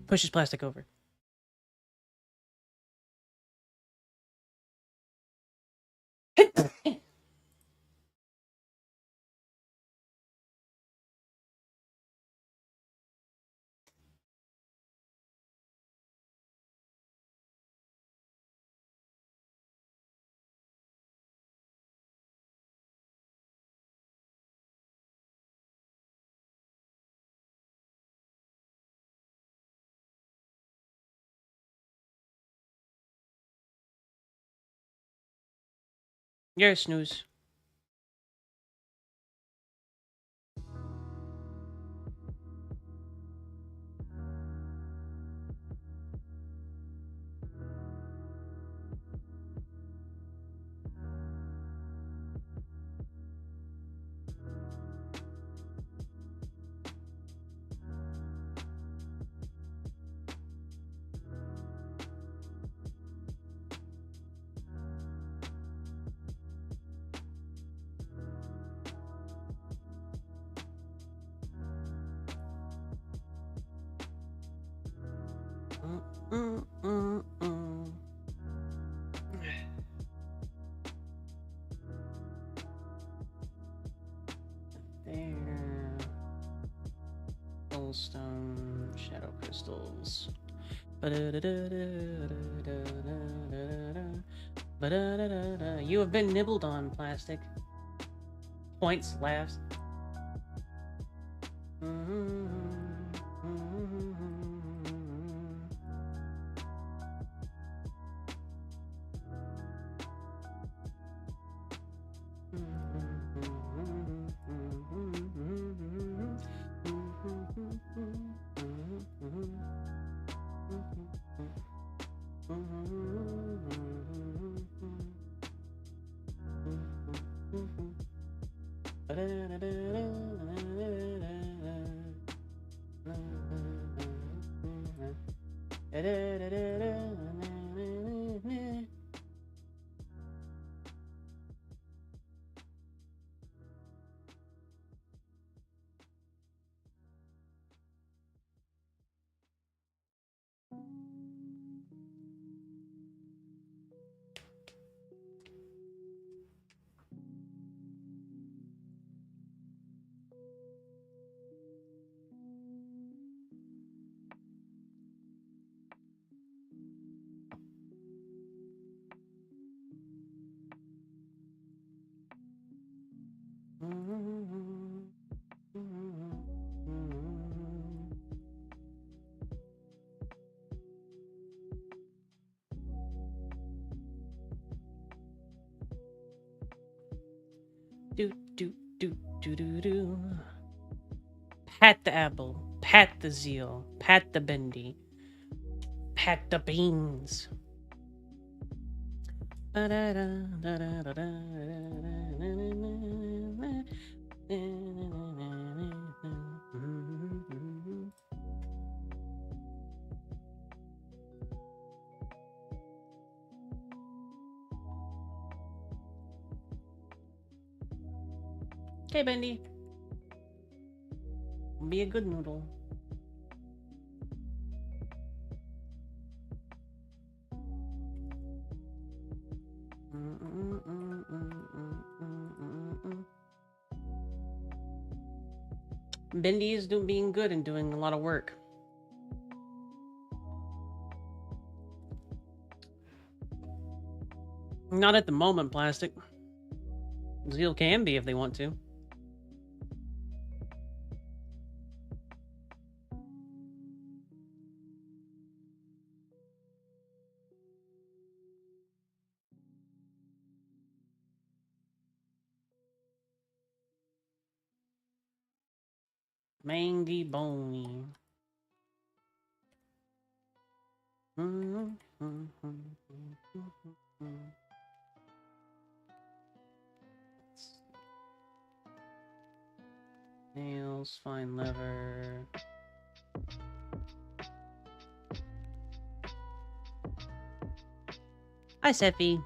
Pushes plastic over. You're a snooze. There. Soulstone, shadow crystals. You have been nibbled on, plastic. Points, laughs. Do do do do do do. Pat the apple, pat the zeal, pat the bendy, pat the beans. Okay, Bendy. Be a good noodle. Bendy is being good and doing a lot of work. Not at the moment, plastic. Zeal can be if they want to. Mangy bony. Nails, fine leather. Hi, Seppi.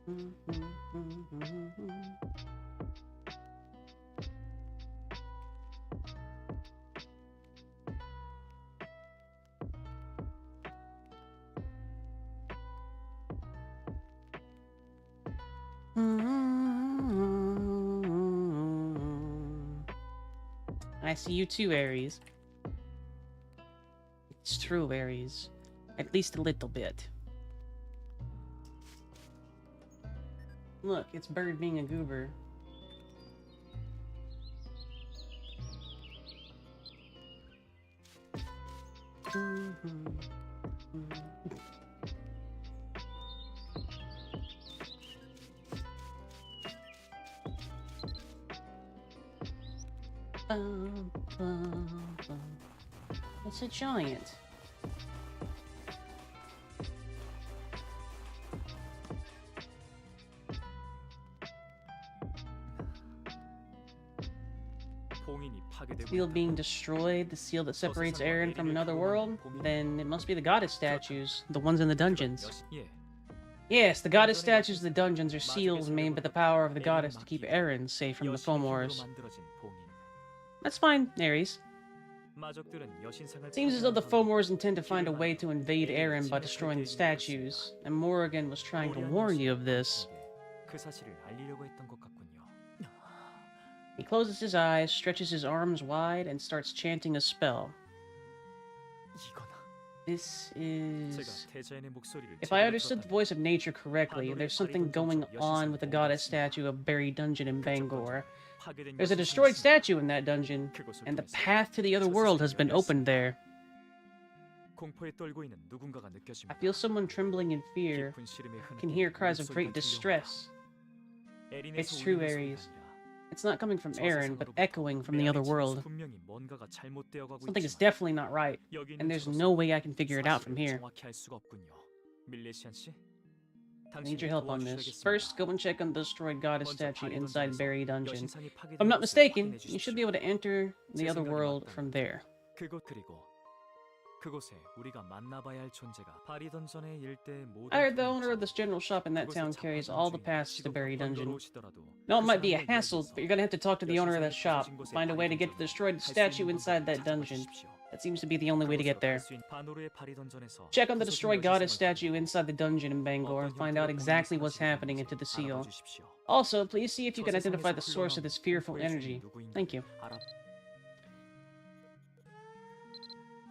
I see you too, Aries. It's true, Aries. At least a little bit. Look, it's Bird being a goober. It's a giant. Seal being destroyed, the seal that separates Aaron from another world, then it must be the goddess statues, the ones in the dungeons. Yes, the goddess statues in the dungeons are seals made by the power of the goddess to keep Aaron safe from the Fomors. That's fine, Ares. Seems as though the Fomors intend to find a way to invade Aaron by destroying the statues, and Morrigan was trying to warn you of this. He closes his eyes, stretches his arms wide, and starts chanting a spell. This is... If I understood the voice of nature correctly, there's something going on with the goddess statue of Buried Dungeon in Bangor. There's a destroyed statue in that dungeon, and the path to the other world has been opened there. I feel someone trembling in fear. I can hear cries of great distress. It's true, Ares. It's not coming from Aaron, but echoing from the other world. Something is definitely not right, and there's no way I can figure it out from here. I need your help on this. First, go and check on the destroyed goddess statue inside Buried Dungeon. If I'm not mistaken, you should be able to enter the other world from there. I heard the owner of this general shop in that town carries all the passes to Buried Dungeon. No, it might be a hassle, but you're gonna have to talk to the owner of that shop. Find a way to get to the destroyed statue inside that dungeon. That seems to be the only way to get there. Check on the destroyed goddess statue inside the dungeon in Bangor and find out exactly what's happening into the seal. Also, please see if you can identify the source of this fearful energy. Thank you.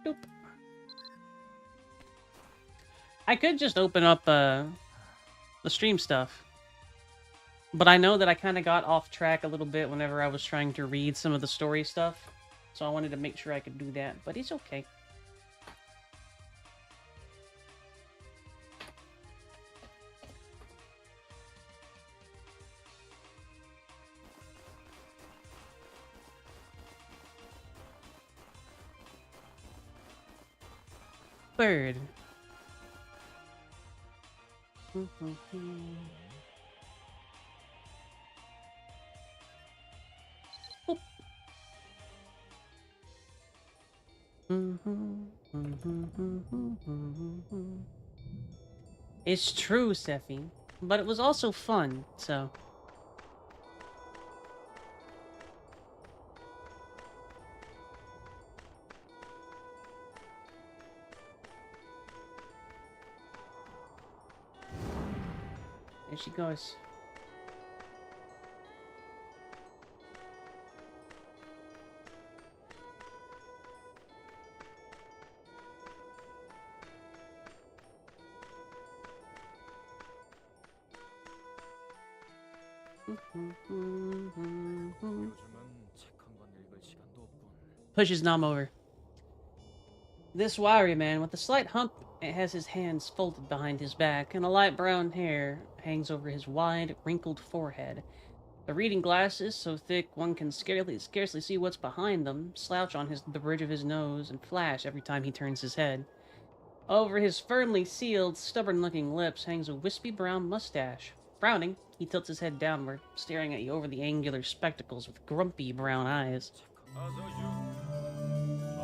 Boop. I could just open up the stream stuff. But I know that I kind of got off track a little bit whenever I was trying to read some of the story stuff. So I wanted to make sure I could do that, but it's okay. Bird. It's true, Sephi, but it was also fun, so... There she goes. Pushes Nom over. This wiry man with a slight hump has his hands folded behind his back, and a light brown hair hangs over his wide, wrinkled forehead. The reading glasses, so thick one can scarcely see what's behind them, slouch on the bridge of his nose and flash every time he turns his head. Over his firmly sealed, stubborn-looking lips hangs a wispy brown mustache. Frowning, he tilts his head downward, staring at you over the angular spectacles with grumpy brown eyes.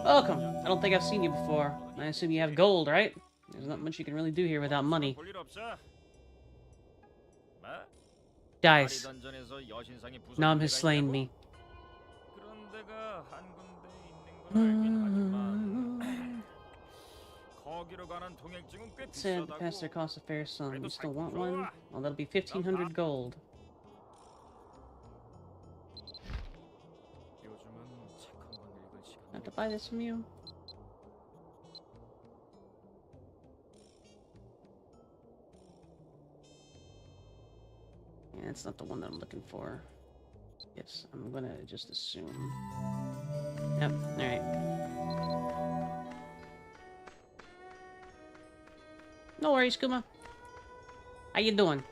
Welcome. I don't think I've seen you before. I assume you have gold, right? There's not much you can really do here without money. Dice. Nom has slain me. Said the pastor costs a fair sum. You still want one? Well, that'll be 1,500 gold. Have to buy this from you? Yeah, it's not the one that I'm looking for. Yes, I'm gonna just assume. Yep, alright. No worries, Kuma. How you doing?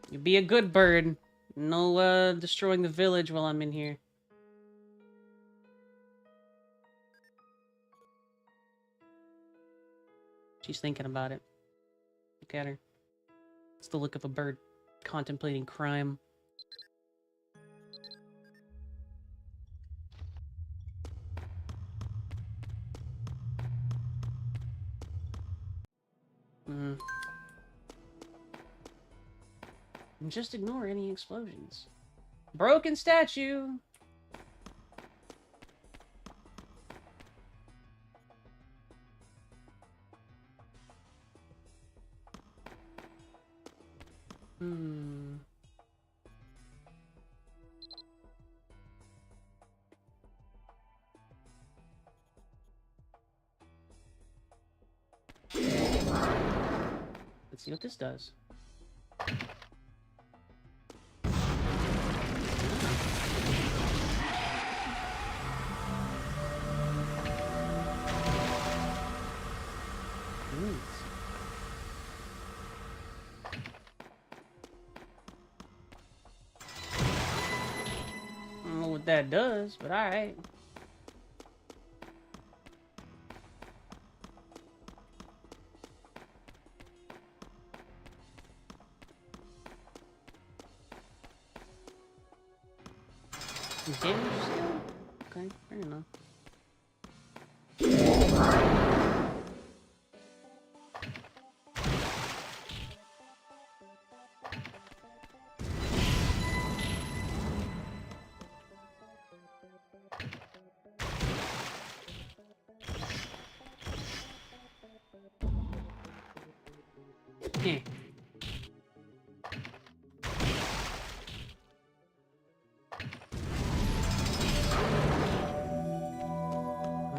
You be a good bird. No, destroying the village while I'm in here. She's thinking about it. Look at her. It's the look of a bird contemplating crime. And just ignore any explosions. Broken statue! Let's see what this does. I don't know what that does, but alright. Damage skill? Okay, fair enough. Eh.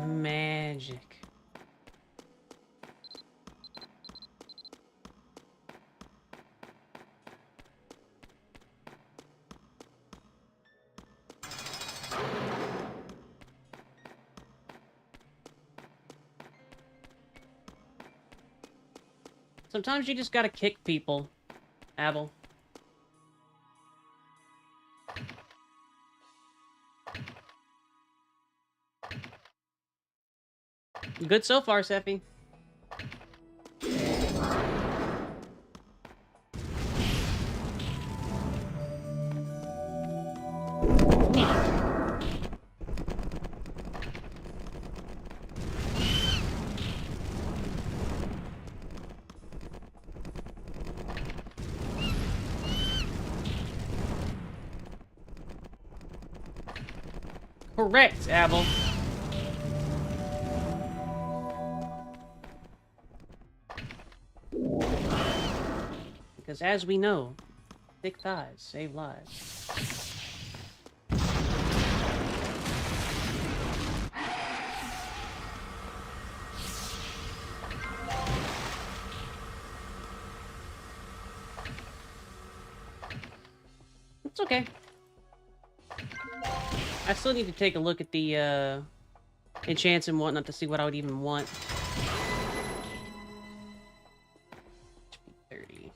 Magic. Sometimes you just gotta kick people, Abel. Good so far, Sephi. Correct, Abel. Because as we know, thick thighs save lives. It's okay. I still need to take a look at the enchants and whatnot to see what I would even want. 30.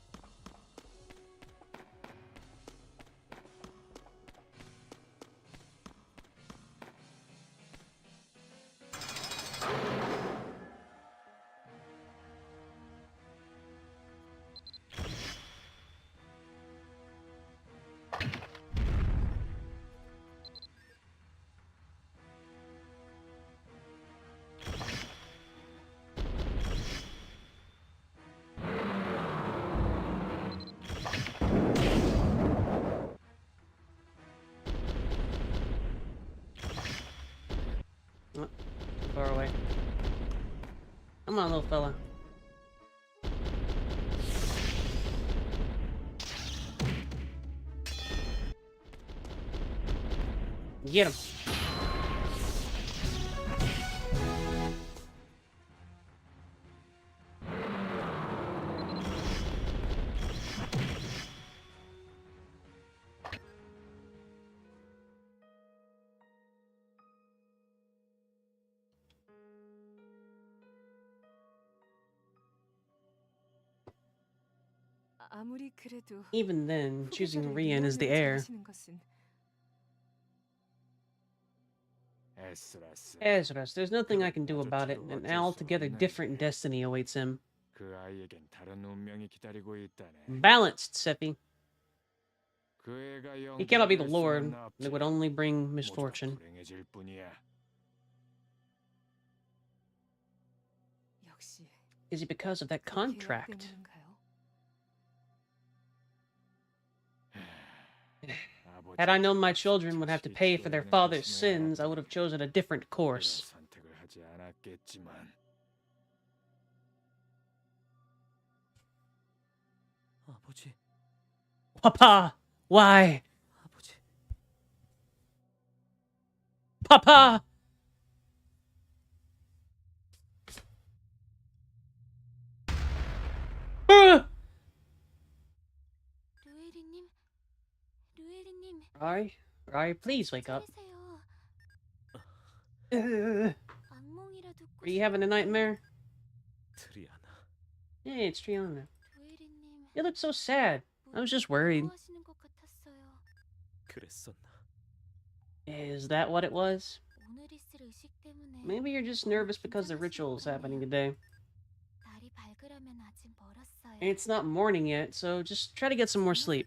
Come on, little fella. Get him. Even then, choosing Rian as the heir. Ezras, there's nothing I can do about it. An altogether different destiny awaits him. Balanced, Seppi. He cannot be the Lord. It would only bring misfortune. Is it because of that contract? Had I known my children would have to pay for their father's sins, I would have chosen a different course. Papa! Why? Papa! Auri, please wake up. Are you having a nightmare? Hey, it's Triana. You look so sad. I was just worried. Is that what it was? Maybe you're just nervous because the ritual is happening today. It's not morning yet, so just try to get some more sleep.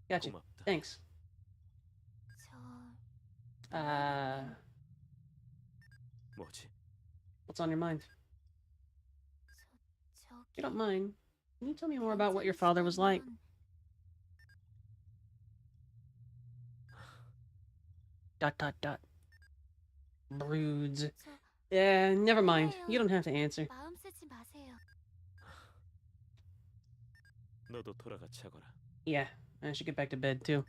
Gotcha. Thanks. What's on your mind? If you don't mind, can you tell me more about what your father was like? Dot dot dot. Broods. Yeah, never mind. You don't have to answer. Yeah, I should get back to bed too.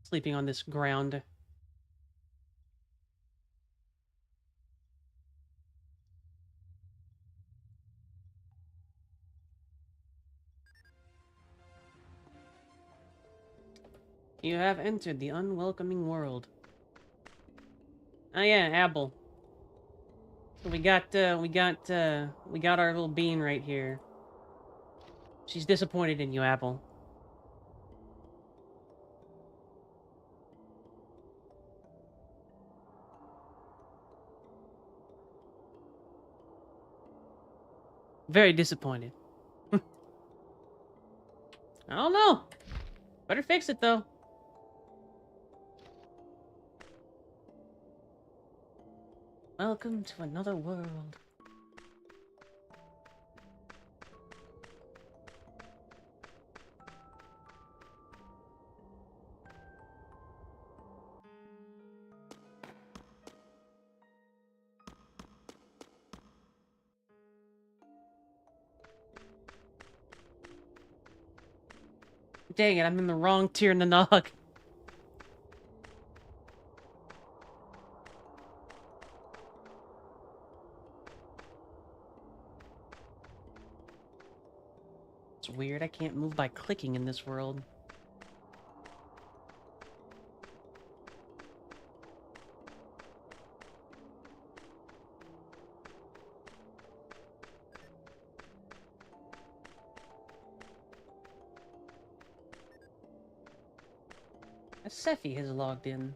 Sleeping on this ground. You have entered the unwelcoming world. Oh yeah, Abel. So we got our little bean right here. She's disappointed in you, Apple. Very disappointed. I don't know. Better fix it, though. Welcome to another world. Dang it, I'm in the wrong tier in the nog. It's weird, I can't move by clicking in this world. Sephi has logged in.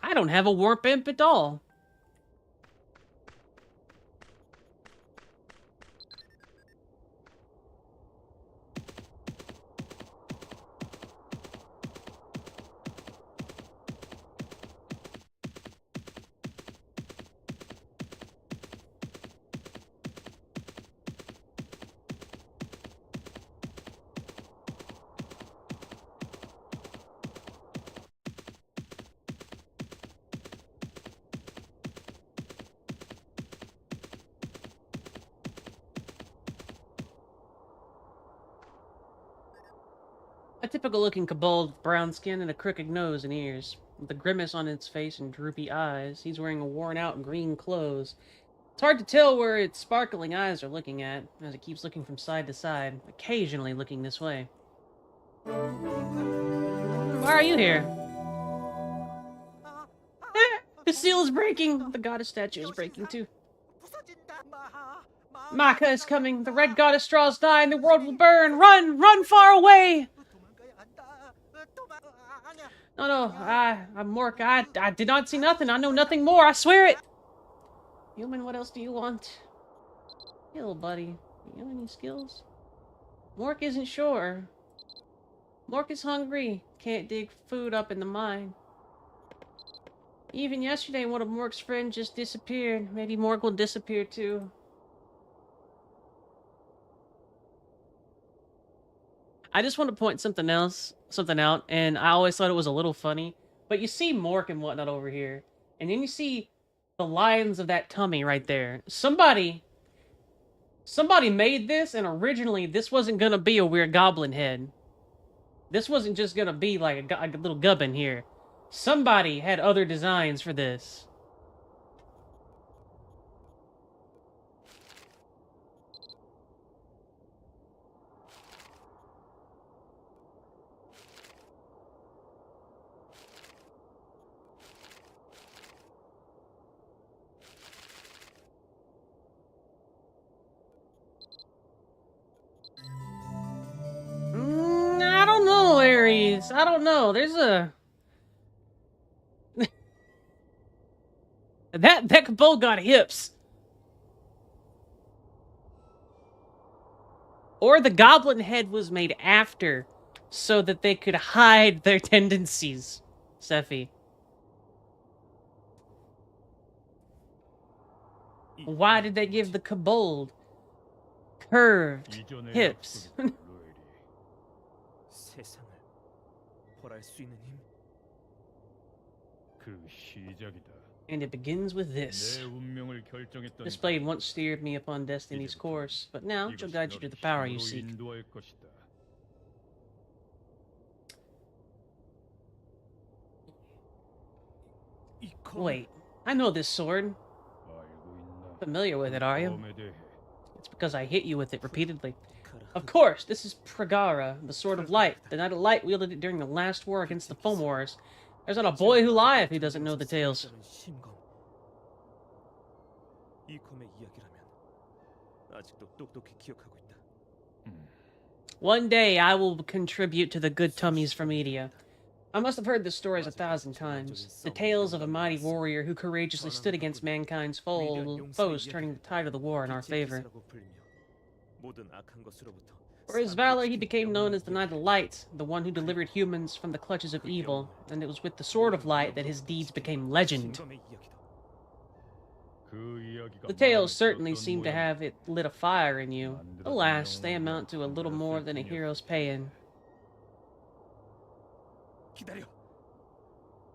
I don't have a warp imp at all. typical-looking kobold with brown skin and a crooked nose and ears. With a grimace on its face and droopy eyes, he's wearing a worn-out green clothes. It's hard to tell where its sparkling eyes are looking at, as it keeps looking from side to side, occasionally looking this way. Why are you here? The seal is breaking! The goddess statue is breaking too. Maka is coming! The red goddess straws die and the world will burn! Run! Run far away! No, I'm Mork. I did not see nothing. I know nothing more. I swear it! Human, what else do you want? Hey, little buddy. You have any skills? Mork isn't sure. Mork is hungry. Can't dig food up in the mine. Even yesterday, one of Mork's friends just disappeared. Maybe Mork will disappear too. I just want to point something out, and I always thought it was a little funny. But you see Mork and whatnot over here, and then you see the lines of that tummy right there. Somebody made this, and originally this wasn't gonna be a weird goblin head. This wasn't just gonna be like a little gubbin here. Somebody had other designs for this. I don't know, Aries. I don't know. There's a... that kobold got hips. Or the goblin head was made after, so that they could hide their tendencies. Sephi. Why did they give the kobold curved hips? And it begins with this. This blade once steered me upon destiny's course, but now it shall guide you to the power you seek. Wait, I know this sword. Familiar with it, are you? It's because I hit you with it repeatedly. Of course, this is Pragara, the Sword of Light. The Knight of Light wielded it during the last war against the Foam Wars. There's not a boy who lieth who doesn't know the tales. One day I will contribute to the good tummies for media. I must have heard the stories 1,000 times. The tales of a mighty warrior who courageously stood against mankind's foes, turning the tide of the war in our favor. For his valor, he became known as the Knight of Light, the one who delivered humans from the clutches of evil, and it was with the Sword of Light that his deeds became legend. The tales certainly seem to have it lit a fire in you. Alas, they amount to a little more than a hero's paean.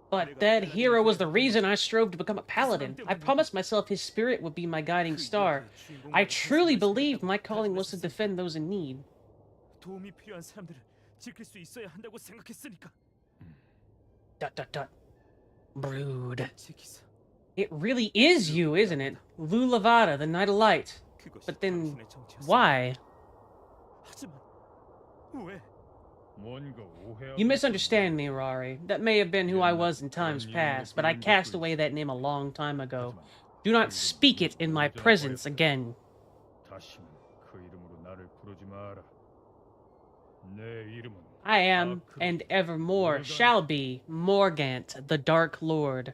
But that hero was the reason I strove to become a paladin. I promised myself his spirit would be my guiding star. I truly believed my calling was to defend those in need. Brood. It really is you, isn't it? Lulavada, the Knight of Light. But then, why? You misunderstand me, Auri. That may have been who I was in times past, but I cast away that name a long time ago. Do not speak it in my presence again. I am, and evermore shall be, Morgant, the Dark Lord.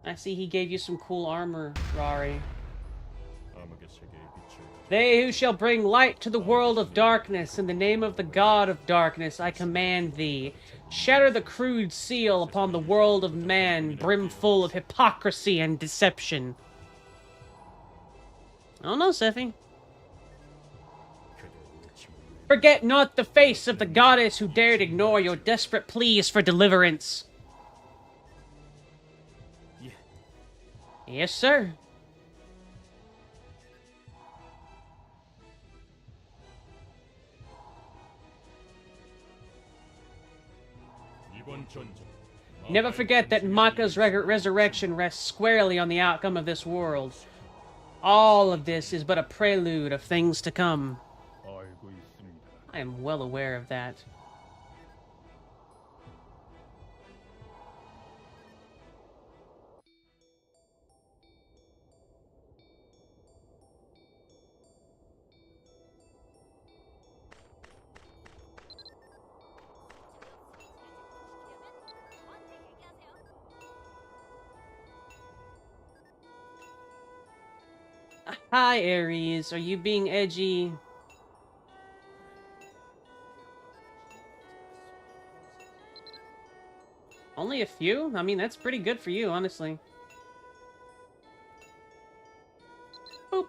I see he gave you some cool armor, Auri. They who shall bring light to the world of darkness, in the name of the God of darkness, I command thee. Shatter the crude seal upon the world of man, brimful of hypocrisy and deception. I don't know, Sephi. Forget not the face of the goddess who dared ignore your desperate pleas for deliverance. Yes, sir. Never forget that Maka's resurrection rests squarely on the outcome of this world. All of this is but a prelude of things to come. I am well aware of that. Hi, Aries. Are you being edgy? Only a few? I mean, that's pretty good for you, honestly. Boop.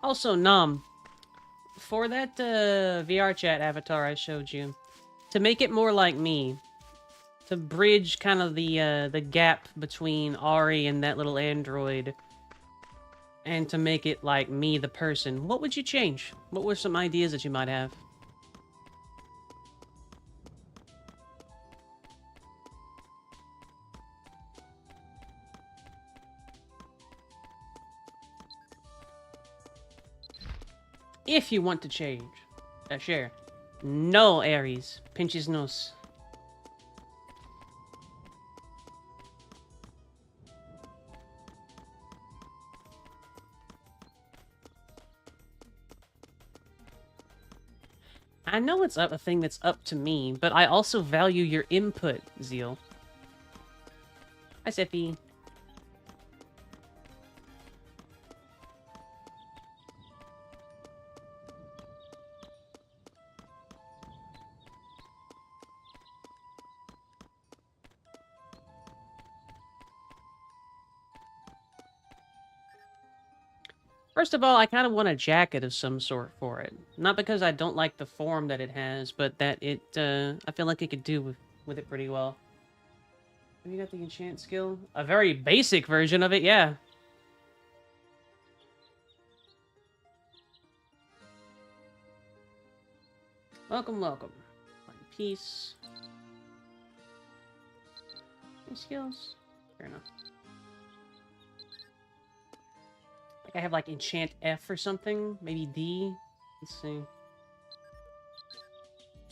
Also, Nom, for that VR chat avatar I showed you, to make it more like me, to bridge kind of the gap between Auri and that little android, and to make it like me, the person, what would you change? What were some ideas that you might have? If you want to change. Share. No, Aries. Pinch his nose. I know it's a thing that's up to me, but I also value your input, Zeal. Hi, Seppi. First of all, I kind of want a jacket of some sort for it. Not because I don't like the form that it has, but that it, I feel like it could do with it pretty well. Have you got the enchant skill? A very basic version of it, yeah. Welcome, welcome. Find peace. Any skills? Fair enough. Like I have like enchant F or something? Maybe D? Let's see.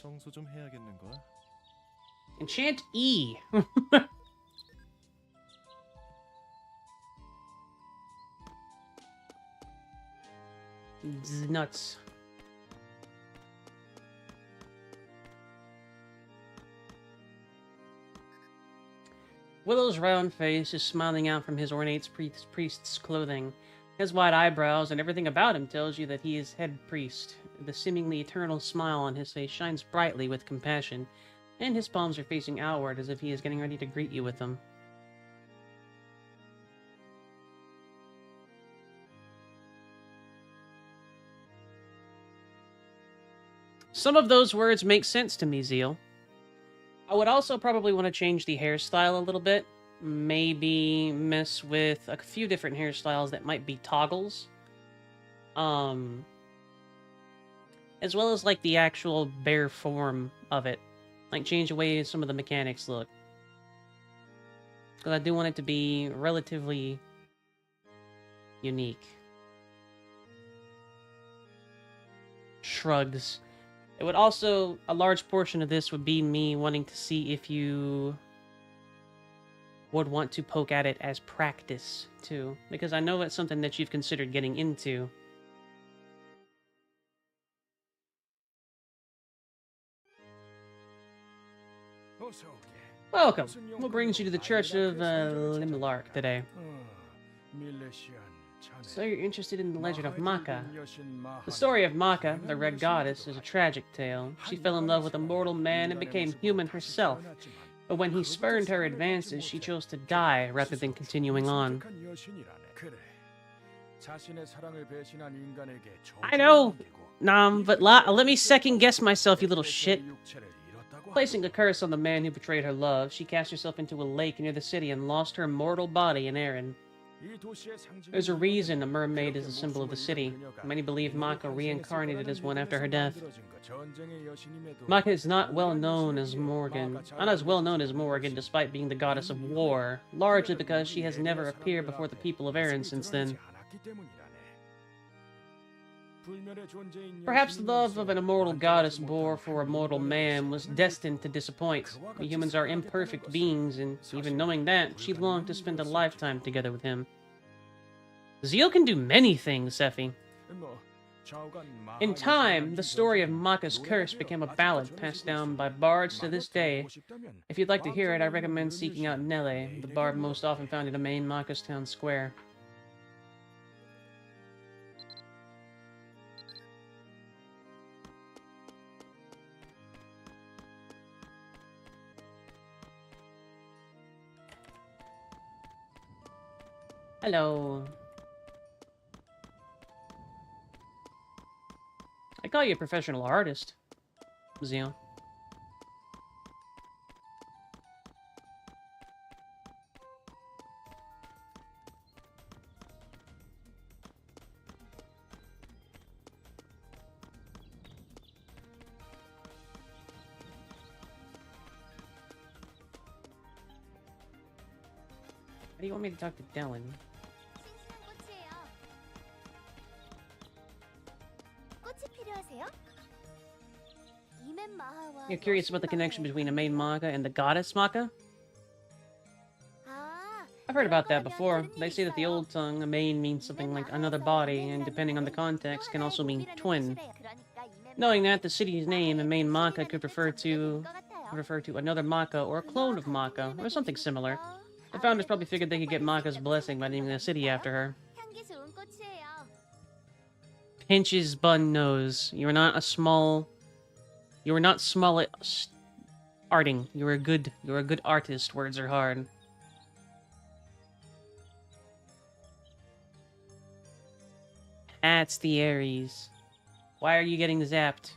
청소 좀 해야겠는걸? Enchant E. Nuts. Willow's round face is smiling out from his ornate priest's clothing. His wide eyebrows and everything about him tells you that he is head priest. The seemingly eternal smile on his face shines brightly with compassion, and his palms are facing outward as if he is getting ready to greet you with them. Some of those words make sense to me, Zeal. I would also probably want to change the hairstyle a little bit. Maybe mess with a few different hairstyles that might be toggles. As well as like the actual bare form of it. Like change the way some of the mechanics look. Because I do want it to be relatively unique. Shrugs. It would also, a large portion of this would be me wanting to see if you would want to poke at it as practice, too. Because I know it's something that you've considered getting into. Welcome. What brings you to the Church of Limlark today? So you're interested in the legend of Maka. The story of Maka, the Red Goddess, is a tragic tale. She fell in love with a mortal man and became human herself. But when he spurned her advances, she chose to die rather than continuing on. I know, Nam, but let me second guess myself, you little shit. Placing a curse on the man who betrayed her love, she cast herself into a lake near the city and lost her mortal body in Erin. There's a reason a mermaid is a symbol of the city. Many believe Maka reincarnated as one after her death. Maka is not well known as Morgan, despite being the goddess of war, largely because she has never appeared before the people of Erin since then. Perhaps the love of an immortal goddess bore for a mortal man was destined to disappoint. We humans are imperfect beings, and even knowing that, she longed to spend a lifetime together with him. Zeal can do many things, Sephi. In time, the story of Maka's curse became a ballad passed down by bards to this day. If you'd like to hear it, I recommend seeking out Nele, the bard most often found in the main Maka's town square. Hello. I call you a professional artist, Zeal. How do you want me to talk to Dylan? You're curious about the connection between the main Maka and the goddess Maka? I've heard about that before. They say that the old tongue, a main, means something like another body, and depending on the context, can also mean twin. Knowing that, the city's name, a main Maka, could refer to another Maka or a clone of Maka, or something similar. The founders probably figured they could get Maka's blessing by naming a city after her. Pinch's bun nose. You are not small at arting. You're a good artist. Words are hard. That's the Aries. Why are you getting zapped?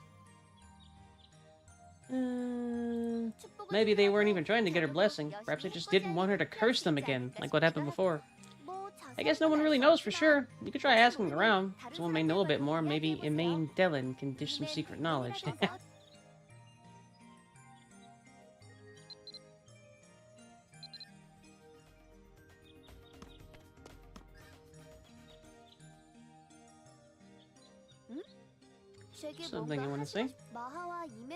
Maybe they weren't even trying to get her blessing. Perhaps they just didn't want her to curse them again, like what happened before. I guess no one really knows for sure. You could try asking around. Someone may know a bit more. Maybe Emaine Dellen can dish some secret knowledge. Something you want to say?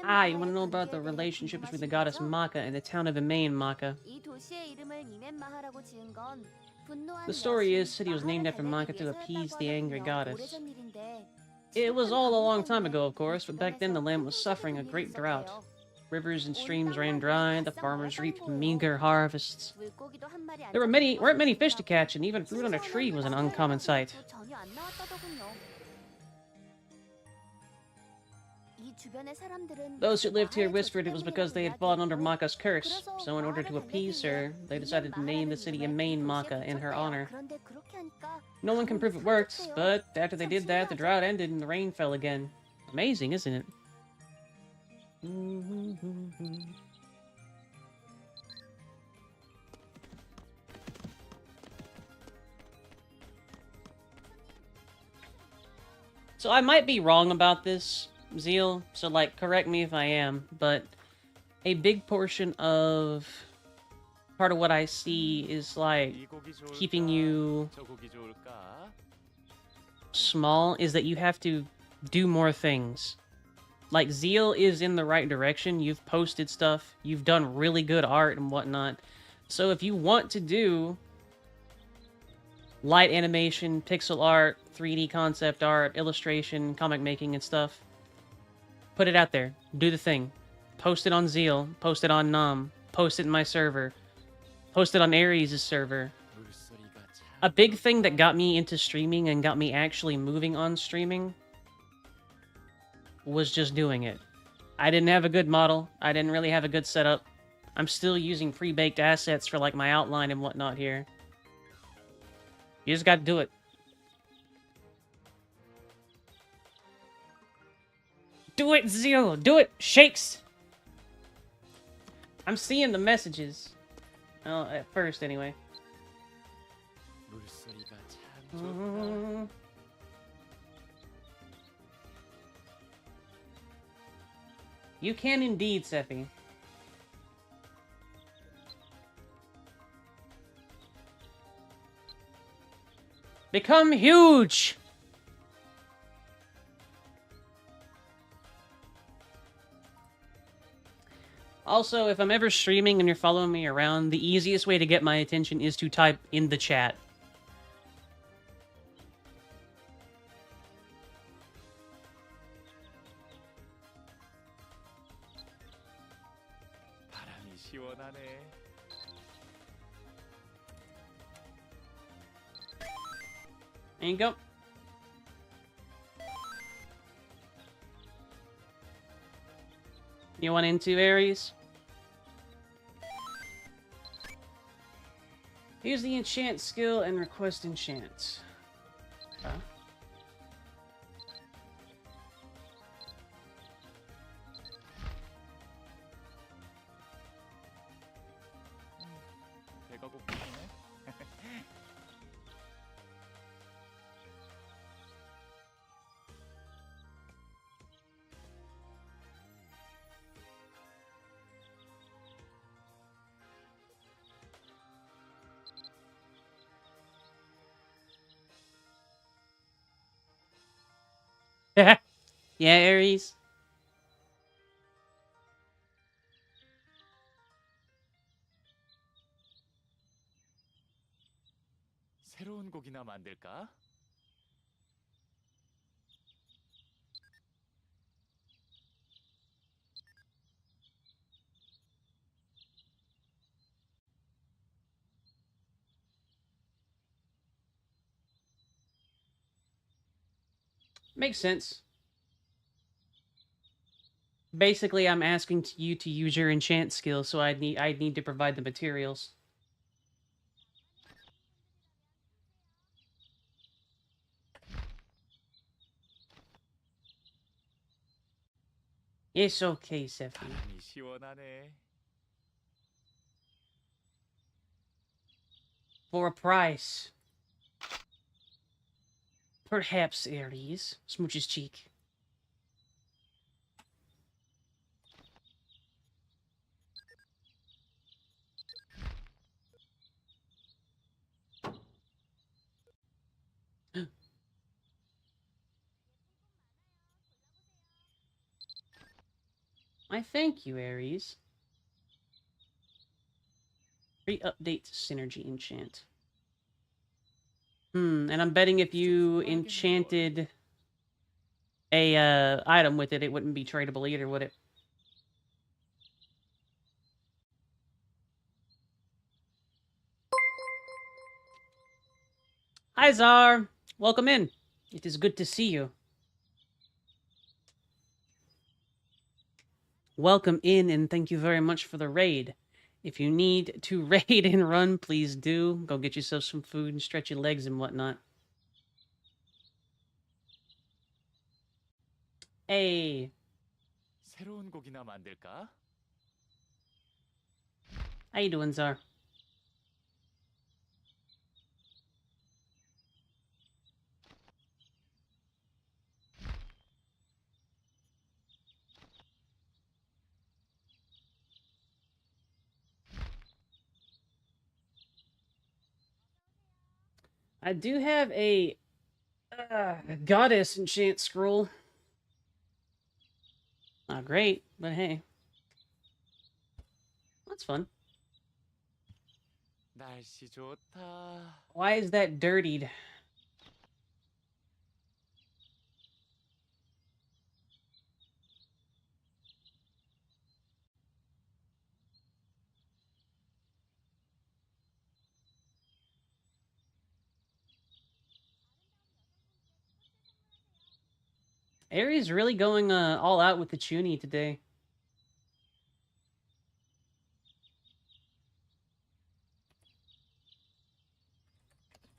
Ah, you want to know about the relationship between the goddess Maka and the town of Emaine Maka. The story is, the city was named after Maka to appease the angry goddess. It was all a long time ago, of course, but back then the land was suffering a great drought. Rivers and streams ran dry, the farmers reaped meager harvests. There weren't many fish to catch, and even fruit on a tree was an uncommon sight. Those who lived here whispered it was because they had fallen under Maka's curse, so in order to appease her, they decided to name the city Emaine Maka in her honor. No one can prove it worked, but after they did that, the drought ended and the rain fell again. Amazing, isn't it? So I might be wrong about this, Zeal, so, like, correct me if I am, but a big portion of part of what I see is, like, keeping you small, is that you have to do more things. Like, Zeal is in the right direction. You've posted stuff. You've done really good art and whatnot. So if you want to do light animation, pixel art, 3D concept art, illustration, comic making and stuff, put it out there. Do the thing. Post it on Zeal. Post it on Nom. post it in my server. Post it on Aries' server. 물소리가 참 A big thing that got me into streaming and got me actually moving on streaming was just doing it. I didn't have a good model. I didn't really have a good setup. I'm still using pre-baked assets for like my outline and whatnot here. You just gotta do it. Do it, Zero! Do it! Shakes! I'm seeing the messages. Well, at first, anyway. 물소리가 참 좋다. You can indeed, Sephi. Become huge! Also, if I'm ever streaming and you're following me around, the easiest way to get my attention is to type in the chat. 바람이 시원하네. There you go. You want into Aries? Use the enchant skill and request enchant. Okay. 배가 고프네. Yeah, Aries. 새로운 곡이나 만들까? Makes sense. Basically, I'm asking you to use your enchant skill, so I'd need to provide the materials. It's okay, Sephi. 바람이 시원하네. For a price. Perhaps, Aries. Smooch his cheek. I thank you, Aries. Re-update synergy enchant. And I'm betting if you enchanted a item with it, it wouldn't be tradable either, would it? Hi, Czar. Welcome in. It is good to see you. Welcome in, and thank you very much for the raid. If you need to raid and run, please do. Go get yourself some food and stretch your legs and whatnot. Hey. 새로운 곡이나 만들까? How you doing, Czar? I do have a goddess enchant scroll. Not great, but hey. That's fun. 날씨 좋다. Why is that dirtied? Auri's really going all out with the Chuny today.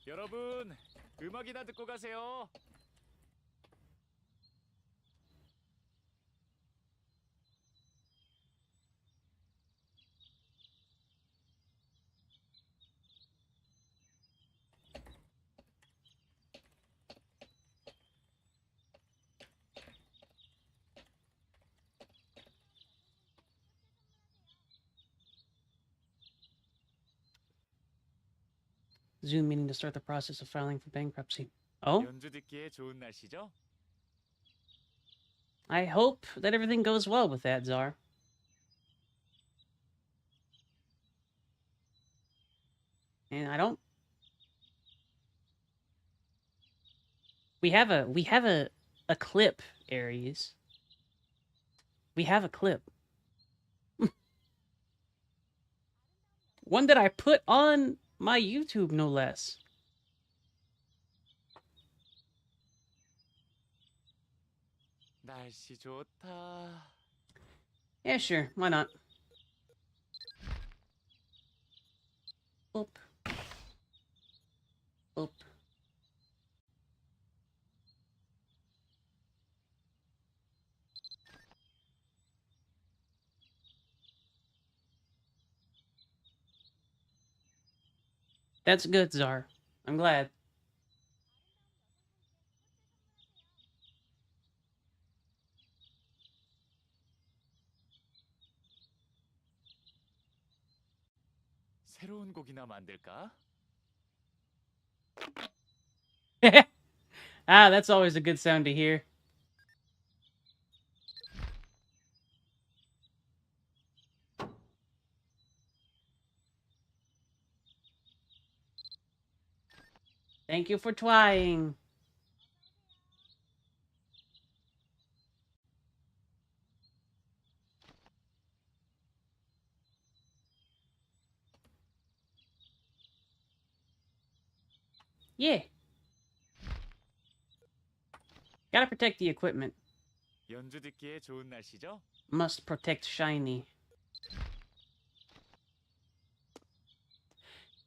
여러분, 음악이나 듣고 가세요. Zoom meeting to start the process of filing for bankruptcy. Oh? 연주 듣기에 좋은 날씨죠? I hope that everything goes well with that, Czar. And I don't... We have a clip, Aries. We have a clip. One that I put on my YouTube, no less. 날씨 좋다. Yeah, sure. Why not? Boop. Boop. That's good, Czar. I'm glad. 새로운 곡이나 만들까? That's always a good sound to hear. Thank you for trying. Yeah. Gotta protect the equipment. 연주 듣기에 좋은 날씨죠? Must protect shiny.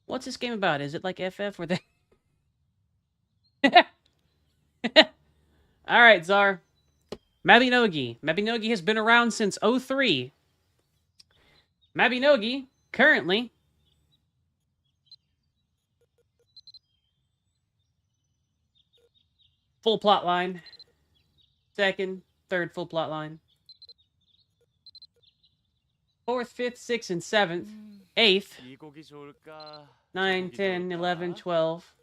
What's this game about? Is it like FF or the... Alright, Czar. Mabinogi. Mabinogi has been around since 03. Mabinogi, currently... Full plot line. Second, third full plot line. 4th, 5th, 6th, and 7th. 8th. 이 곡이 좋을까? 9, 저 곡이 10, 좋을까? 11, 12.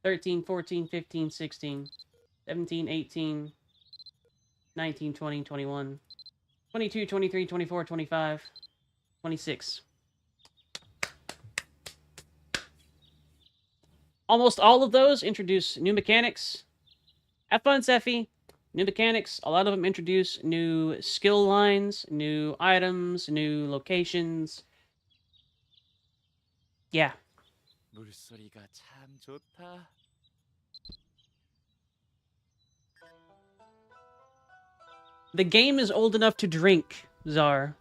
13, 14, 15, 16. 17, 18. 19, 20, 21. 22, 23, 24, 25. 26. Almost all of those introduce new mechanics. Have fun, Sephi. New mechanics. A lot of them introduce new skill lines, new items, new locations. Yeah. 물소리가 참 좋다. The game is old enough to drink, Czar.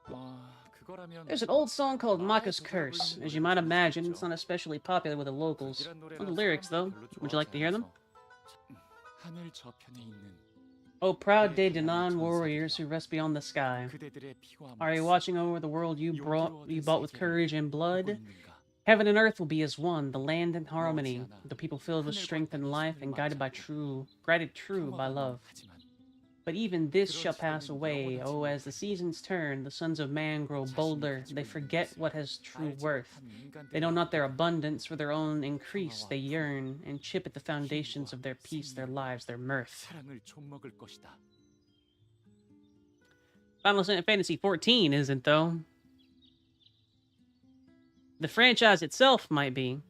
그거라면 There's an old song called Maka's Curse. As you might imagine, it's not especially popular with the locals. Know the lyrics, though. Would you like to hear them? 하늘 저편에 있는 Oh, proud day Danan warriors who rest beyond the sky. 그대들의 피와 Are you 목숨, watching over the world you bought with courage and 보고 blood? 있는가? Heaven and earth will be as one, the land in harmony, the people filled with strength and life and guided true by love. 하지만 But even this shall pass away. Oh, as the seasons turn, the sons of man grow bolder. They forget what has true worth. They know not their abundance, for their own increase they yearn, and chip at the foundations of their peace, their lives, their mirth. 사랑을 좀먹을 것이다. Final Fantasy XIV isn't, though. The franchise itself might be,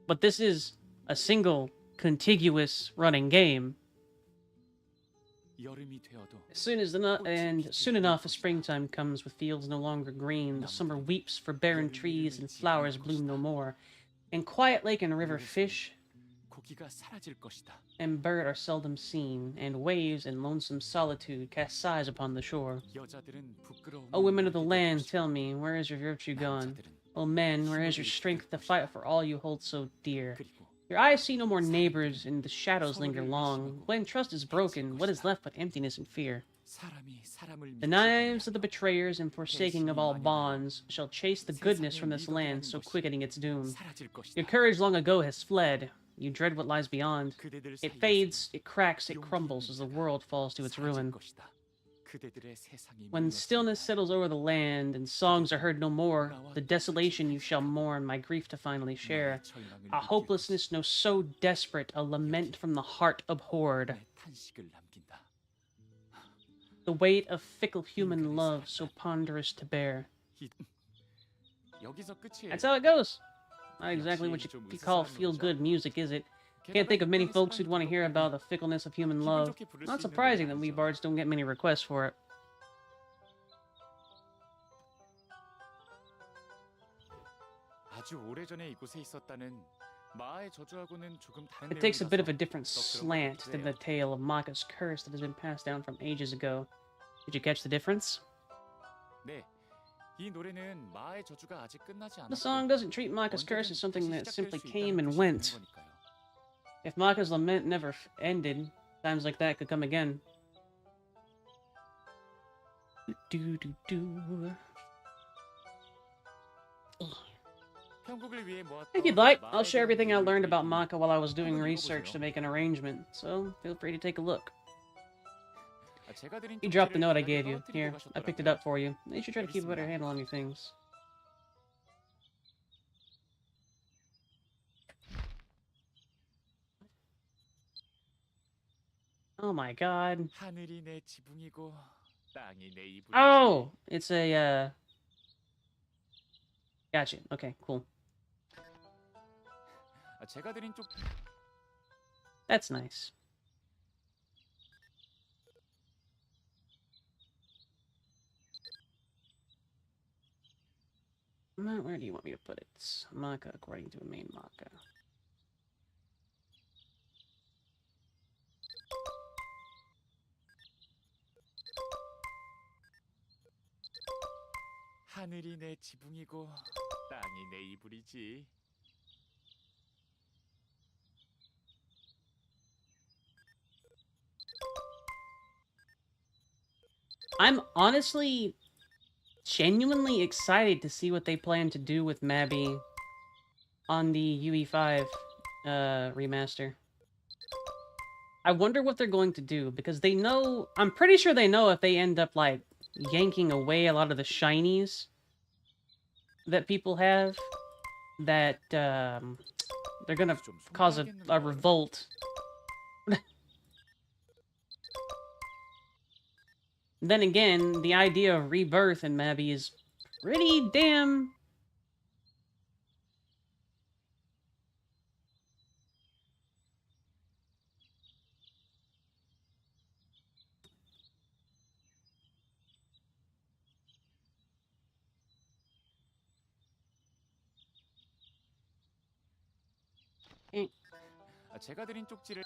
but this is a single, contiguous running game. 여름이 되어도 Soon enough, springtime comes with fields no longer green. The summer weeps for barren trees and flowers bloom no more. In quiet lake and river fish, 고기가 사라질 것이다. and bird are seldom seen, and waves in lonesome solitude cast sighs upon the shore. 여자들은 부끄러움을 O women of the 멀리 land, 될 tell 것이고, me, where is your virtue gone? 남자들은 O men, where is your strength to fight for all you hold so dear? Your eyes see no more neighbors, and the shadows linger long. When trust is broken, what is left but emptiness and fear? 사람이 사람을 The 믿지 knives of the 아니하며 betrayers and forsaking of all bonds shall chase the goodness from this land, so quickening its doom. 사라질 Your 것이다. courage long ago has fled. You dread what lies beyond. 그대들 It 사이에서 fades, it cracks, it 용기 crumbles 있는 as the 자가 world falls to its 사라질 ruin. 것이다. 그대들의 세상이 When stillness 무너진다. settles over the land and songs are heard no more, the desolation you shall mourn, my grief to finally share. 나의 절망을 A 느낄 hopelessness no so desperate, a lament from the heart abhorred. 내 탄식을 남긴다. The weight of fickle human love so ponderous to bear. 이- 여기서 끝이에요. That's how it goes. Not exactly what you call feel-good music, is it? Can't think of many folks who'd want to hear about the fickleness of human love. Not surprising that we bards don't get many requests for it. 아주 오래전에 이곳에 있었다는 마의 저주하고는 조금 다른 It takes a bit of a 내용이라서 different slant than the tale of Maka's curse that has been passed down from ages ago. Did you catch the difference? 네, 이 노래는 마의 저주가 아직 끝나지 The song 않았고 doesn't treat Maka's curse as something that 시작될 simply 수 came 있다는 and 뜻이 went. 되는 거니까요. If Maka's lament never ended, times like that could come again. Do-do-do-do. 편곡을 위해 모았던 If you'd like, 마에 I'll share 대한 everything I 내용을 learned about 드리니 Maka while I was doing 한번 research to 읽어보세요. make an arrangement, so feel free to take a look. 제가 드린 You dropped the 쪽지를 note I 집에 gave you. 떨어뜨리고 Here, I picked it 가셨더라고요. up for you. You should try to keep a better handle on your things. Oh my god. 하늘이 내 지붕이고 땅이 내 이불이지. Oh! It's a, Gotcha. Okay, cool. 제가 드린 쪽 That's nice. Where do you want me to put it? Maka, according to a main Maka. 하늘이 내 지붕이고 땅이 내 이불이지. I'm honestly genuinely excited to see what they plan to do with Mabby on the UE5 remaster. I wonder what they're going to do, because they know... I'm pretty sure they know if they end up, like, yanking away a lot of the shinies that people have, that, they're gonna 좀 cause a 속상하겠는걸? revolt. Then again, the idea of rebirth in Mabby is pretty damn... 제가 드린 쪽지를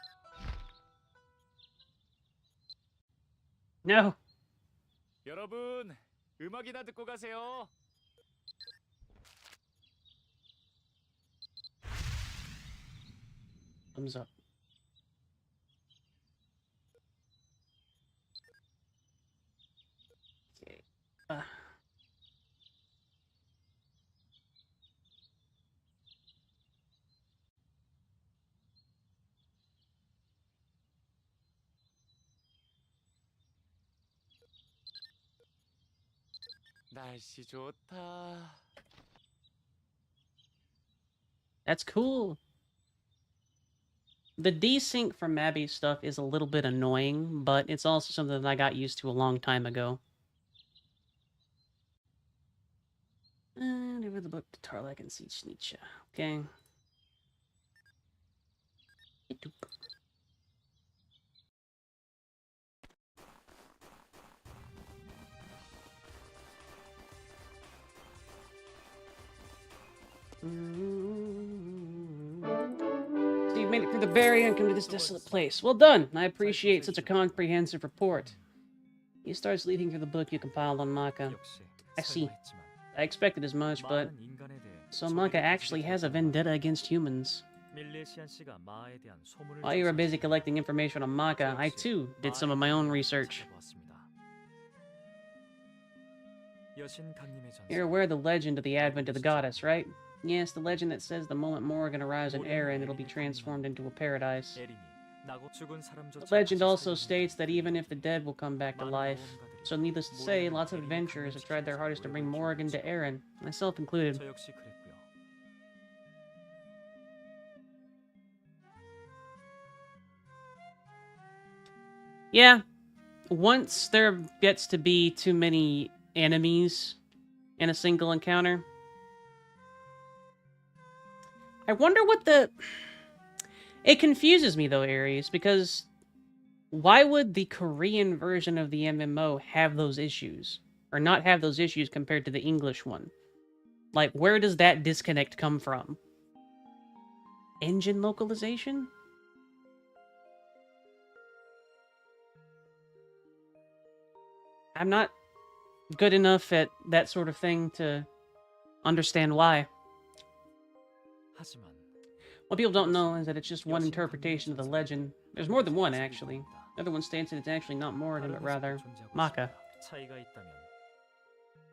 No. 여러분 음악이나 듣고 가세요. Thumbs up. Okay. 날씨 좋다. That's cool. The desync for Mabby stuff is a little bit annoying, but it's also something that I got used to a long time ago. And over the book to Tarlak and Siege Nietzsche. Okay. See, you've made it through the barrier and come to this desolate place. Well done! I appreciate such a comprehensive report. He starts leading through the book you compiled on Maka. I see. I expected as much, but... So Maka actually has a vendetta against humans. While you were busy collecting information on Maka, I too did some of my own research. You're aware of the legend of the advent of the goddess, right? Yes, the legend that says the moment Morrigan arrives in Erin, it'll be transformed into a paradise. The legend also states that even if the dead will come back to life. So needless to say, lots of adventurers have tried their hardest to bring Morrigan to Erin, myself included. Yeah, once there gets to be too many enemies in a single encounter. I wonder what the... It confuses me though, Aries, because why would the Korean version of the MMO have those issues? Or not have those issues compared to the English one? Like, where does that disconnect come from? Engine localization? I'm not good enough at that sort of thing to understand why. What people don't know is that it's just one interpretation of the legend. There's more than one, actually. The other one states that it's actually not Morrigan, but rather Maka.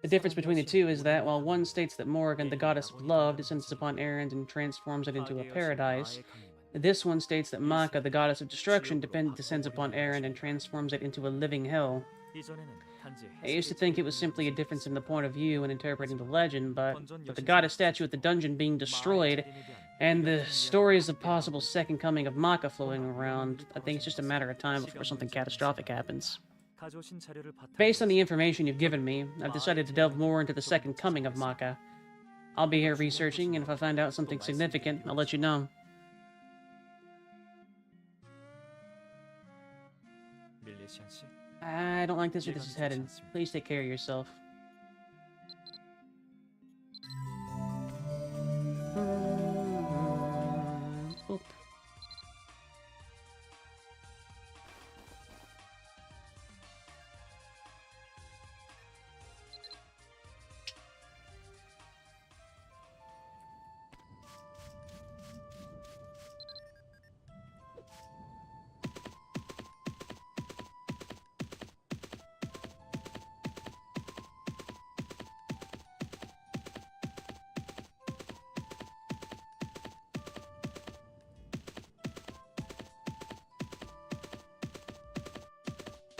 The difference between the two is that while one states that Morrigan, the goddess of love, descends upon Erin and transforms it into a paradise, this one states that Maka, the goddess of destruction, descends upon Erin and transforms it into a living hell. I used to think it was simply a difference in the point of view when interpreting the legend, but with the goddess statue at the dungeon being destroyed, and the stories of possible second coming of Maka flowing around, I think it's just a matter of time before something catastrophic happens. Based on the information you've given me, I've decided to delve more into the second coming of Maka. I'll be here researching, and if I find out something significant, I'll let you know. I don't like this where this is headed. Please take care of yourself. Oop.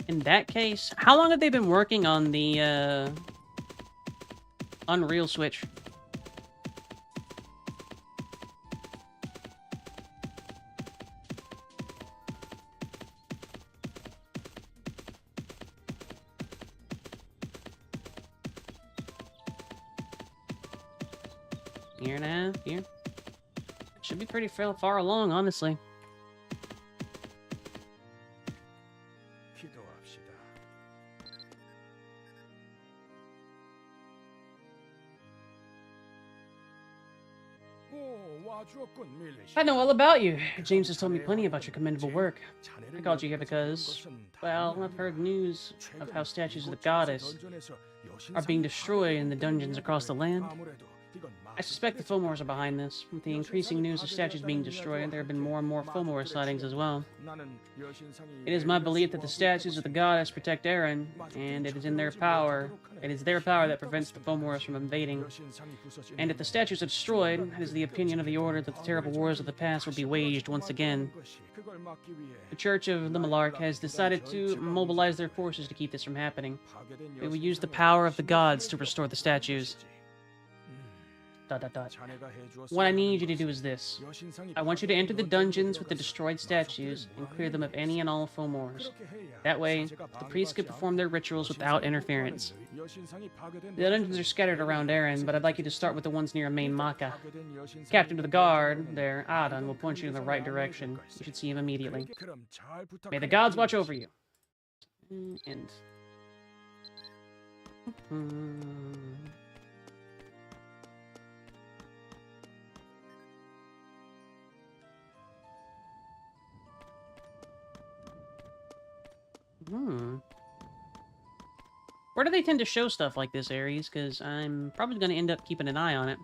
In that case, how long have they been working on the, Unreal Switch? Year and a half, year? Should be pretty far along, honestly. I know all about you. James has told me plenty about your commendable work. I called you here because, well, I've heard news of how statues of the goddess are being destroyed in the dungeons across the land. I suspect the Fomors are behind this. With the increasing news of statues being destroyed, there have been more and more Fomor sightings as well. It is my belief that the statues of the goddess protect Erin, and it is in their power. It is their power that prevents the Fomors from invading. And if the statues are destroyed, it is the opinion of the Order that the terrible wars of the past will be waged once again. The Church of the Malark has decided to mobilize their forces to keep this from happening. They will use the power of the gods to restore the statues. ... What I need you to do is this. I want you to enter the dungeons with the destroyed statues and clear them of any and all Fomors. That way, the priests could perform their rituals without interference. The dungeons are scattered around Erin, but I'd like you to start with the ones near main Maka. Captain of the guard, there, Adan, will point you in the right direction. You should see him immediately. May the gods watch over you. End. Hmm. Where do they tend to show stuff like this, Aries? Because I'm probably going to end up keeping an eye on it.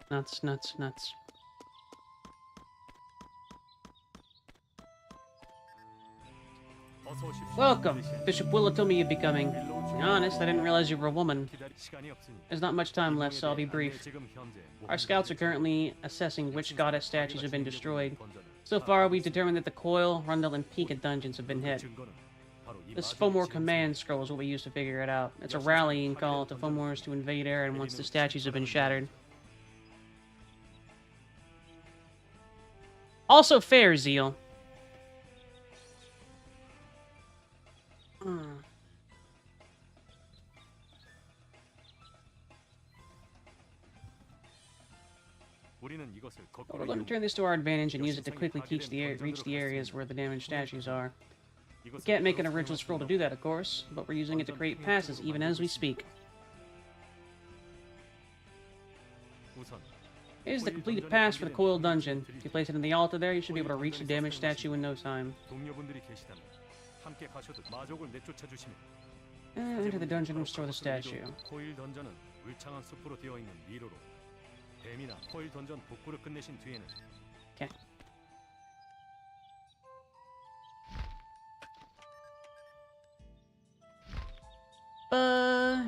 Nuts, nuts, nuts. Welcome. Bishop Willow told me you'd be coming. To be honest, I didn't realize you were a woman. There's not much time left, so I'll be brief. Our scouts are currently assessing which goddess statues have been destroyed. So far, we've determined that the Coil, Rundle, and Pika dungeons have been hit. This Fomor command scroll is what we used to figure it out. It's a rallying call to Fomors to invade Aaron once the statues have been shattered. Also fair, Zeal. We're going to turn this to our advantage and use it to quickly reach the areas where the damaged statues are. We can't make an original scroll to do that, of course, but we're using it to create passes even as we speak. Here's the completed pass for the Coil dungeon. If you place it in the altar there, you should be able to reach the damaged statue in no time. Enter the dungeon and restore the statue. Okay.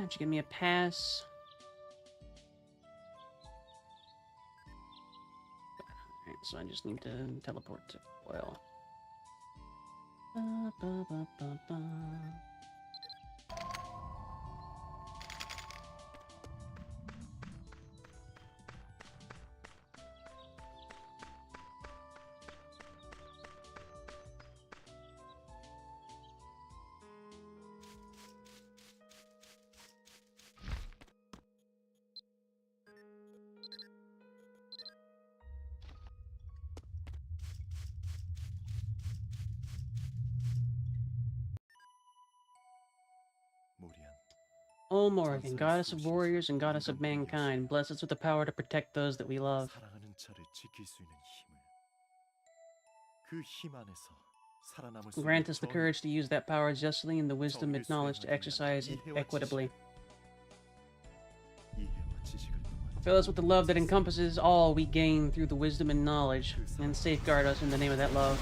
Did you give me a pass? Alright, so I just need to teleport to Coil. O Morrigan, goddess of warriors and goddess of mankind, bless us with the power to protect those that we love. Grant us the courage to use that power justly and the wisdom and knowledge to exercise it equitably. Fill us with the love that encompasses all we gain through the wisdom and knowledge, and safeguard us in the name of that love.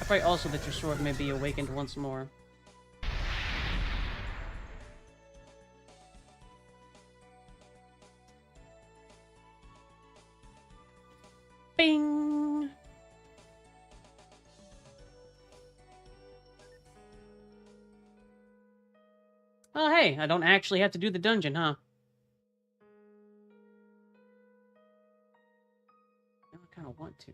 I pray also that your sword may be awakened once more. Bing! Oh, hey, I don't actually have to do the dungeon, huh? I kind of want to.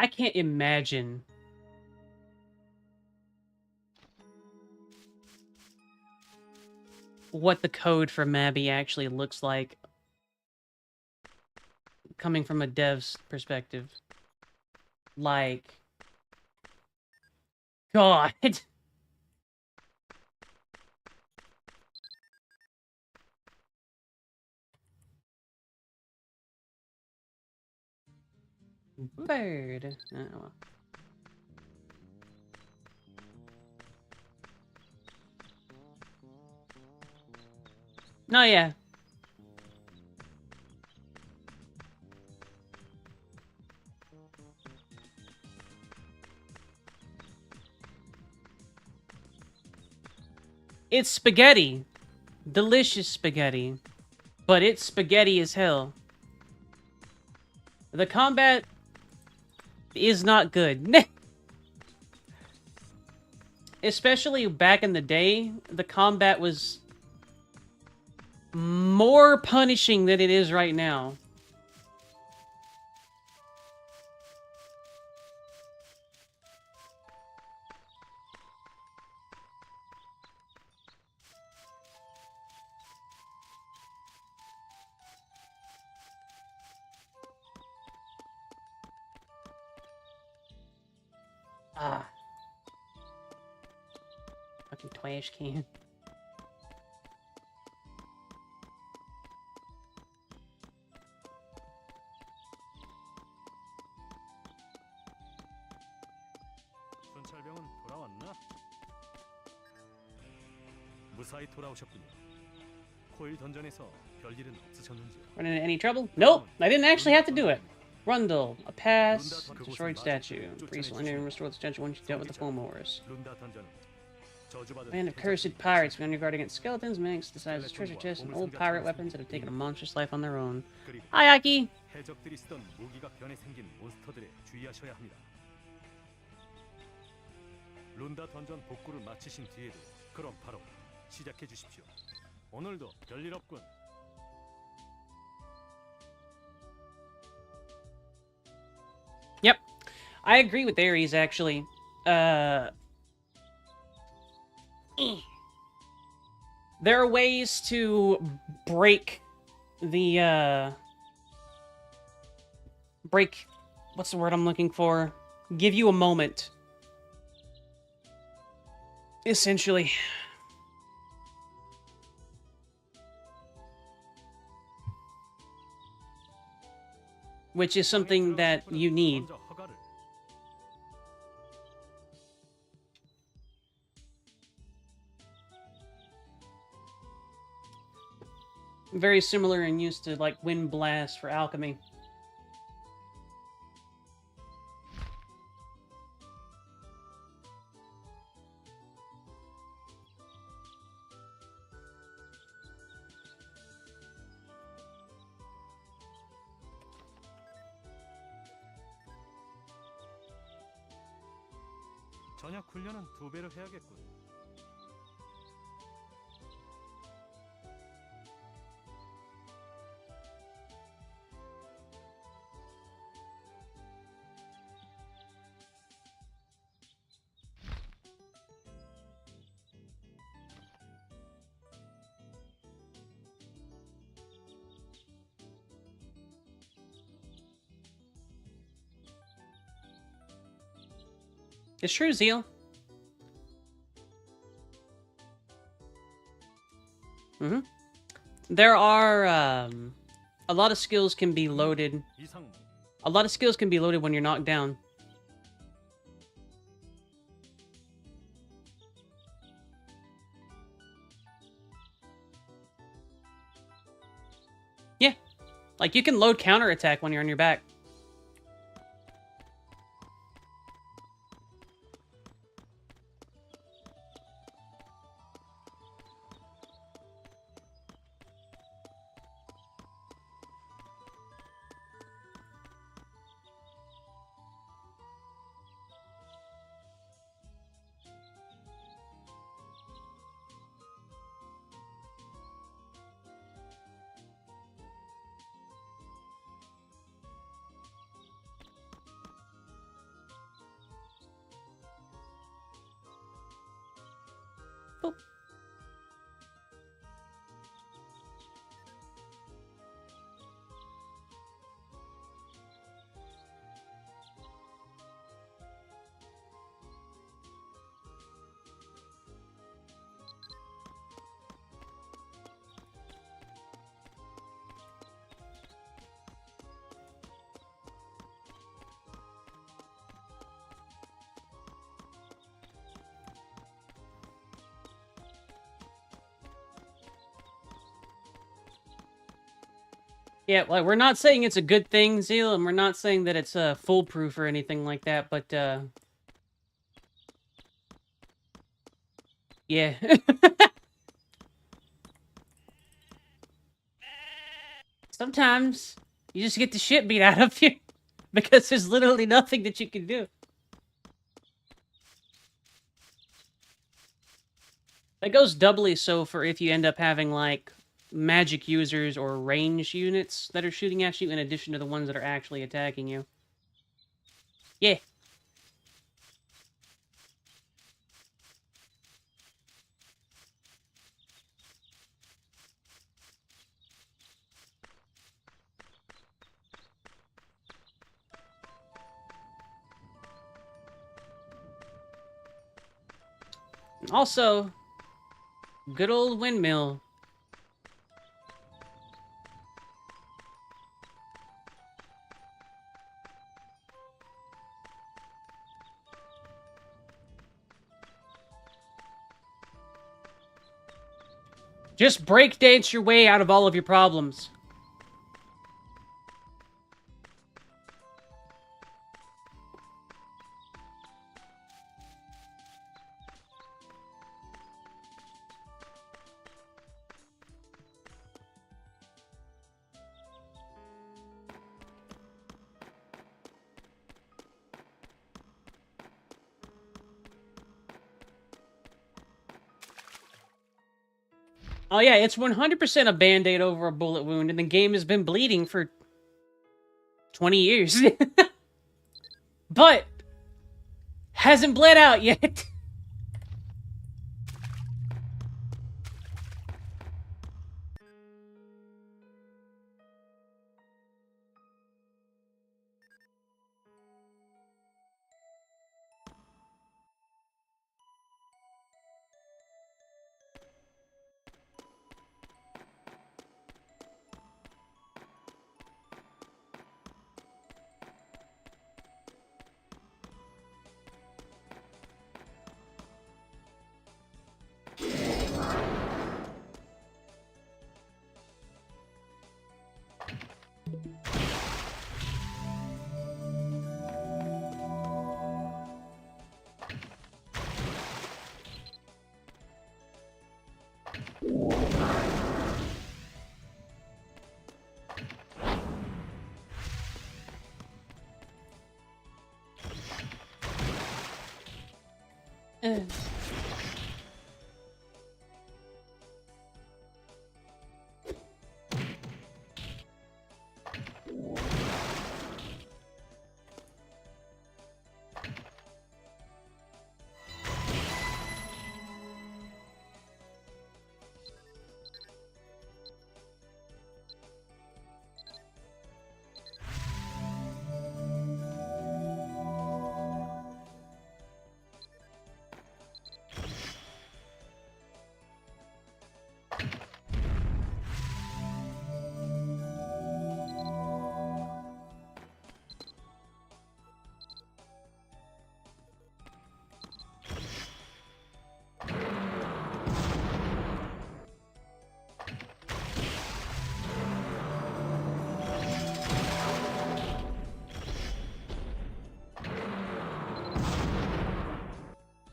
I can't imagine what the code for Mabby actually looks like coming from a dev's perspective. Like, God. Bird. Oh, well. No, yeah. It's spaghetti. Delicious spaghetti. But it's spaghetti as hell. The combat is not good. Especially back in the day, the combat was more punishing than it is right now. Ah. Fucking trash can. 순찰병은 돌아왔나? 무사히 돌아오셨군요. 코일 던전에서 별일은 없으셨는지요? Running into any trouble? Nope, I didn't actually have to do it. Rundle, a pass, destroyed statue. Priest will enter and restore the statue once you dealt with the foam horse. 룬다 던전은 저주받은 Band of cursed pirates be on your guard against skeletons, mimics, the size of treasure chests, and old pirate weapons that have taken a monstrous life on their own. 그리고 Hi, Aki! 해적들이 쓰던 무기가 변해 생긴 몬스터들에 주의하셔야 합니다. 룬다 던전 복구를 마치신 뒤에도 그럼 바로 시작해 주십시오. 오늘도 별일 없군. Yep. I agree with Aries, actually. There are ways to break the, break... What's the word I'm looking for? Give you a moment. Essentially. Which is something that you need. 먼저 허가를. Very similar in use to, like, Wind Blast for alchemy. 저녁 훈련은 2배로 해야겠군. It's true, Zeal. There are, a lot of skills can be loaded. 이상 A lot of skills can be loaded when you're knocked down. Yeah. Like, you can load counterattack when you're on your back. Boop. Yeah, like, we're not saying it's a good thing, Zeal, and we're not saying that it's foolproof or anything like that, but, yeah. Sometimes, you just get the shit beat out of you. because there's literally nothing that you can do. That goes doubly so for if you end up having, like, magic users or range units that are shooting at you in addition to the ones that are actually attacking you. Yeah. Also, good old windmill. Just breakdance your way out of all of your problems. Oh yeah, it's 100% a band-aid over a bullet wound, and the game has been bleeding for 20 years. But hasn't bled out yet.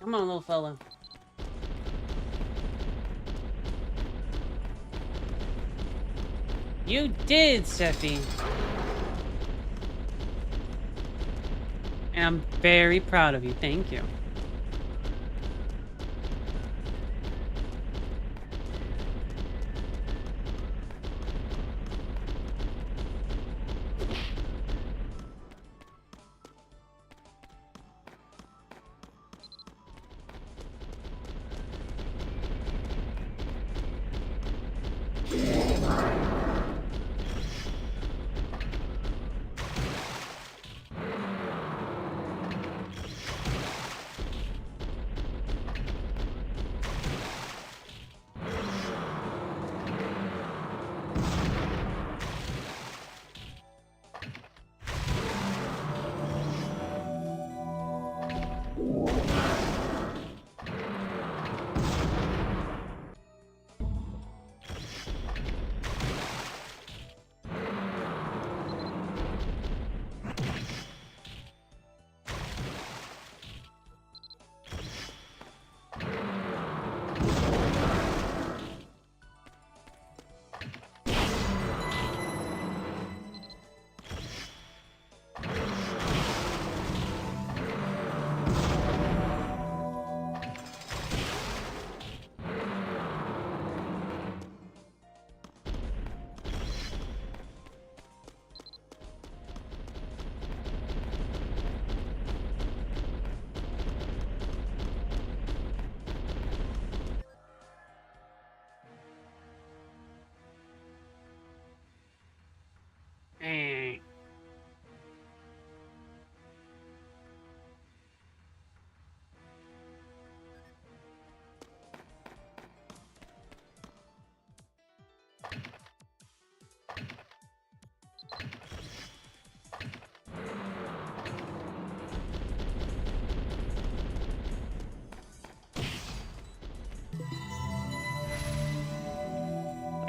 Come on, little fella. You did, Sephi. And I'm very proud of you. Thank you.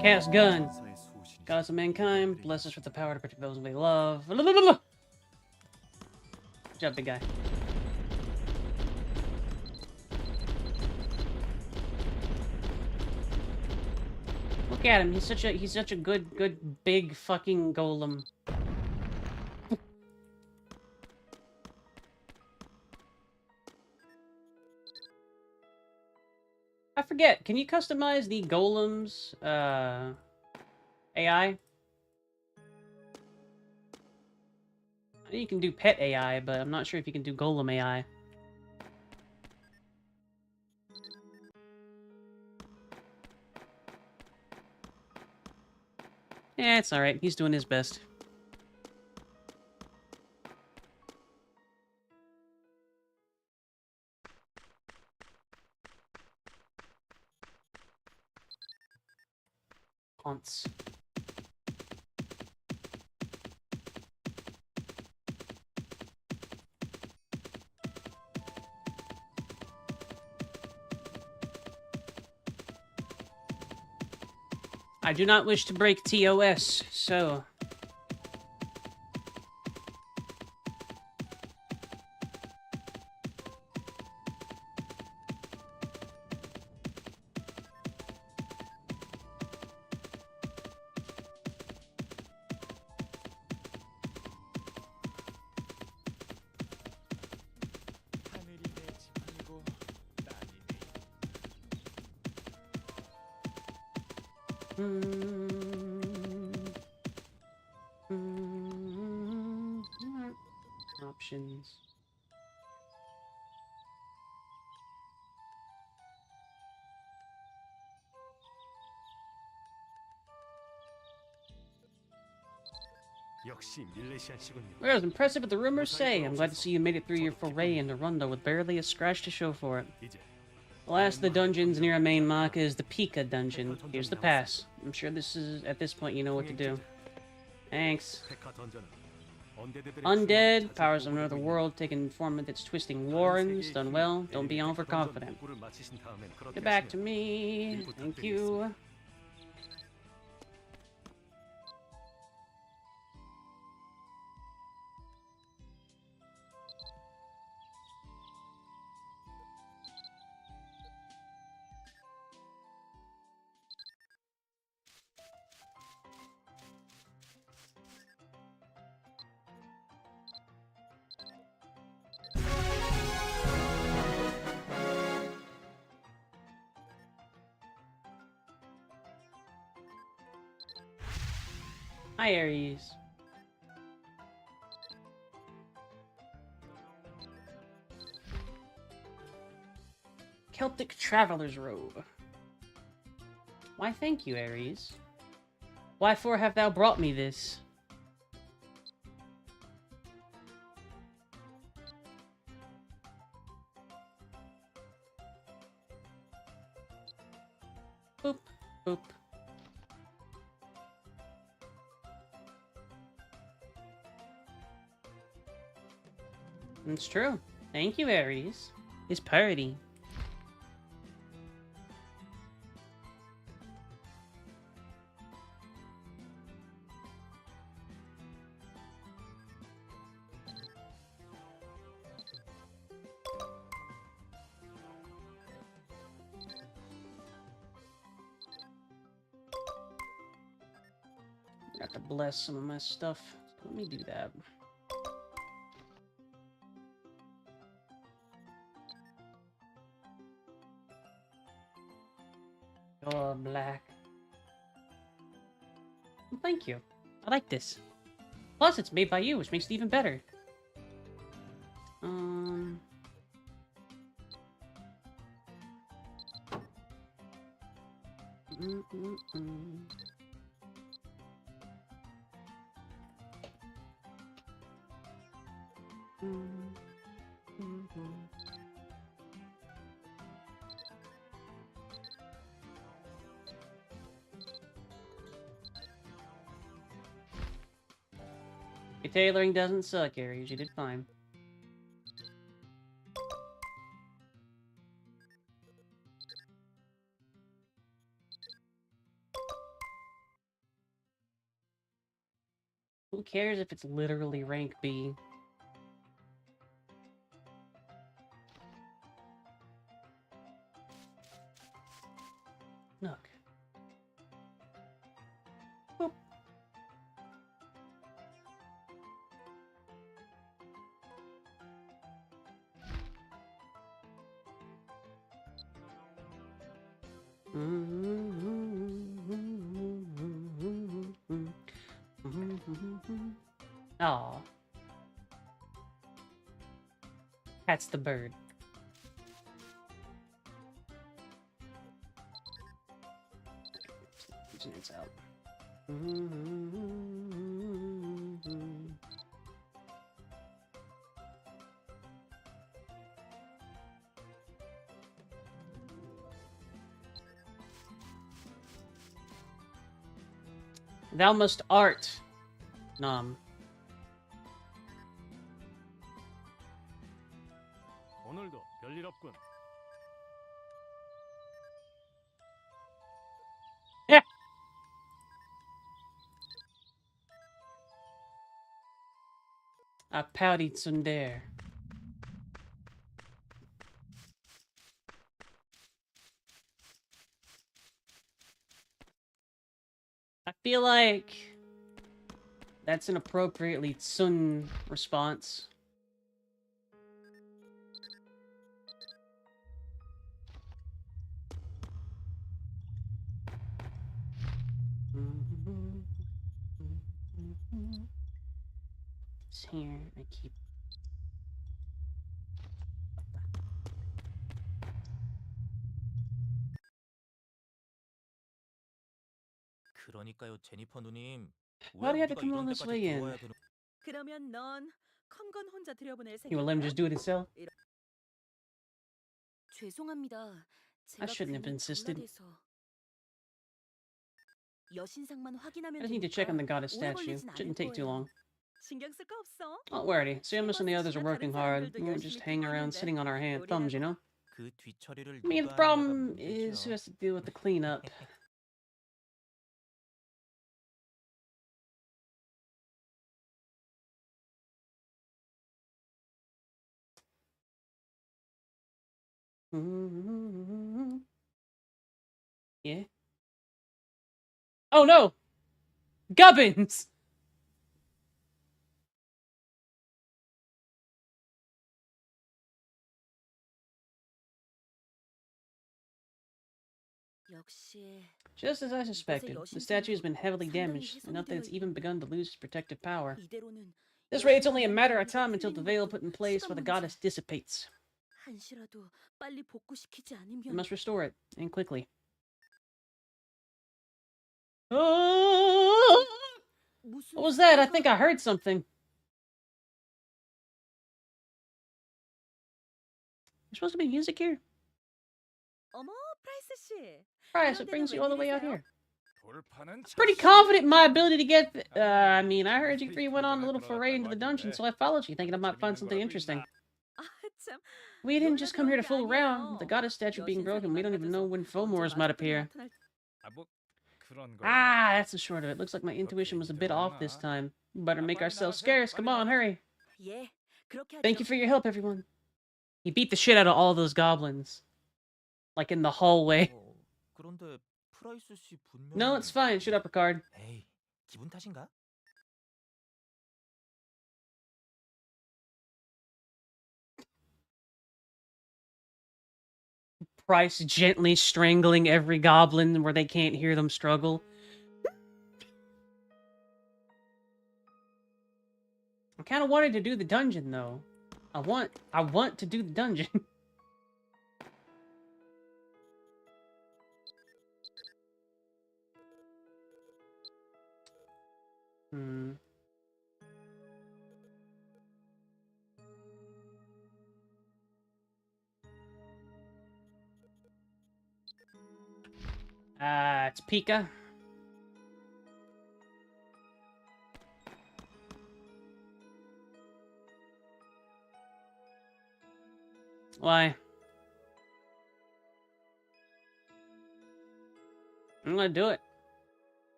cast gun. 천사의 수호신이시여. Gods of mankind, bless us with the power to protect those we love. Good job, big guy. Look at him. He's such a good big fucking golem. I forget. Can you customize the golem's AI? I know you can do pet AI, but I'm not sure if you can do golem AI. Yeah, it's alright. He's doing his best. Haunts. I do not wish to break TOS, so... 하늘이 내 지팡이고 땅이 Options. 역시 밀레시안시군요. Well, as impressive as the rumors say. I'm glad to see you made it through your foray into Rondo with barely a scratch to show for it. 이제 The last of the dungeons near our main mark is the Pika dungeon. Here's the pass. I'm sure at this point you know what to do. Thanks. 페카 던전은 언데드들의 Undead, 추억을 powers of 자주 another 보고 world, taking form with its twisting 있는 warrens. 다른 Done 세계의 well. 힘, Don't be 에릭의 overconfident. 던전 복구를 마치신 다음엔 그렇게 Get back to 하시면 me. Thank you. Hi, Aries. Celtic Traveler's Robe. Why, thank you, Aries. Why have thou brought me this? Boop, boop. It's true. Thank you, Aries. It's party. Got to bless some of my stuff. Let me do that. Oh, black. Well, thank you. I like this. Plus, it's made by you, which makes it even better. Your tailoring doesn't suck, Aries. You did fine. Who cares if it's literally rank B? Look. Boop. Oh, that's the bird. It's out. Thou must art, Nam. 오늘도 별일 없군. Yeah. A pouty tsundere. I feel like that's an appropriately tsun response. It's here. I keep. 그러니까요, 제니퍼 누님. Why do you have to 우리가 come all 이런 this 데까지 way in? 들어와야 되는? 그러면 넌 컨건 혼자 들여보낼 You will let him 생각이야? just do it himself? 죄송합니다. I 제가 shouldn't have 괜히 insisted. 곤란해서. 여신상만 I 확인하면 just need to check on the 되니까 goddess 오래 statue. 걸리진 않을 Shouldn't take too 거예요. long. 신경 쓸 거 없어. Oh, already. Samus and the others are 시내버스 working 지나 hard. 다른 We won't just 사람들도 hang around 열심히 sitting on our thumbs, you know? 그 뒤처리를 I mean, the 누가 problem 하느냐가 is who 문제죠. has to deal with the cleanup. Yeah. Oh no! Gubbins! 역시 Just as I suspected, the statue has been heavily damaged, enough that it's even begun to lose its protective power. 이대로는 This rate, it's only a matter of time until the veil put in place for the goddess dissipates. 한시라도 빨리 복구시키지 We 않으면 must restore it, and quickly. Oh! 무슨 What was that? I 소리가- think I heard something. There's supposed to be music here? 어머, 프라이스 씨. Price, what brings you all the way out here? 돌파는 Pretty confident in my ability to get. I mean, I heard you three went on a little foray into the dungeon, so I followed you, thinking I might find something interesting. 아, 참. We didn't just come here to fool around. With the goddess statue being broken, we don't even know when Fomors might appear. 뭐 그런 거. Ah, that's the short of it. Looks like my intuition was a bit off this time. Better make ourselves scarce. Come on, hurry. 예, 그렇게 하죠. Thank you for your help, everyone. He beat the shit out of all those goblins. Like in the hallway. 그런데 프라이스 씨 분명. No, it's fine. Shut up, Ricard. 에이, 기분 탓인가? Price gently strangling every goblin where they can't hear them struggle. I kind of wanted to do the dungeon though. I want to do the dungeon. Hmm. It's Pika. Why? I'm gonna do it.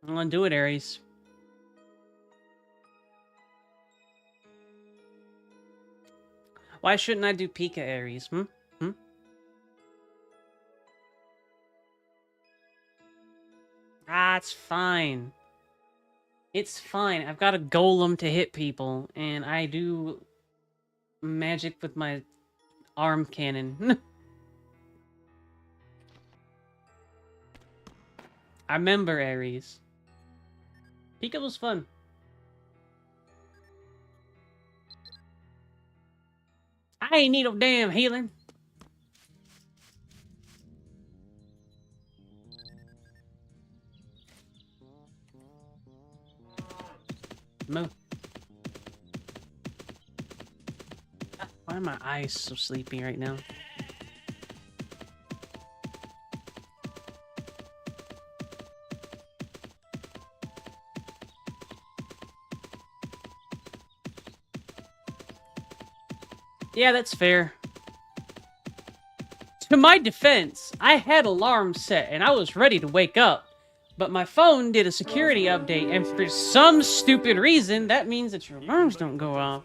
I'm gonna do it, Ares. Why shouldn't I do Pika Aries? Ah, it's fine. It's fine. I've got a golem to hit people, and I do magic with my arm cannon. I remember Aries. Pika was fun. I ain't need no damn healing. Move. Why are my eyes so sleepy right now? Yeah, that's fair. To my defense, I had alarms set and I was ready to wake up. But my phone did a security update, and for some stupid reason, that means that your alarms don't go off.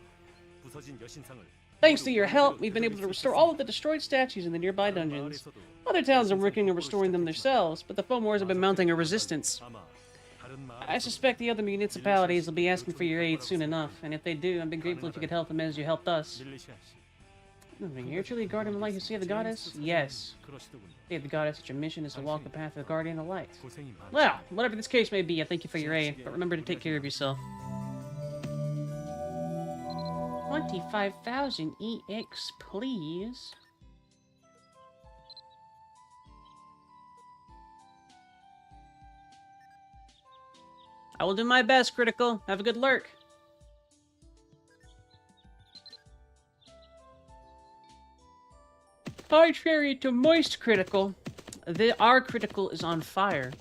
Thanks to your help, we've been able to restore all of the destroyed statues in the nearby dungeons. Other towns are working on restoring them themselves, but the Fomors have been mounting a resistance. I suspect the other municipalities will be asking for your aid soon enough, and if they do, I'd be grateful if you could help them as you helped us. You're truly a guardian of light who saved the goddess? Yes. Save the goddess, your mission is to walk the path of the guardian of light. Well, whatever this case may be, I thank you for your aid, but remember to take care of yourself. 25,000 EX, please. I will do my best, Critical. Have a good lurk. Contrary to Moist Critical, our Critical is on fire.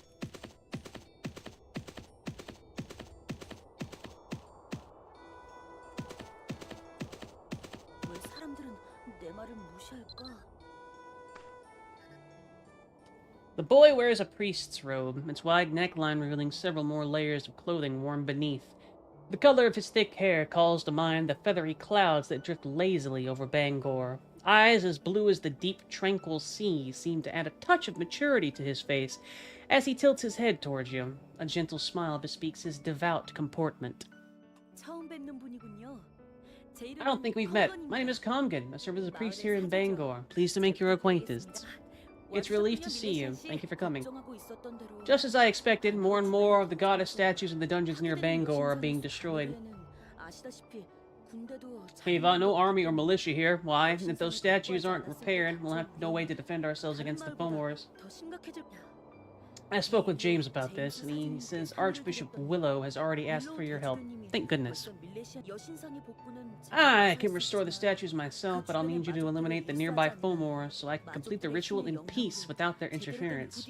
왜 사람들은 내 말을 무시할까? The boy wears a priest's robe, its wide neckline revealing several more layers of clothing worn beneath. The color of his thick hair calls to mind the feathery clouds that drift lazily over Bangor. Eyes as blue as the deep, tranquil sea seem to add a touch of maturity to his face as he tilts his head towards you. A gentle smile bespeaks his devout comportment. 처음 뵙는 분이군요. 제 I don't think we've met. My name is Comgan. I serve as a priest here in Bangor. Pleased to make your acquaintance. It's a relief to see you. Thank you for coming. Just as I expected, more and more of the goddess statues in the dungeons near Bangor are being destroyed. We've no army or militia here. Why? If those statues aren't repaired, we'll have no way to defend ourselves against the Fomors. I spoke with James about this, and he says Archbishop Willow has already asked for your help. Thank goodness. I can restore the statues myself, but I'll need you to eliminate the nearby Fomors so I can complete the ritual in peace without their interference.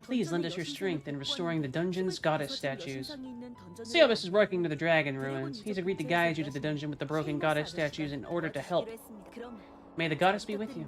Please lend us your strength in restoring the dungeon's goddess statues. Seobus is working to the dragon ruins. He's agreed to guide you to the dungeon with the broken goddess statues in order to help. May the goddess be with you.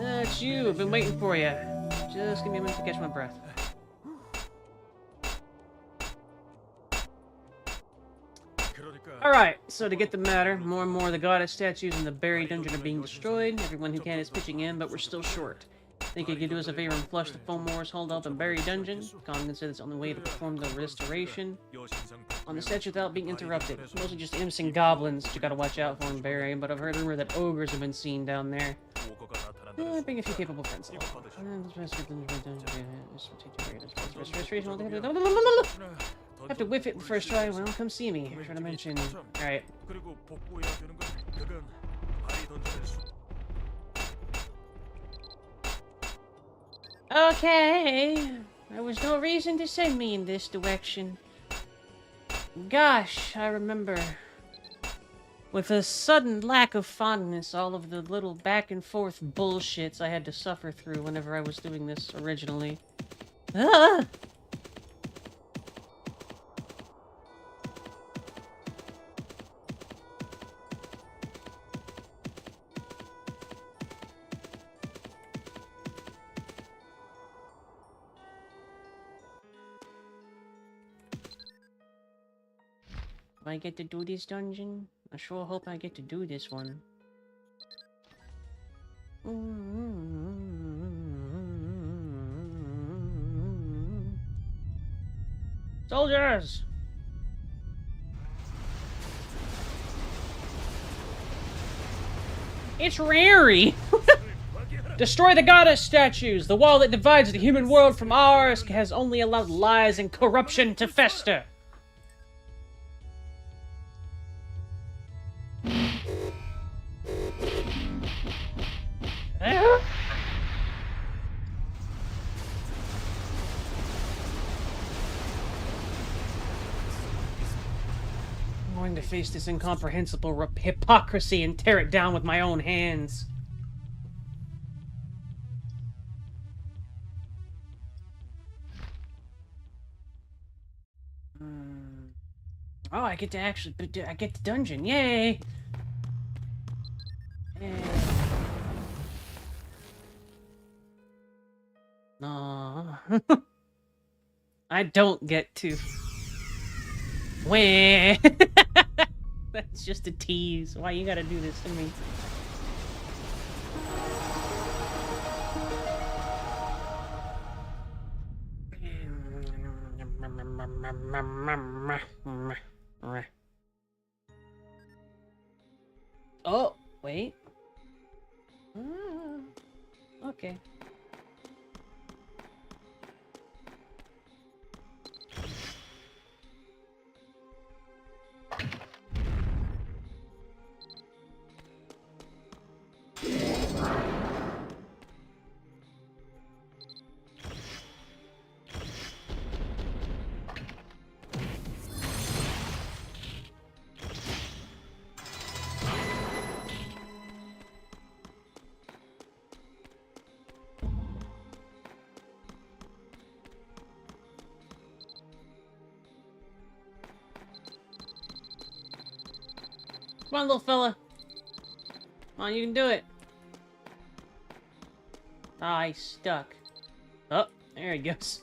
That's you. I've been waiting for you. Just give me a minute to catch my breath. Alright, so to get the matter, more and more of the goddess statues in the buried dungeon are being destroyed. Everyone who can is pitching in, but we're still short. Think you could do us a favor and flush the foam wars hold up and bury dungeon? Cognizant said it's the only way to perform the restoration on the statue without being interrupted. Mostly just imps and goblins that you gotta watch out for and bury, but I've heard rumor that ogres have been seen down there. Bring a few capable friends along. Have to whiff it the first try. Well, come see me. I'm trying to mention. Alright. 그리고 복구해야 되는 건 그건 발이 던지는 수. Okay. There was no reason to send me in this direction. Gosh, I remember with a sudden lack of fondness all of the little back and forth bullshits I had to suffer through whenever I was doing this originally. Ah! Do I get to do this dungeon? I sure hope I get to do this one. Soldiers! It's Rary! Destroy the goddess statues! The wall that divides the human world from ours has only allowed lies and corruption to fester! I'm going to face this incomprehensible hypocrisy and tear it down with my own hands. Oh, I get to actually... I get the dungeon. Yay! No. I don't get to. Wah. That's just a tease. Why you gotta do this to me? Oh, wait. Okay. Come on, little fella. Come on, you can do it. Ah, he's stuck. Oh, there he goes.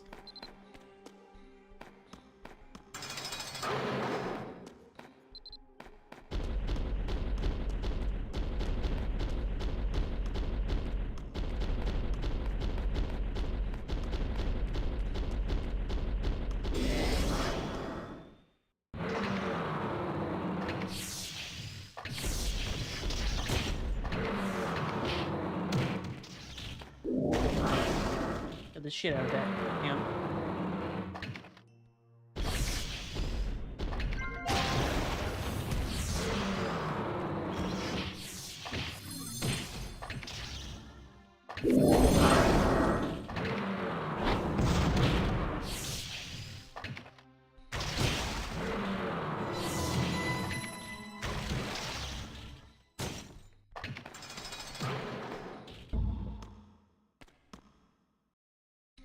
The shit out of that. Yeah.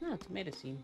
Ah, tomato seed.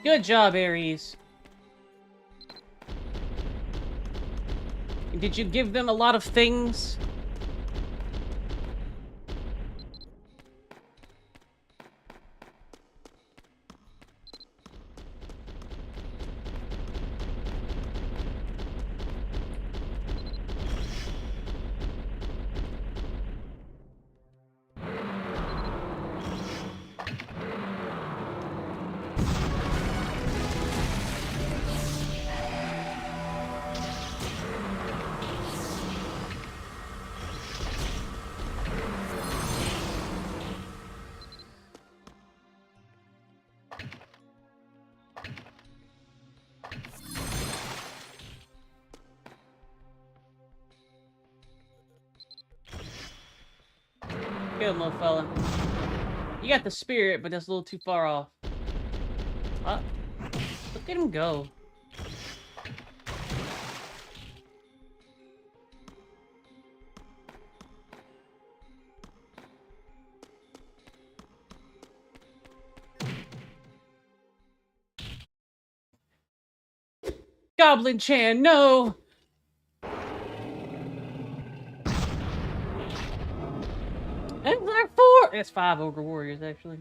Good job, Aries. Did you give them a lot of things? Good, little fella. You got the spirit, but that's a little too far off. Look at him go. Goblin Chan, no! It's like 4! It's 5 Ogre Warriors, actually.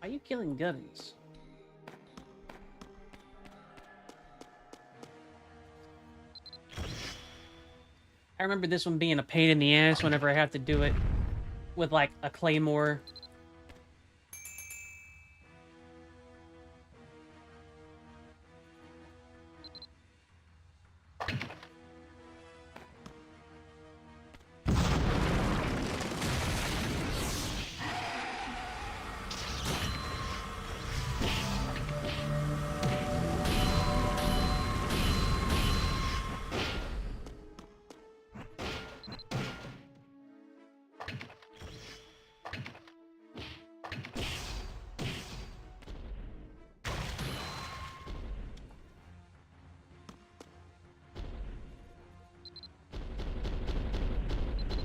Are you killing gubbins? I remember this one being a pain in the ass whenever I have to do it with, like, a claymore.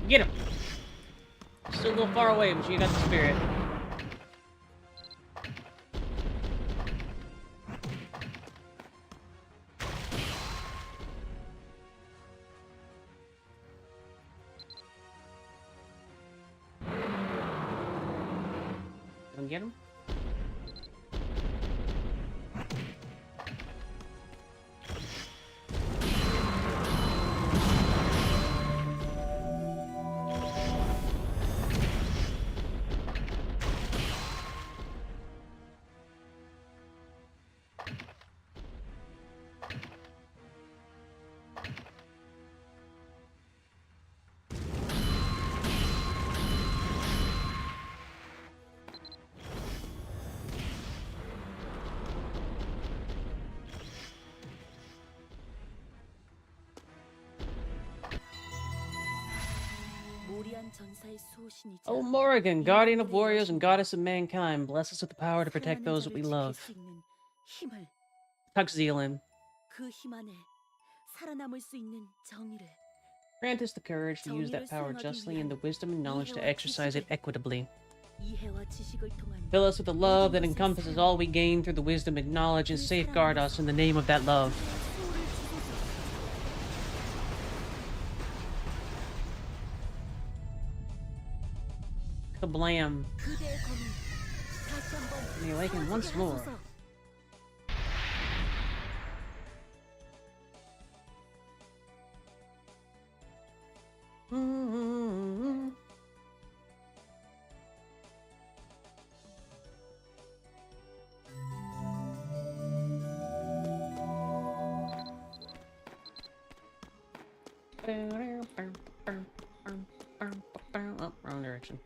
Get him! Still a little far away, but you got the spirit. Can we get him? O Morrigan, guardian of warriors and goddess of mankind, bless us with the power to protect those that we love. Tuxzealin. Grant us the courage to use that power justly and the wisdom and knowledge to exercise it equitably. Fill us with the love that encompasses all we gain through the wisdom and knowledge, and safeguard us in the name of that love. Kablam. May awaken once more. Oh, wrong direction.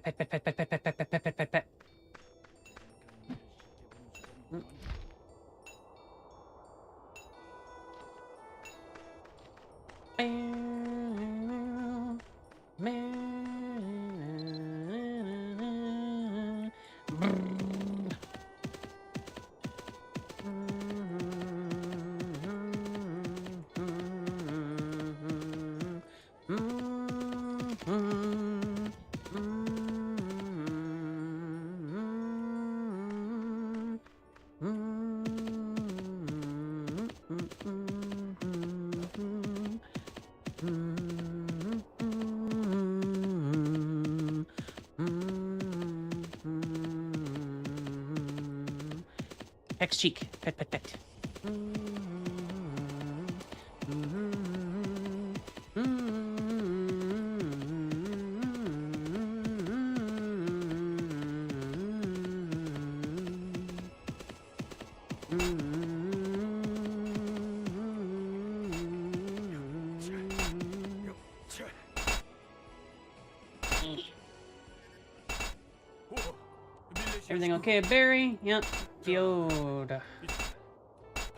pet, pet, pet, pet, pet, pet, pet, pet, pet, pet, pet, pet. X cheek. Pet, pet, pet. Everything okay, Barry? Yep. Field.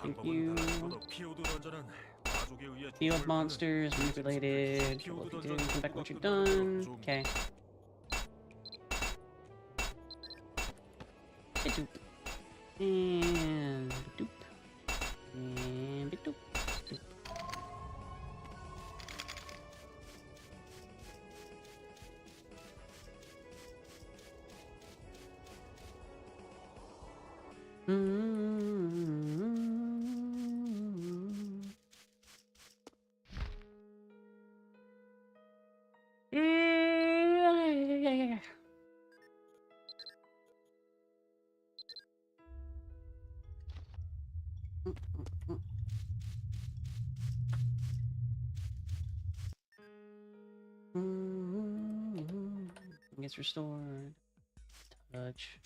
Thank you. Field monsters, manipulated. Kill what you do, come back what you've done. Okay. Doop. And doop. And doop. Doop. Gets restored. Touch.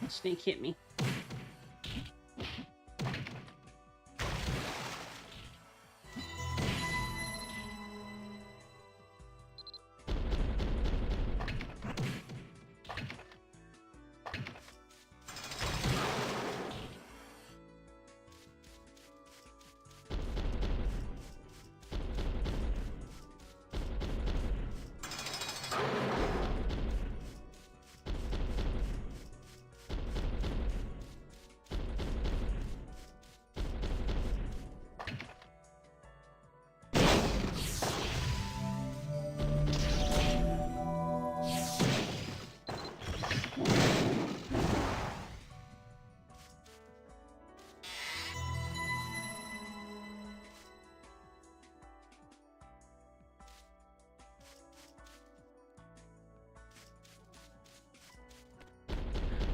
Snake hit me.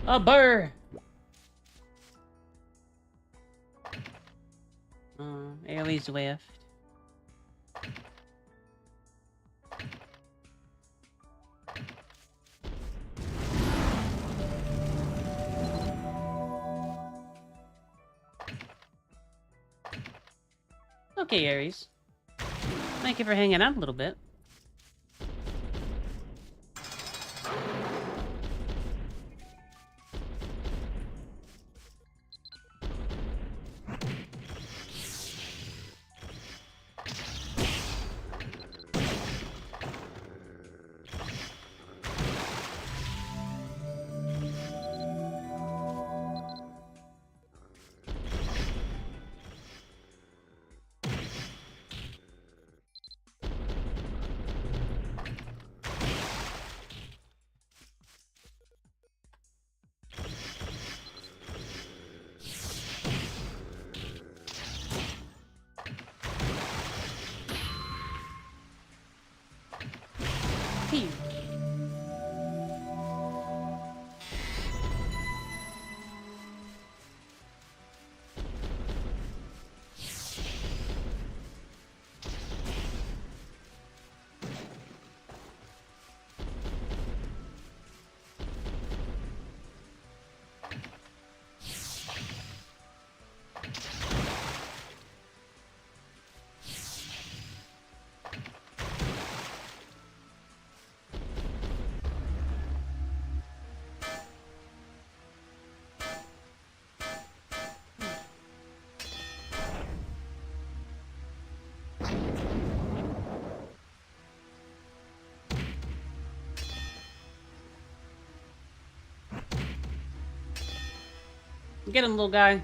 A burr! AoE's left. Okay, Aries. Thank you for hanging out a little bit. tea. Get him, little guy.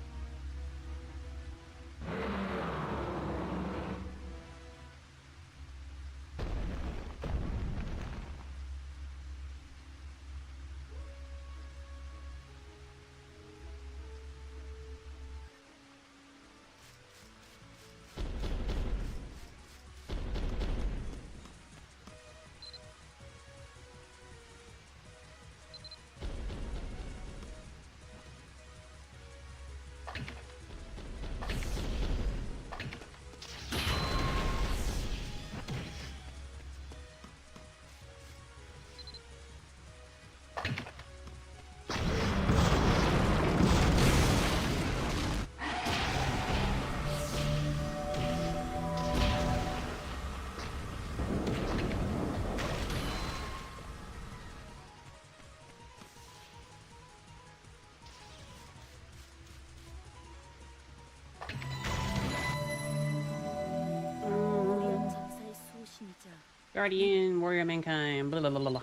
전사의 수호신이자 Guardian, warrior, mankind, blah blah blah blah.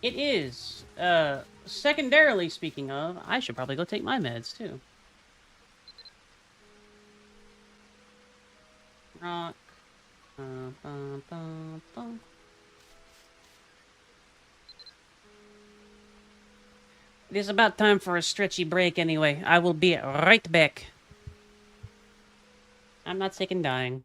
It is. Secondarily speaking of, I should probably go take my meds too. Rock. Bum, bum, bum. It is about time for a stretchy break anyway. I will be right back. I'm not sick and dying.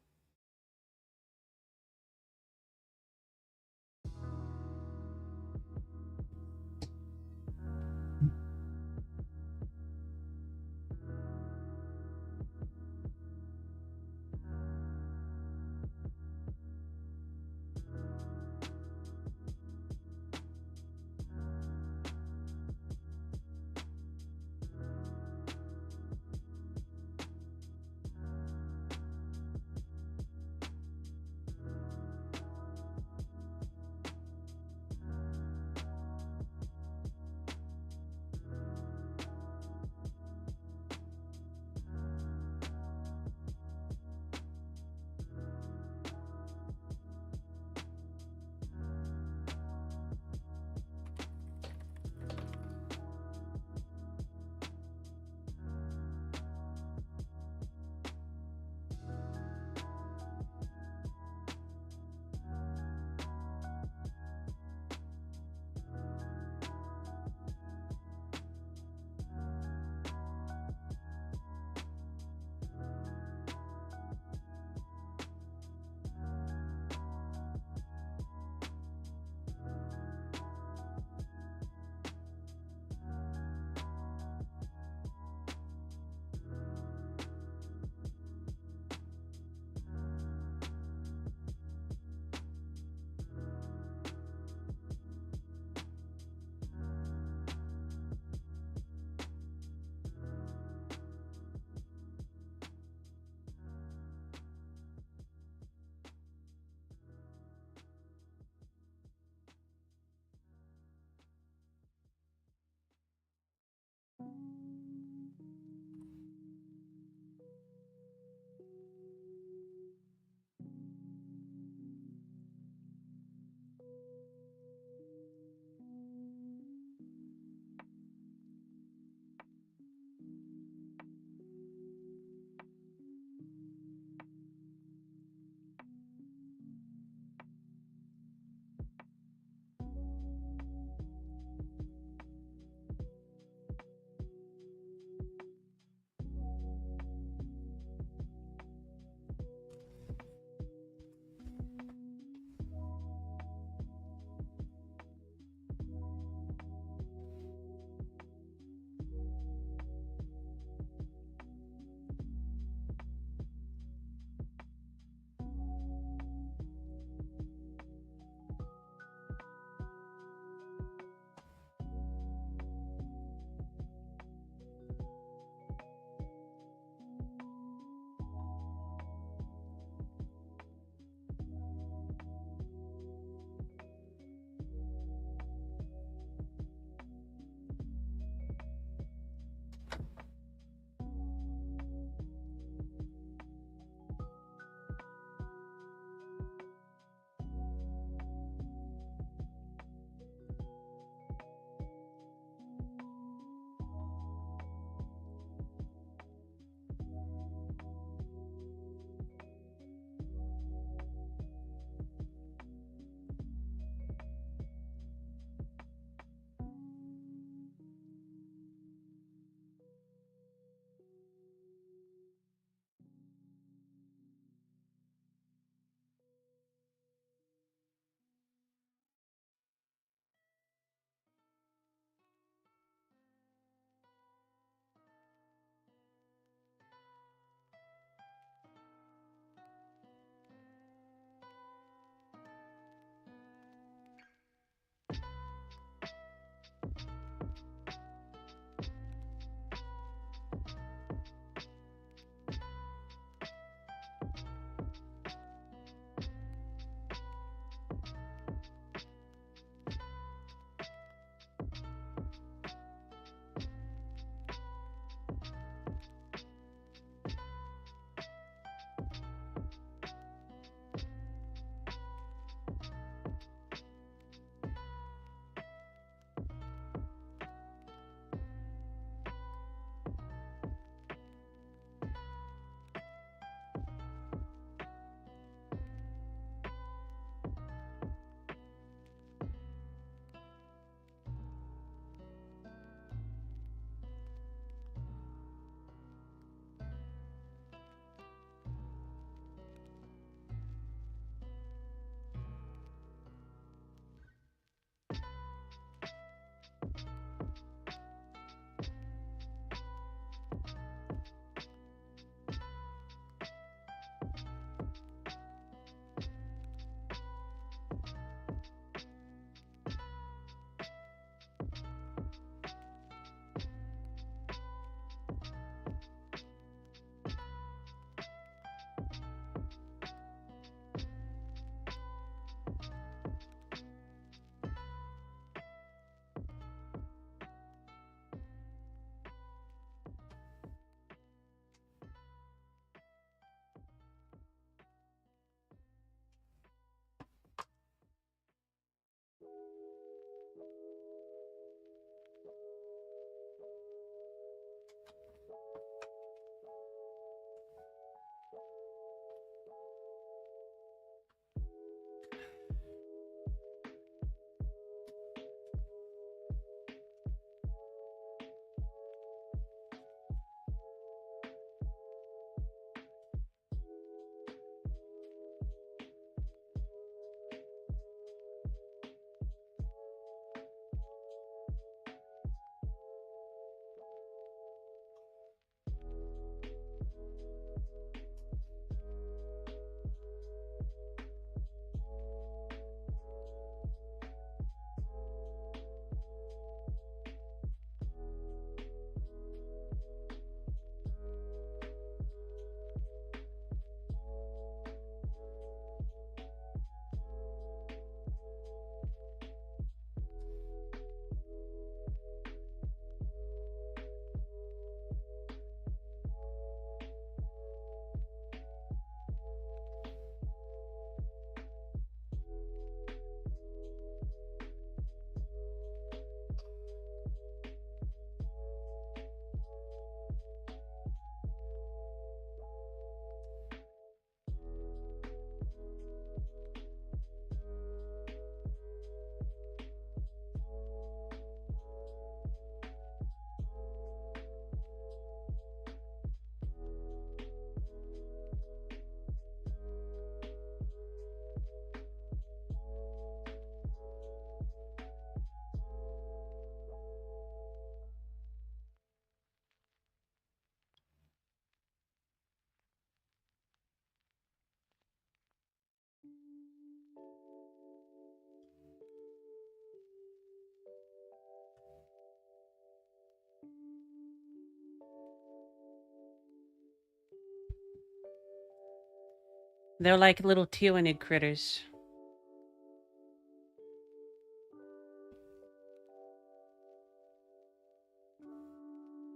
They're like little Tyrannid critters.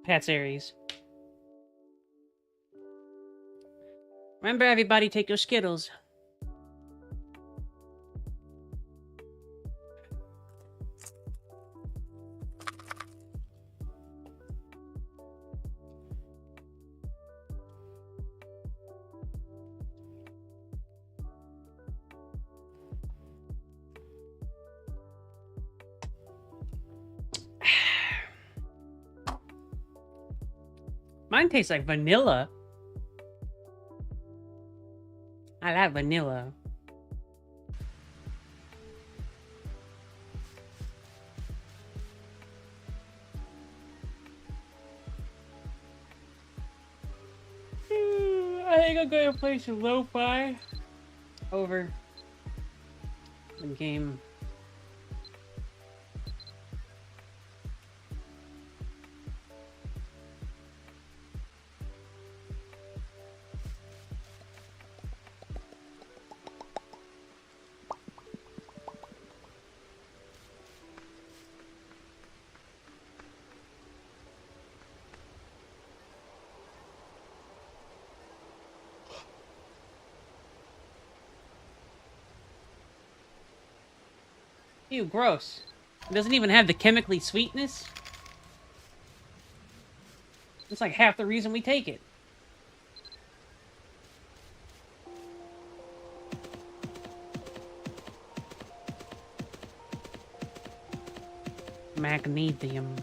Pat's Aries. Remember, everybody, take your Skittles. Mine tastes like vanilla. I like vanilla. I think I'm gonna play some lo-fi over the game. Ew, gross. It doesn't even have the chemically sweetness. It's like half the reason we take it. Magnesium.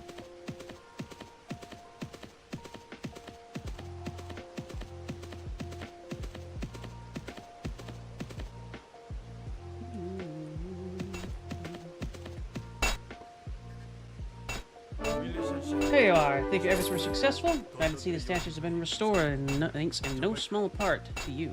There you are. Thank you, efforts were successful. Glad to see the statues have been restored, and thanks in no small part to you.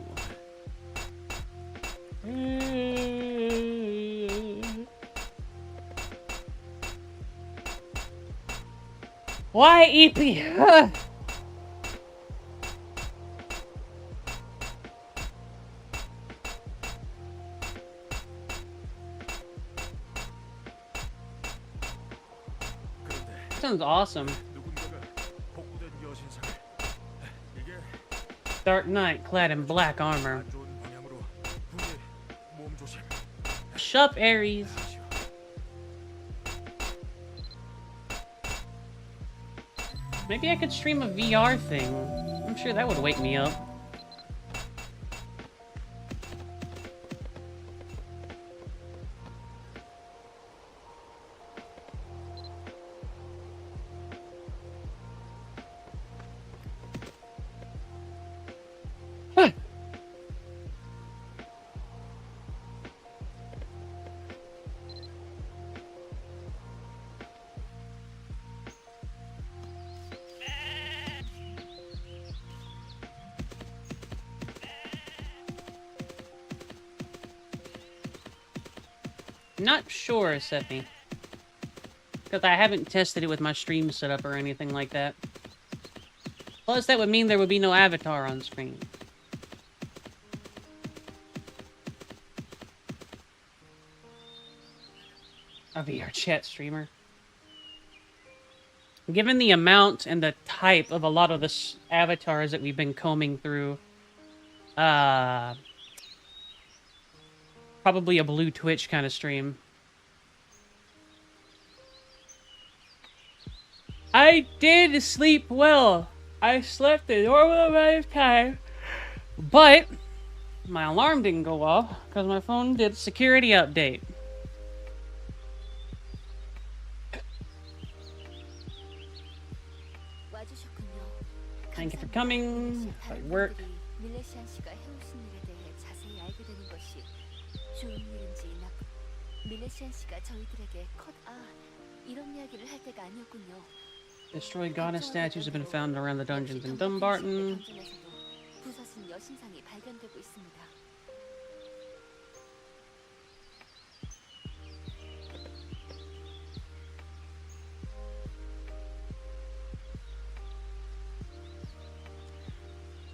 Why, EP? Sounds awesome. Dark Knight clad in black armor. Shut up, Aries. Maybe I could stream a VR thing. I'm sure that would wake me up. Not sure, Stephanie. Because I haven't tested it with my stream setup or anything like that. Plus, that would mean there would be no avatar on screen. A VR chat streamer. Given the amount and the type of a lot of the avatars that we've been combing through, probably a blue Twitch kind of stream. I did sleep well. I slept a normal amount of time. But my alarm didn't go off because my phone did a security update. Thank you for coming. Hard work. 밀레시안 씨가 해오신 일에 대해 자세히 알게 되는 것이 좋은 일인지 밀레시안 씨가 저희들에게 이런 이야기를 할 때가 아니었군요. Destroyed goddess statues have been found around the dungeons in Dumbarton. 부서진 여신상이 발견되고 있습니다.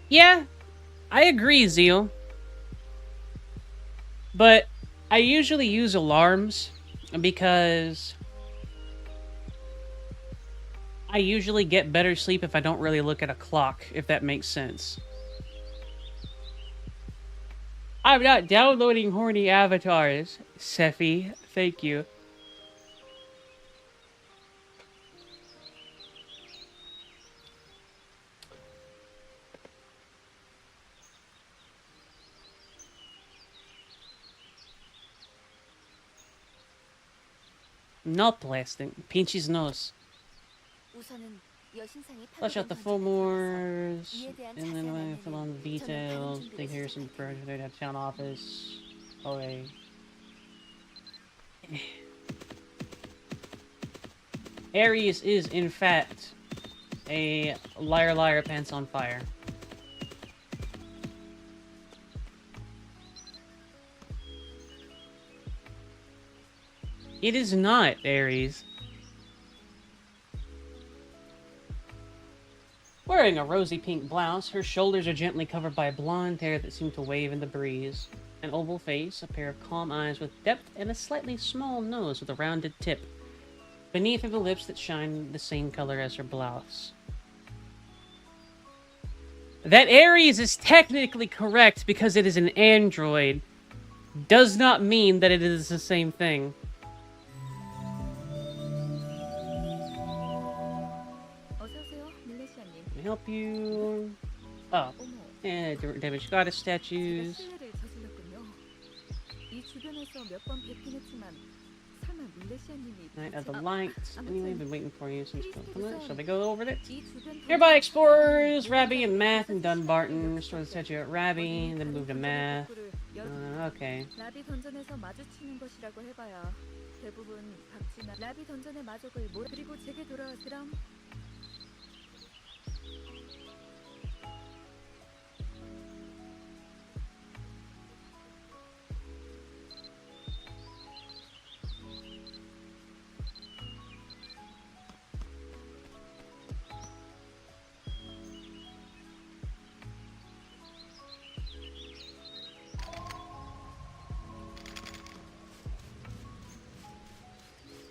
Yeah, I agree, Zeal. But I usually use alarms because I usually get better sleep if I don't really look at a clock, if that makes sense. I'm not downloading horny avatars, Sephi. Thank you. Not blasting. Pinch his nose. 우선은 여신상이 Flesh out the 파괴된 full 환자를 moors, 이에 대한 and then 자세한 fill on the 안내는 저는 다른 details. 준비를 Take care of some 시작할게요. furniture at town office. Okay. Aries is, in fact, a liar liar pants on fire. It is not, Aries. Wearing a rosy pink blouse, her shoulders are gently covered by blonde hair that seem to wave in the breeze. An oval face, a pair of calm eyes with depth, and a slightly small nose with a rounded tip. Beneath are the lips that shine the same color as her blouse. That Aries is technically correct because it is an android does not mean that it is the same thing. 어서오세요, 밀레시아님. Can I help you? Oh, 어머, and damaged goddess 제가 statues. 실례를 저질렀군요. 이 주변에서 몇 번 뵙긴 했지만 설마 밀레시아님이 Night of the 대체- Light. 아무튼 Anyway, been waiting for you since Please come focus Shall on- we go over it? 이 주변 Hereby 돌아다니는 explorers 모든 Rabbi and 사람들이 Math and 사실 Dunbarton. 시간을 Restore the 느꼈어요. statue at Rabbi, 어디 then move to 다른 Math. 복구를 열- Okay. 라비 던전에서 마주치는 것이라고 해봐야 대부분 박쥐나 라비 던전의 마족을 그리고 제게 돌아와 그럼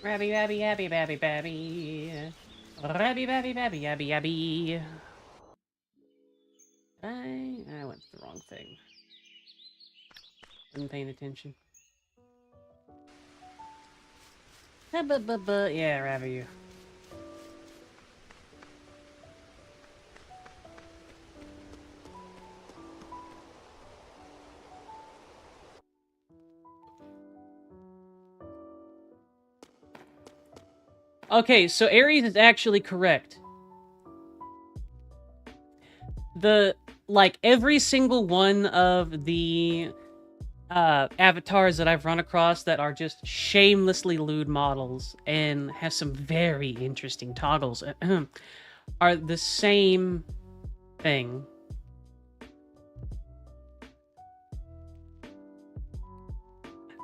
Rabby, babby, yabby, babby, babby. Rabby, babby, babby, yabby, yabby. I went to the wrong thing. Wasn't paying attention. Yeah, Rabby, you. Okay, so Aries is actually correct. Every single one of the avatars that I've run across that are just shamelessly lewd models and have some very interesting toggles are the same thing.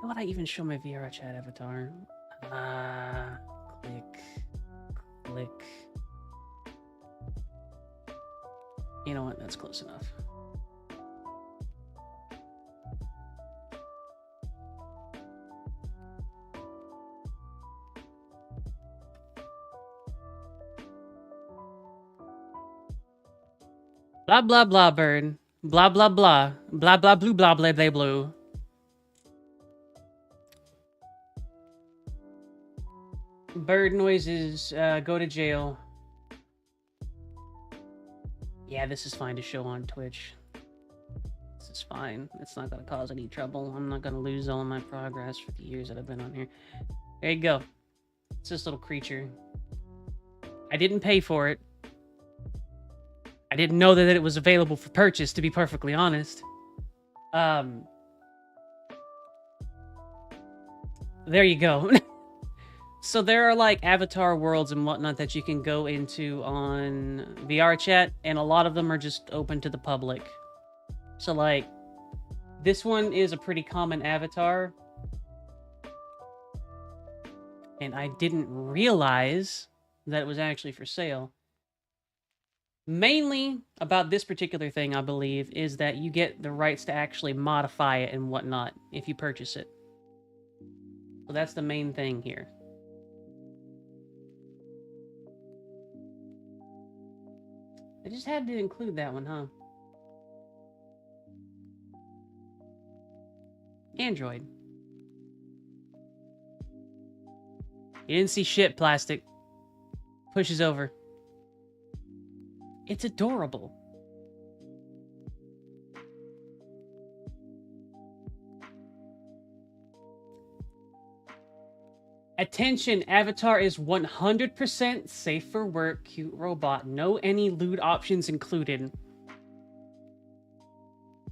How would I even show my VR chat avatar? Click. You know what? That's close enough. Blah blah blah bird. Blah blah blah. Blah blah blue blah blah blah blue. Bird noises, go to jail. Yeah, this is fine to show on Twitch. This is fine. It's not gonna cause any trouble. I'm not gonna lose all of my progress for the years that I've been on here. There you go. It's this little creature. I didn't pay for it. I didn't know that it was available for purchase, to be perfectly honest. There you go. So there are like avatar worlds and whatnot that you can go into on VR chat, and a lot of them are just open to the public. So like, this one is a pretty common avatar. And I didn't realize that it was actually for sale. Mainly about this particular thing, I believe, is that you get the rights to actually modify it and whatnot if you purchase it. So that's the main thing here. I just had to include that one, huh? Android. You didn't see shit, plastic. Pushes over. It's adorable. Attention, Avatar is 100% safe for work, cute robot. No any lewd options included.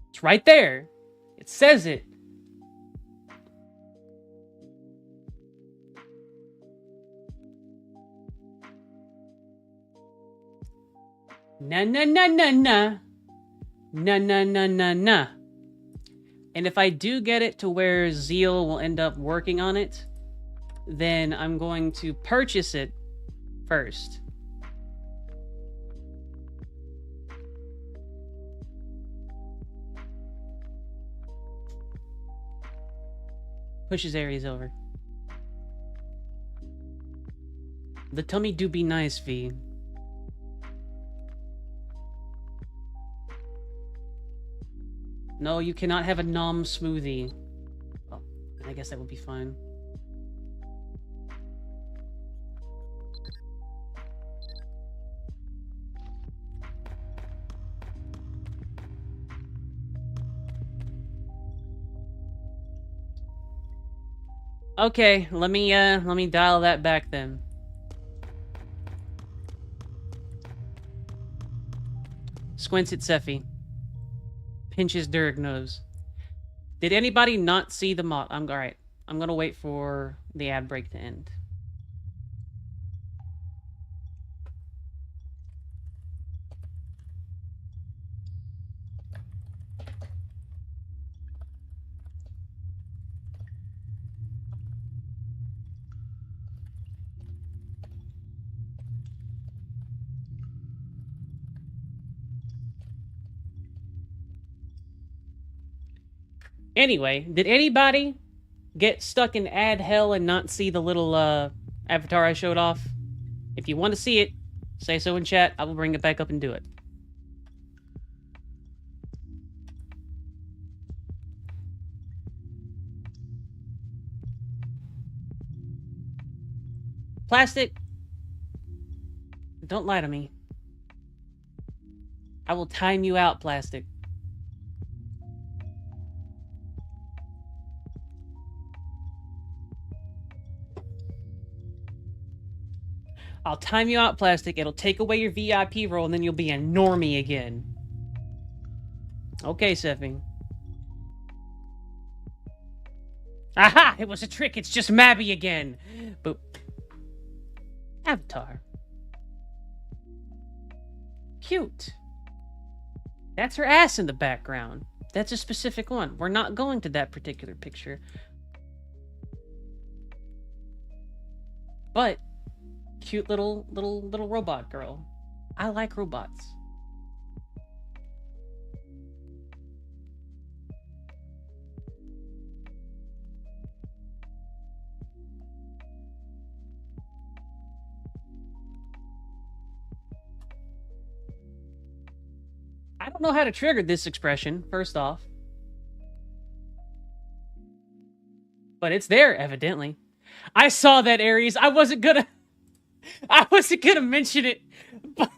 It's right there. It says it. Na na na na na. Na na na na na. And if I do get it to where Zeal will end up working on it, then I'm going to purchase it first. Pushes Aries over. The tummy do be nice, V. No, you cannot have a nom smoothie. Oh, I guess that would be fine. Okay, let me dial that back then. Squints at Seffi. Pinches Dirk nose. Did anybody not see the mod? I'm alright. I'm gonna wait for the ad break to end. Anyway, did anybody get stuck in ad hell and not see the little avatar I showed off? If you want to see it, say so in chat. I will bring it back up and do it. Plastic, don't lie to me. I will time you out, Plastic. I'll time you out, Plastic. It'll take away your VIP role, and then you'll be a normie again. Okay, Seffi. Aha! It was a trick. It's just Mabby again. Boop. Avatar. Cute. That's her ass in the background. That's a specific one. We're not going to that particular picture. But cute little robot girl. I like robots. I don't know how to trigger this expression, first off. But it's there, evidently. I saw that, Aries. I wasn't gonna mention it. But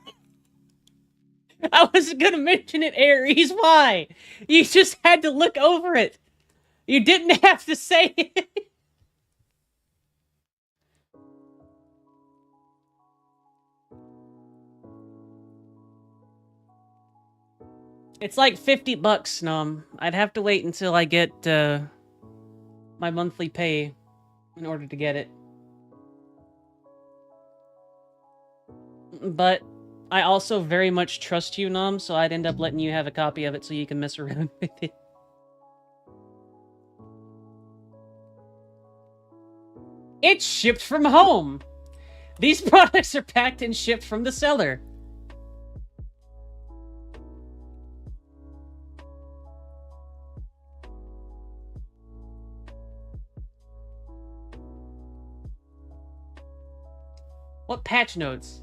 I wasn't gonna mention it, Aries. Why? You just had to look over it. You didn't have to say it. It's like $50, Nom. I'd have to wait until I get my monthly pay in order to get it. But I also very much trust you, Nom, so I'd end up letting you have a copy of it so you can mess around with it. It's shipped from home! These products are packed and shipped from the seller. What patch notes?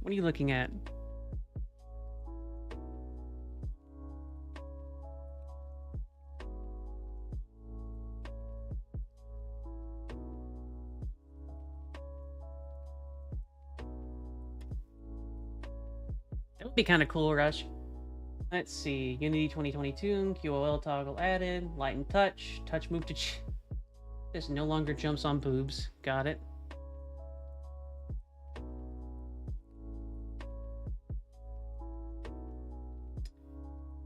What are you looking at? That would be kind of cool, Rush. Let's see. Unity 2022, QOL toggle added, light and touch, touch move to this no longer jumps on boobs. Got it.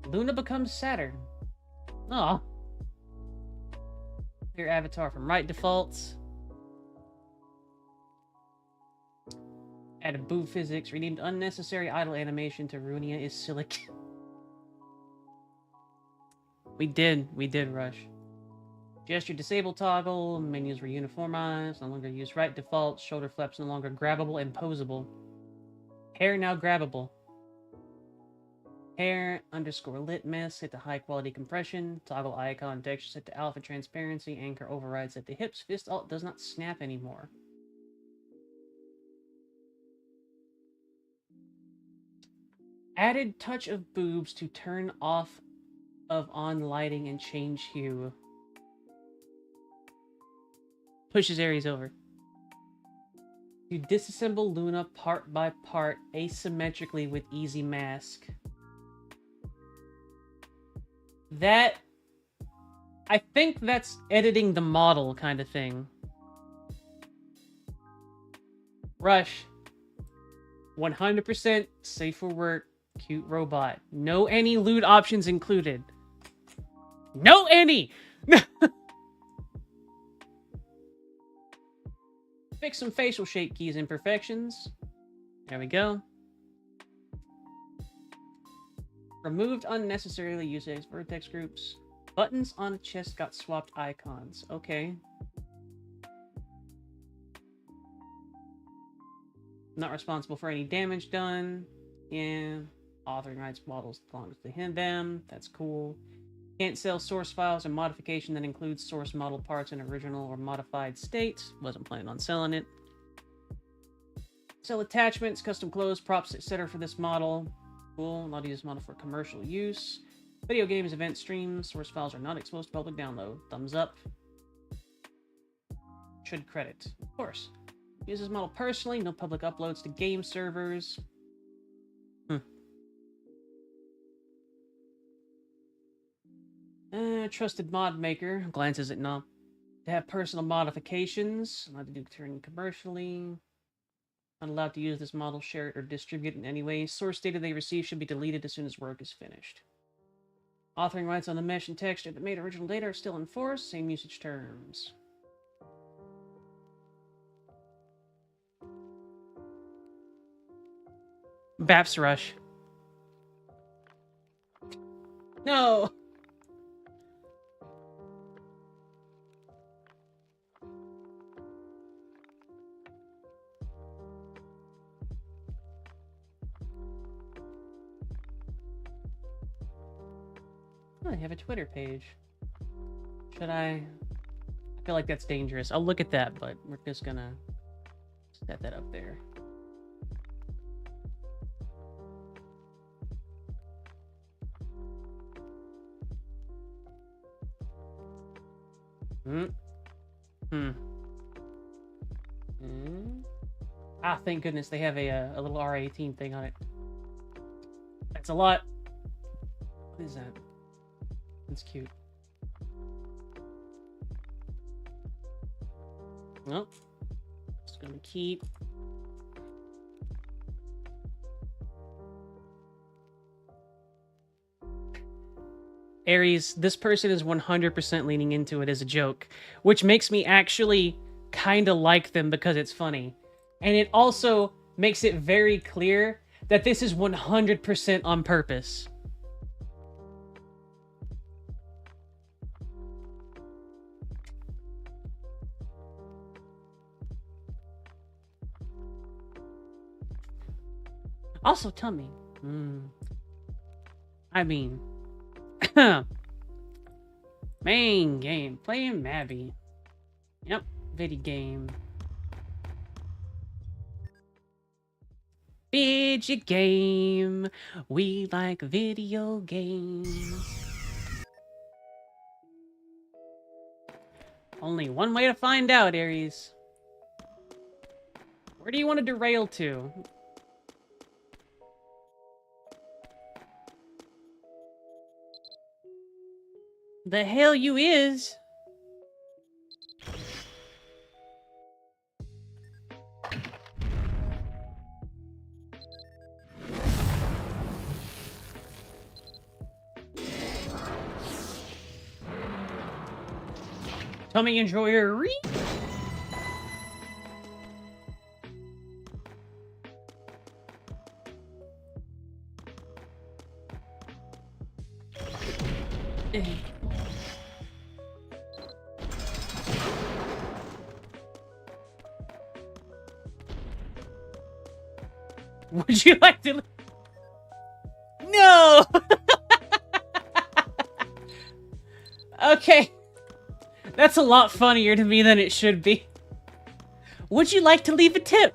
Luna becomes Saturn. Oh. Your avatar from right defaults. Added boob physics. Renamed unnecessary idle animation to Runia is Silic. We did, Rush. Gesture disable toggle. Menus were uniformized. No longer use right default. Shoulder flaps no longer grabbable and posable. Hair now grabbable. Hair underscore litmus, set to high quality compression, toggle icon texture set to alpha transparency, anchor override set to hips, fist alt does not snap anymore. Added touch of boobs to turn off of on lighting and change hue. Pushes Aries over. To disassemble Luna part by part asymmetrically with easy mask. That... I think that's editing the model kind of thing. Rush. 100% safe for work. Cute robot. No any loot options included. No any! Fix some facial shape keys imperfections. There we go. Removed unnecessarily used vertex groups. Buttons on chest got swapped icons. Okay. Not responsible for any damage done. Yeah. Authoring rights models belongs to them. That's cool. Can't sell source files or modification that includes source model parts in original or modified state. Wasn't planning on selling it. Sell attachments, custom clothes, props, etc. for this model. Cool. Allowed to use this model for commercial use. Video games, event streams, source files are not exposed to public download. Thumbs up. Should credit. Of course. Use this model personally. No public uploads to game servers. Trusted mod maker. Glances at knob. To have personal modifications. Allowed to do turn commercially. Not allowed to use this model, share it, or distribute it in any way. Source data they receive should be deleted as soon as work is finished. Authoring rights on the mesh and texture that made original data are still in force. Same usage terms. Baps Rush. No! Oh, they have a Twitter page. Should I feel like that's dangerous. I'll look at that, but we're just gonna set that up there. Ah, thank goodness they have a little R18 thing on it. That's a lot. What is that? That's cute. Nope. Just gonna keep. Aries, this person is 100% leaning into it as a joke, which makes me actually kind of like them because it's funny. And it also makes it very clear that this is 100% on purpose. Also, tummy. I mean, main game, playing Mabby. Yep, video game. Video game. We like video games. Only one way to find out, Aries. Where do you want to derail to? The hell you is? Tell me you enjoy your read. Would you like to? No. Okay. That's a lot funnier to me than it should be. Would you like to leave a tip?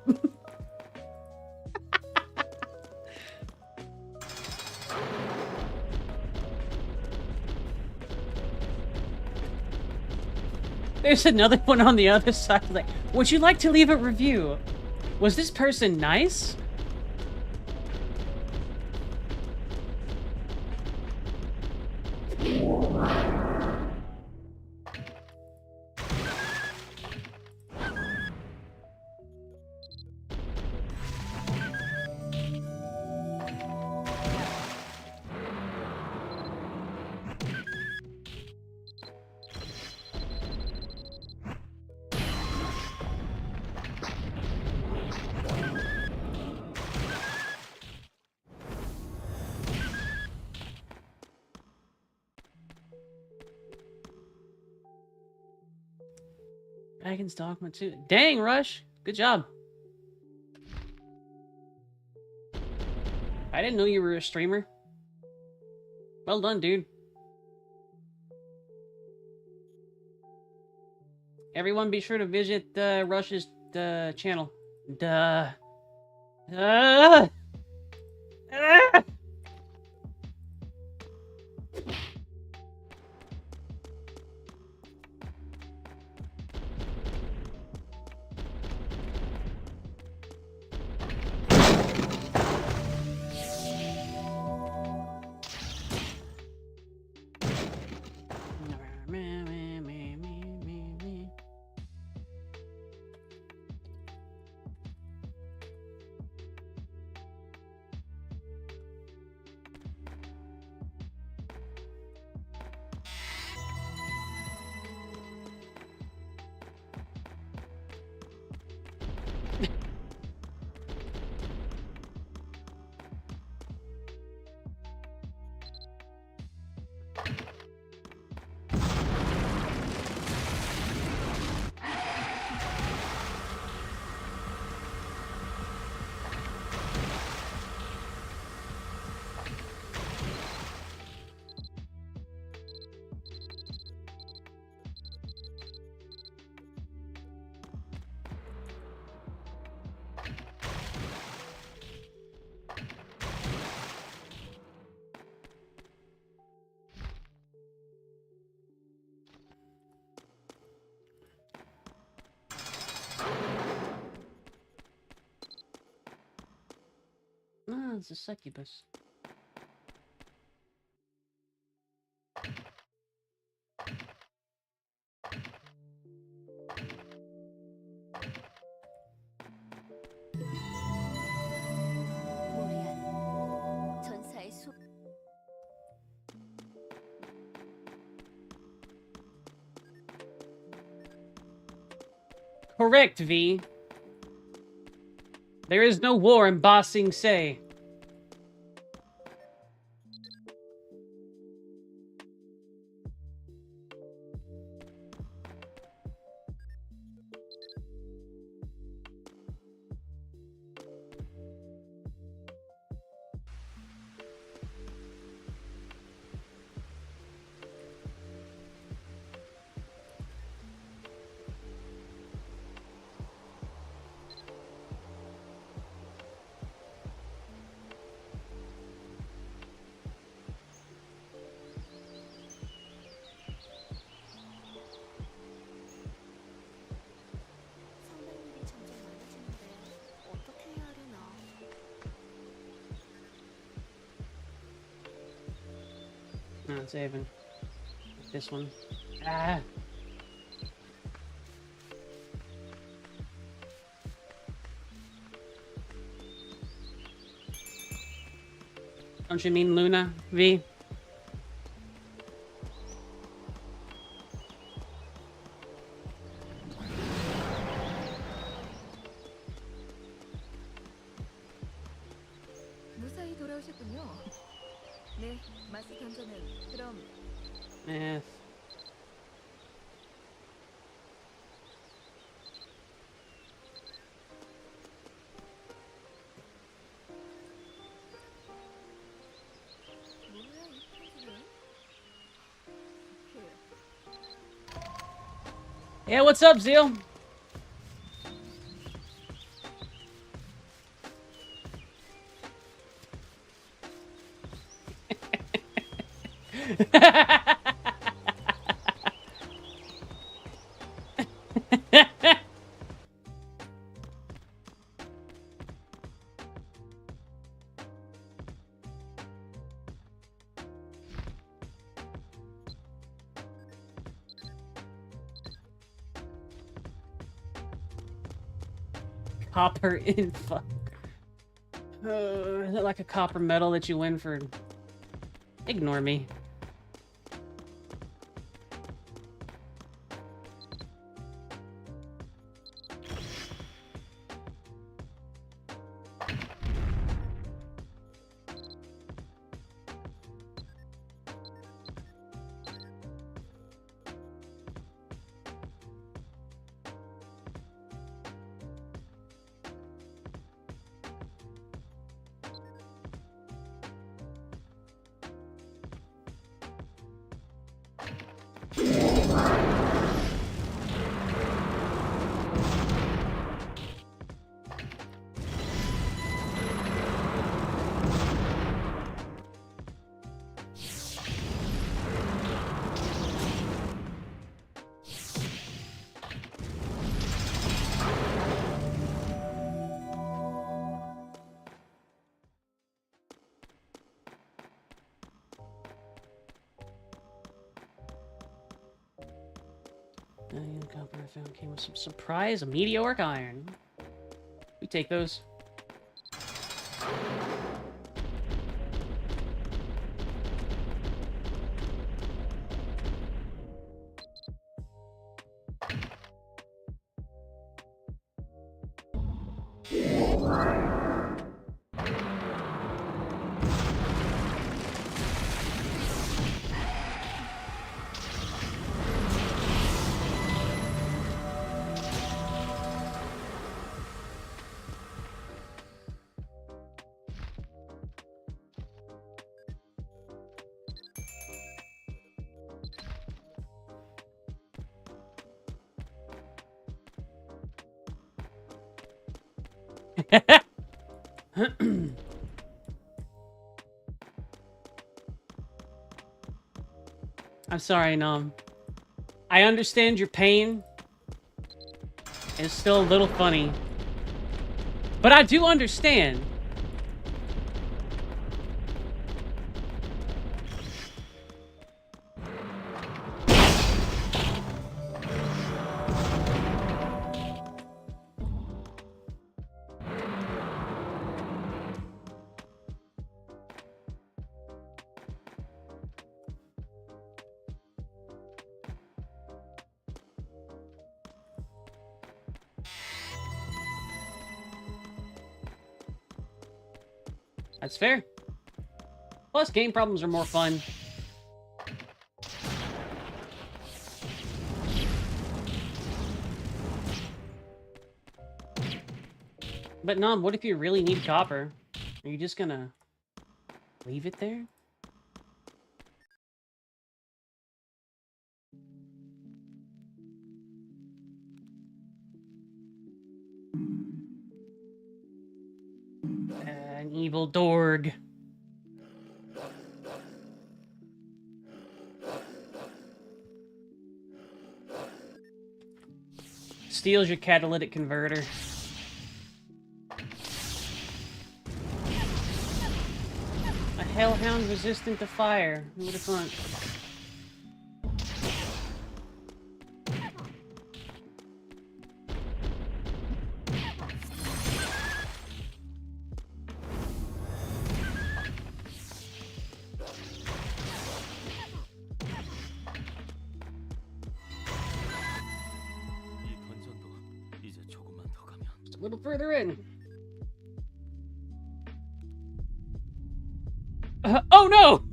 There's another one on the other side. Like, would you like to leave a review? Was this person nice? Dragon's Dogma 2. Dang, Rush. Good job. I didn't know you were a streamer. Well done, dude. Everyone be sure to visit Rush's channel. Duh. Ah! Ah! Ah, it's a succubus. 모리안, 전사의 수. Correct, V. There is no war in Ba Sing Se. not saving. This one. Ah! Don't you mean Luna, V? 무사히 돌아오셨군요. 네, 마스 던전은 그럼 Eh. 뭐야 이 편지는? Yeah, what's up, Zeal? Copper info. Is it like a copper medal that you win for... Ignore me. Copper I found came with some surprise meteoric iron. We take those. I'm sorry, Nom. I understand your pain. It's still a little funny. But I do understand. That's fair. Plus, game problems are more fun. But Nom, what if you really need copper? Are you just gonna leave it there? An evil dorg. Steals your catalytic converter. hellhound resistant to fire. Who would have thought? 이 던전도 이제 조금만 더 가면 Just a little further in. Oh no!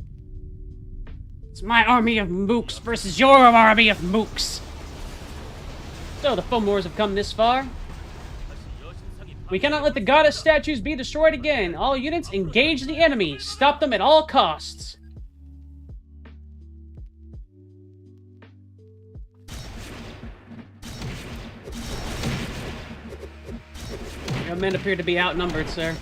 It's my army of mooks versus your army of mooks. So the Fomors have come this far. We cannot let the goddess statues be destroyed again. All units engage the enemy. Stop them at all costs. Your men appear to be outnumbered, sir.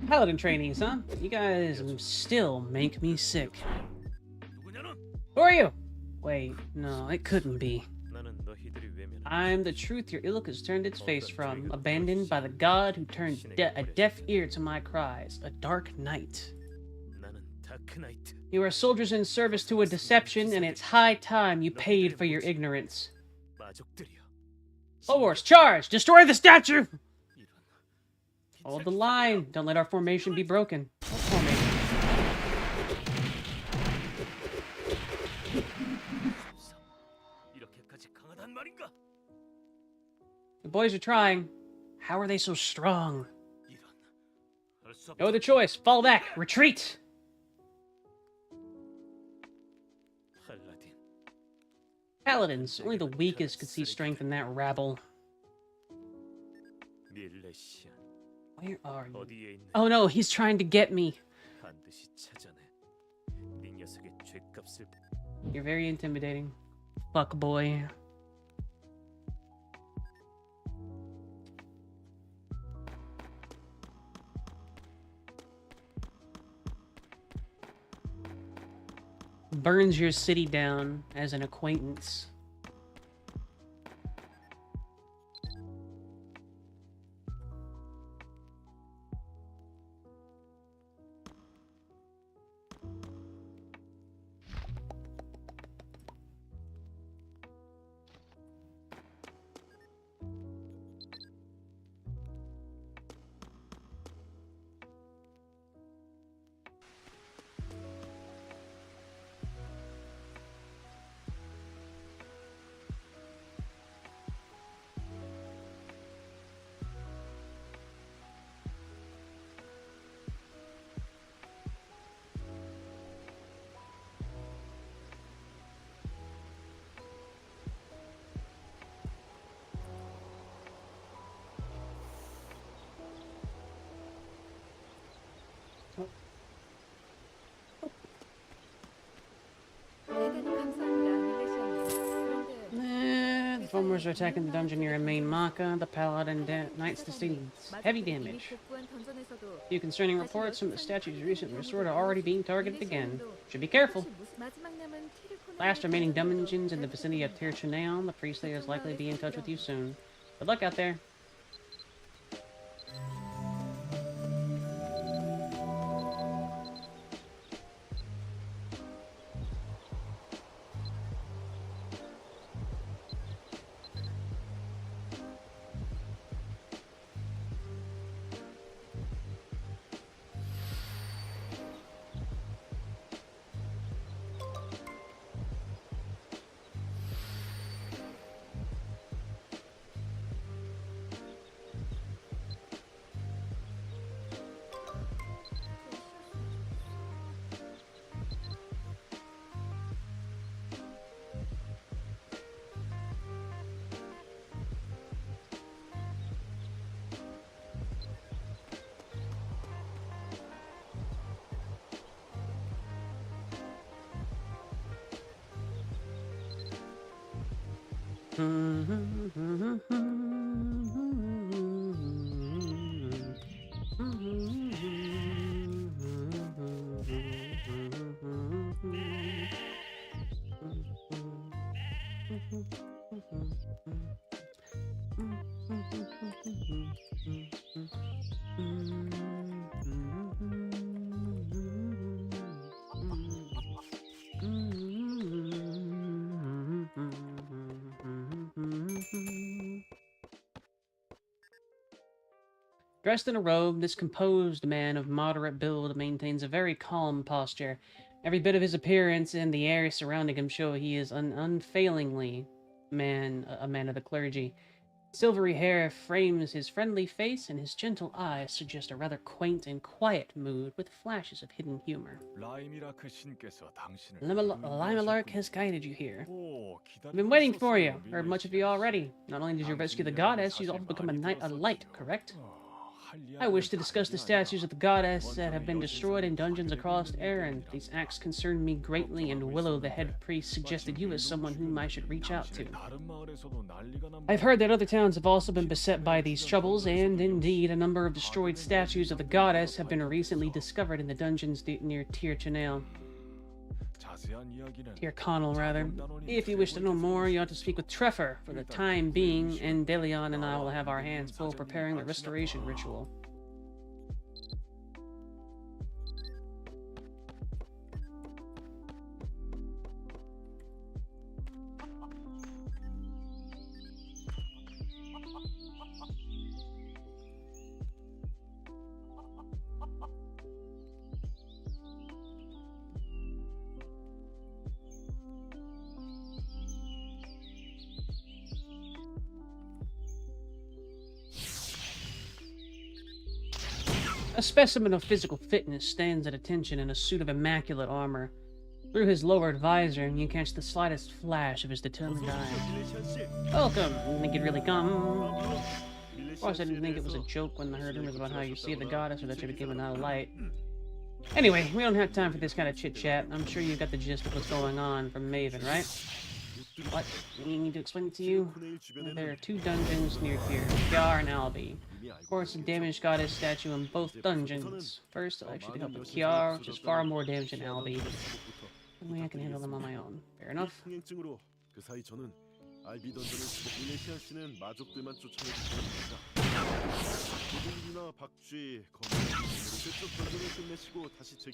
Paladin trainees, huh? You guys still make me sick. Who are you? Wait, no, it couldn't be. 나는 너희들이 외면한 I'm the truth your ilk has turned its face from, abandoned by the god who turned a deaf ear to my cries, a dark knight. 나는 다크나이트. You are soldiers in service to a deception, and it's high time you paid for your ignorance. 마족들이여. Force, charge! Destroy the statue! 이런. Hold the line. Don't let our formation be broken. What formation? 이렇게까지 강하단 말인가? The boys are trying. How are they so strong? 이런. 할수 No other choice. Fall back. Retreat. 팔라딘. Paladins. Only the weakest could see strength in that rabble. 밀레시안. Where are you? 어디에 있는 Oh no, he's trying to get me. 반드시 찾아내. 네 녀석의 죗값을 You're very intimidating. Fuck boy. Burns your city down as an acquaintance. 대단히 감사합니다, 밀레시아님. 그런데 The Fomers are attacking the dungeon near main Maka. The Paladin Knights sustained heavy damage. 복구한 던전에서도 Few concerning reports from the statues recently restored are already being targeted again. Should be careful. 마지막 남은 티르코는 Last remaining dungeons in the vicinity of Tir Chunaon. The priest there is likely to be in touch with you soon. Good luck out there. Dressed in a robe, this composed man of moderate build maintains a very calm posture. Every bit of his appearance and the air surrounding him show he is unfailingly a man of the clergy. Silvery hair frames his friendly face, and his gentle eyes suggest a rather quaint and quiet mood with flashes of hidden humor. 라이미라크 신께서 당신을 Limelark has guided you here. 오, I've been waiting for you. 기다리고 Heard much of you already. Not only did you rescue the goddess, you've also become a knight of light, correct? I wish to discuss the statues of the goddess that have been destroyed in dungeons across Erin. These acts concern me greatly, and Willow, the head priest, suggested you as someone whom I should reach out to. I've heard that other towns have also been beset by these troubles, and indeed, a number of destroyed statues of the goddess have been recently discovered in the dungeons near Tir Chanel. Tir Connell, rather. If you wish to know more, you ought to speak with Treffer. For the time being, and Delion and I will have our hands full preparing the restoration ritual. A specimen of physical fitness stands at attention in a suit of immaculate armor. Through his lowered visor, you catch the slightest flash of his determined eye. Welcome! Didn't think you'd really come. Of course, I didn't think it was a joke when I heard rumors about how you see the goddess or that you became a knight of light. Anyway, we don't have time for this kind of chit-chat. I'm sure you got the gist of what's going on from Maven, right? What? You need to explain it to you? There are two dungeons near here, Kiar and Albi. Of course, a damaged goddess statue in both dungeons. First, I'll actually help with Kiar, which is far more damaged than Albi. Anyway, I can handle them on my own. Fair enough. 그 사이 저는 알비 던전을 쓰고 밀레시아 씨는 마족들만 쫓아내고 있습니다. 고동기나 박쥐, 검은 그쪽 던전을 끝내시고 다시 제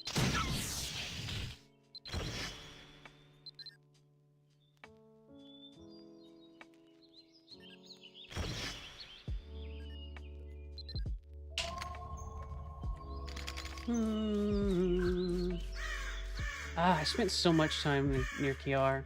I spent so much time near Kiar.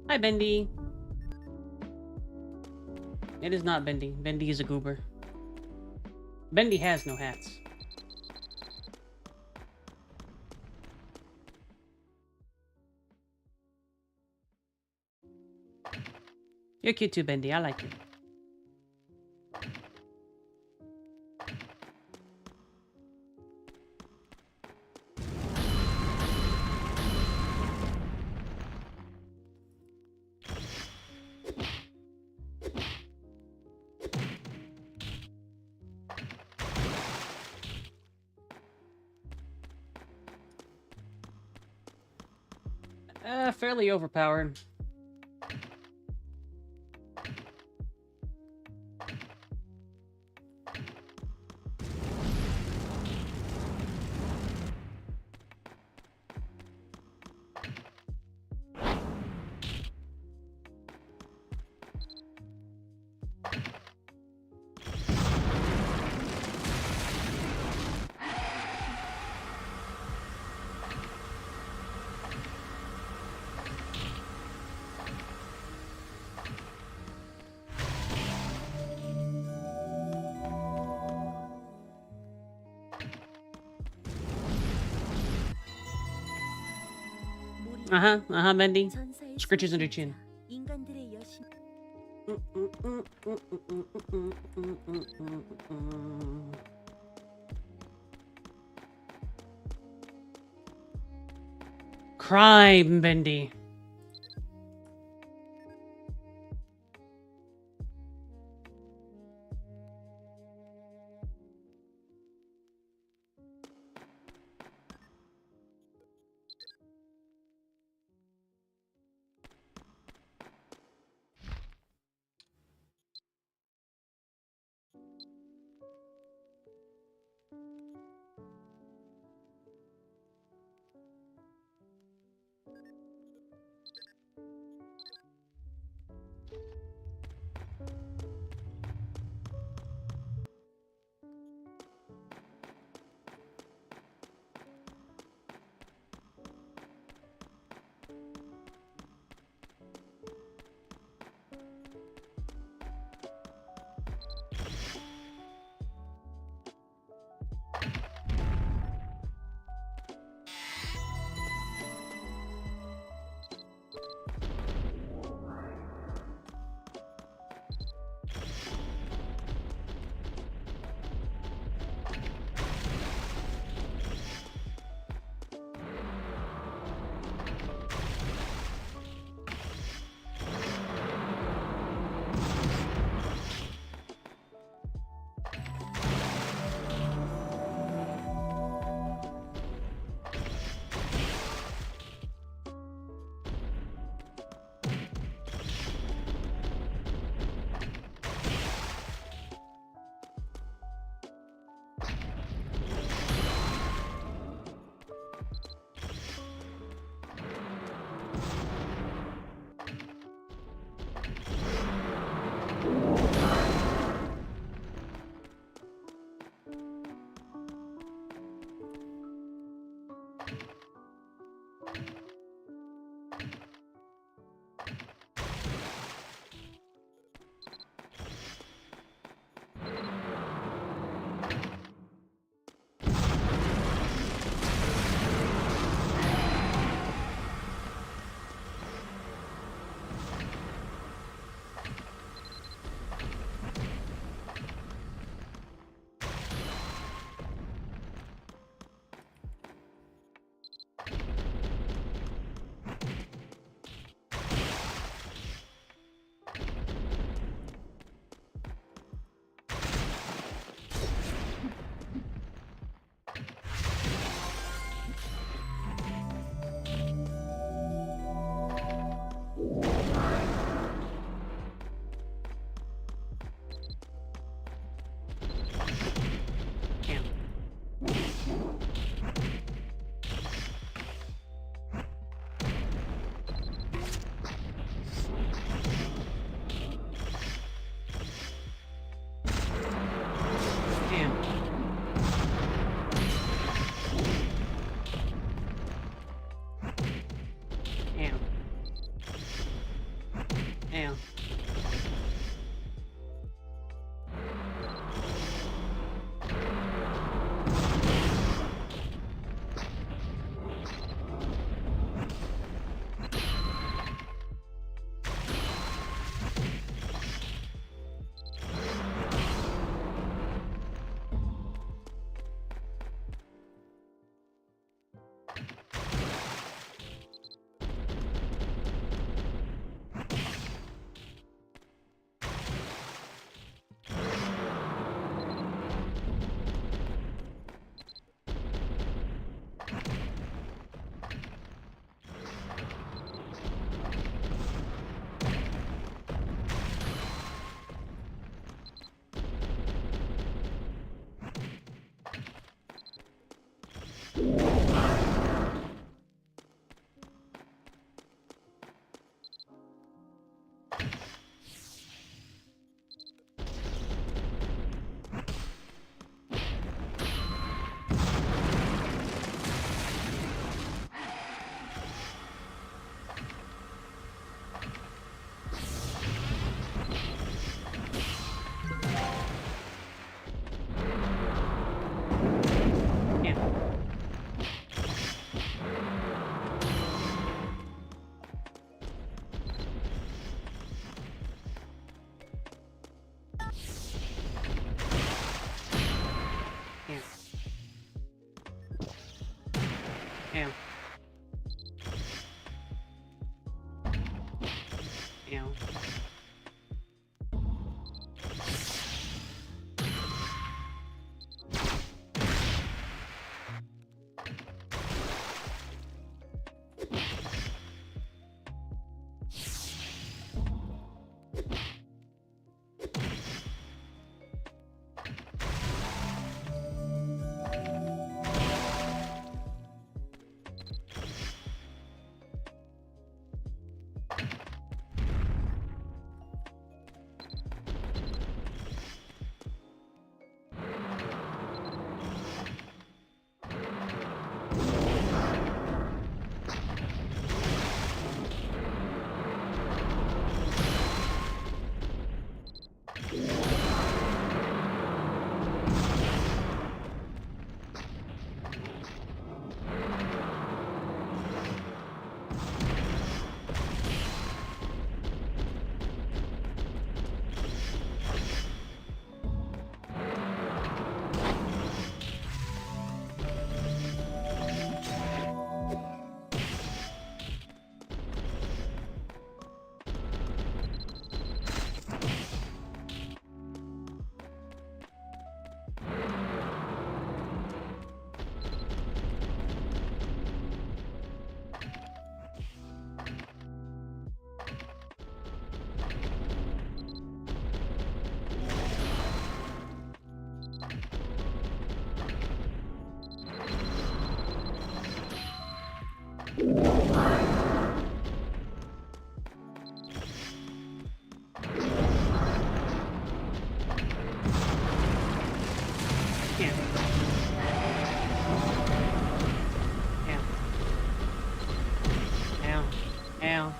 Hi, Bendy. It is not Bendy. Bendy is a goober. Bendy has no hats. You're cute too, Bendy. I like you. Fairly overpowered. Bendy. Scritches under chin. 인간들의 여신 Crime, Bendy. Ow. Ow. Ow. Ow.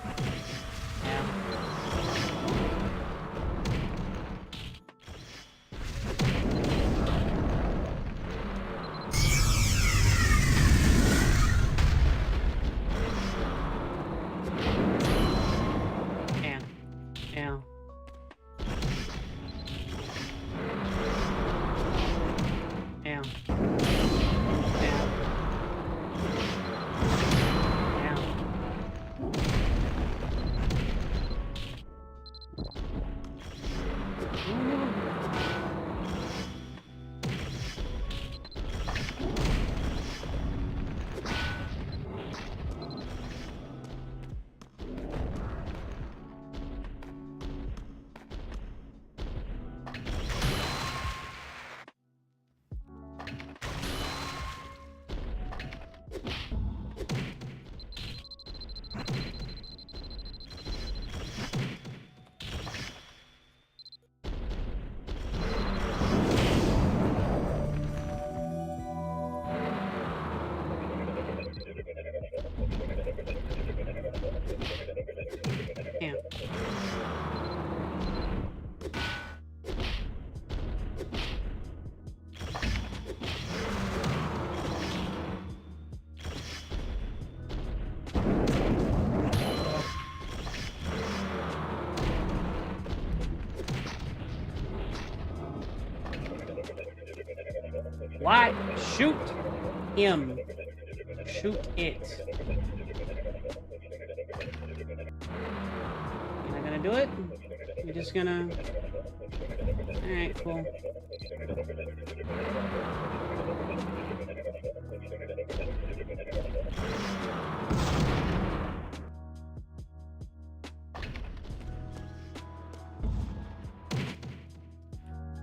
Ow. Ow. Why? Shoot him. Shoot it. You're not gonna do it? You're just gonna... Alright, cool.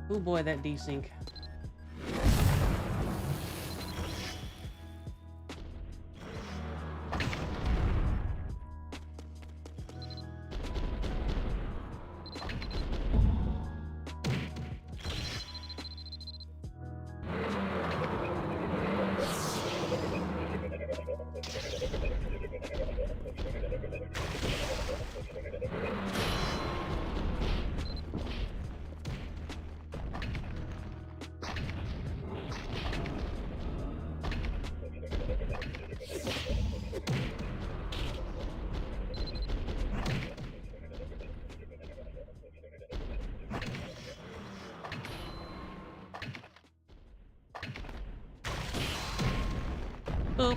Oh boy, that desync. Boop.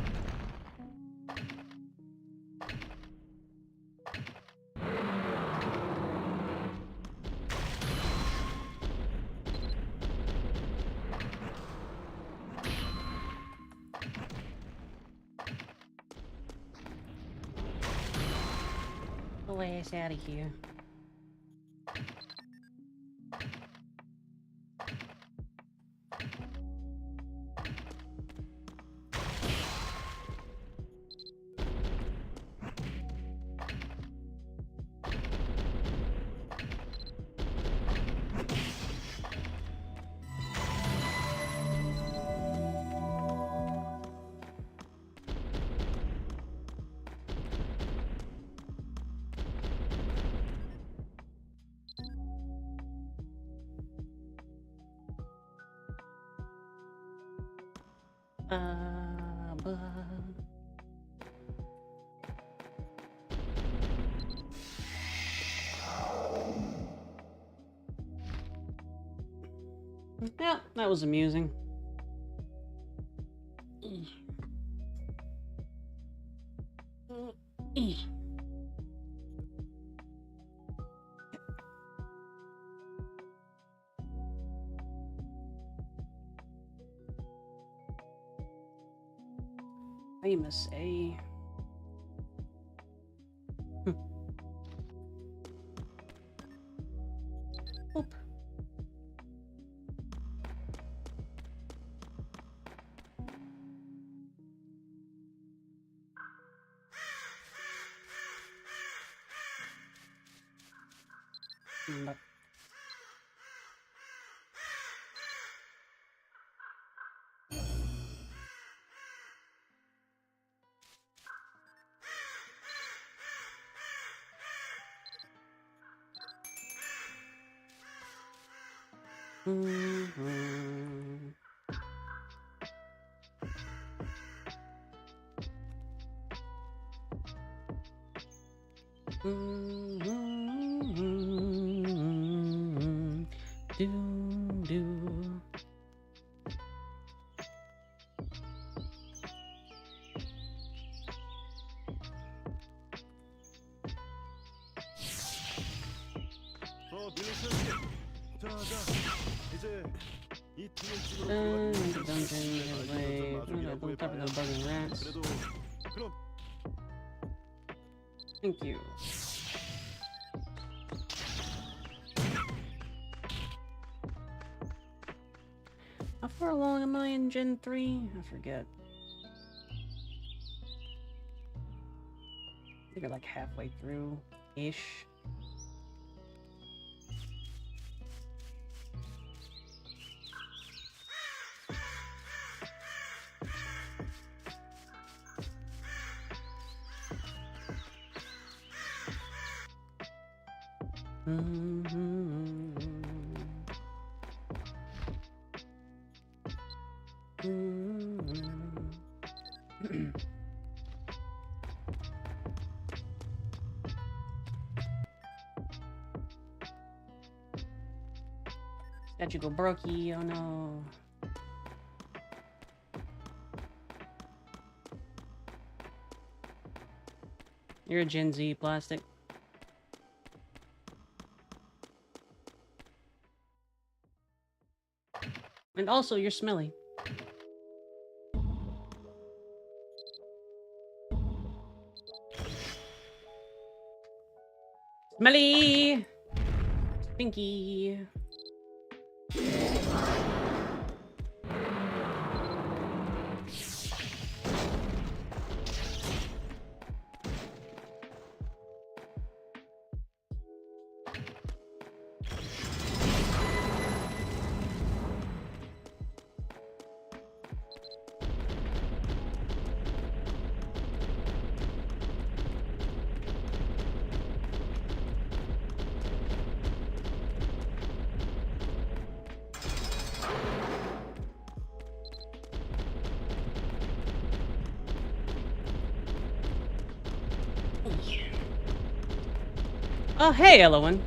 Go ass out of here. Blah. Yeah, that was amusing. Famous A. Oop. But do. 밀레시안 씨. 자, 이제 이 팀을 The dungeon is way. Don't cover the bugging rats. 그래도 그럼 Thank you. How far along am I in Gen 3? I forget. I think I'm like halfway through-ish. Got you go brokey, oh no. You're a Gen Z plastic. And also, you're smelly. Smelly! Stinky. Oh, hey, Elowen.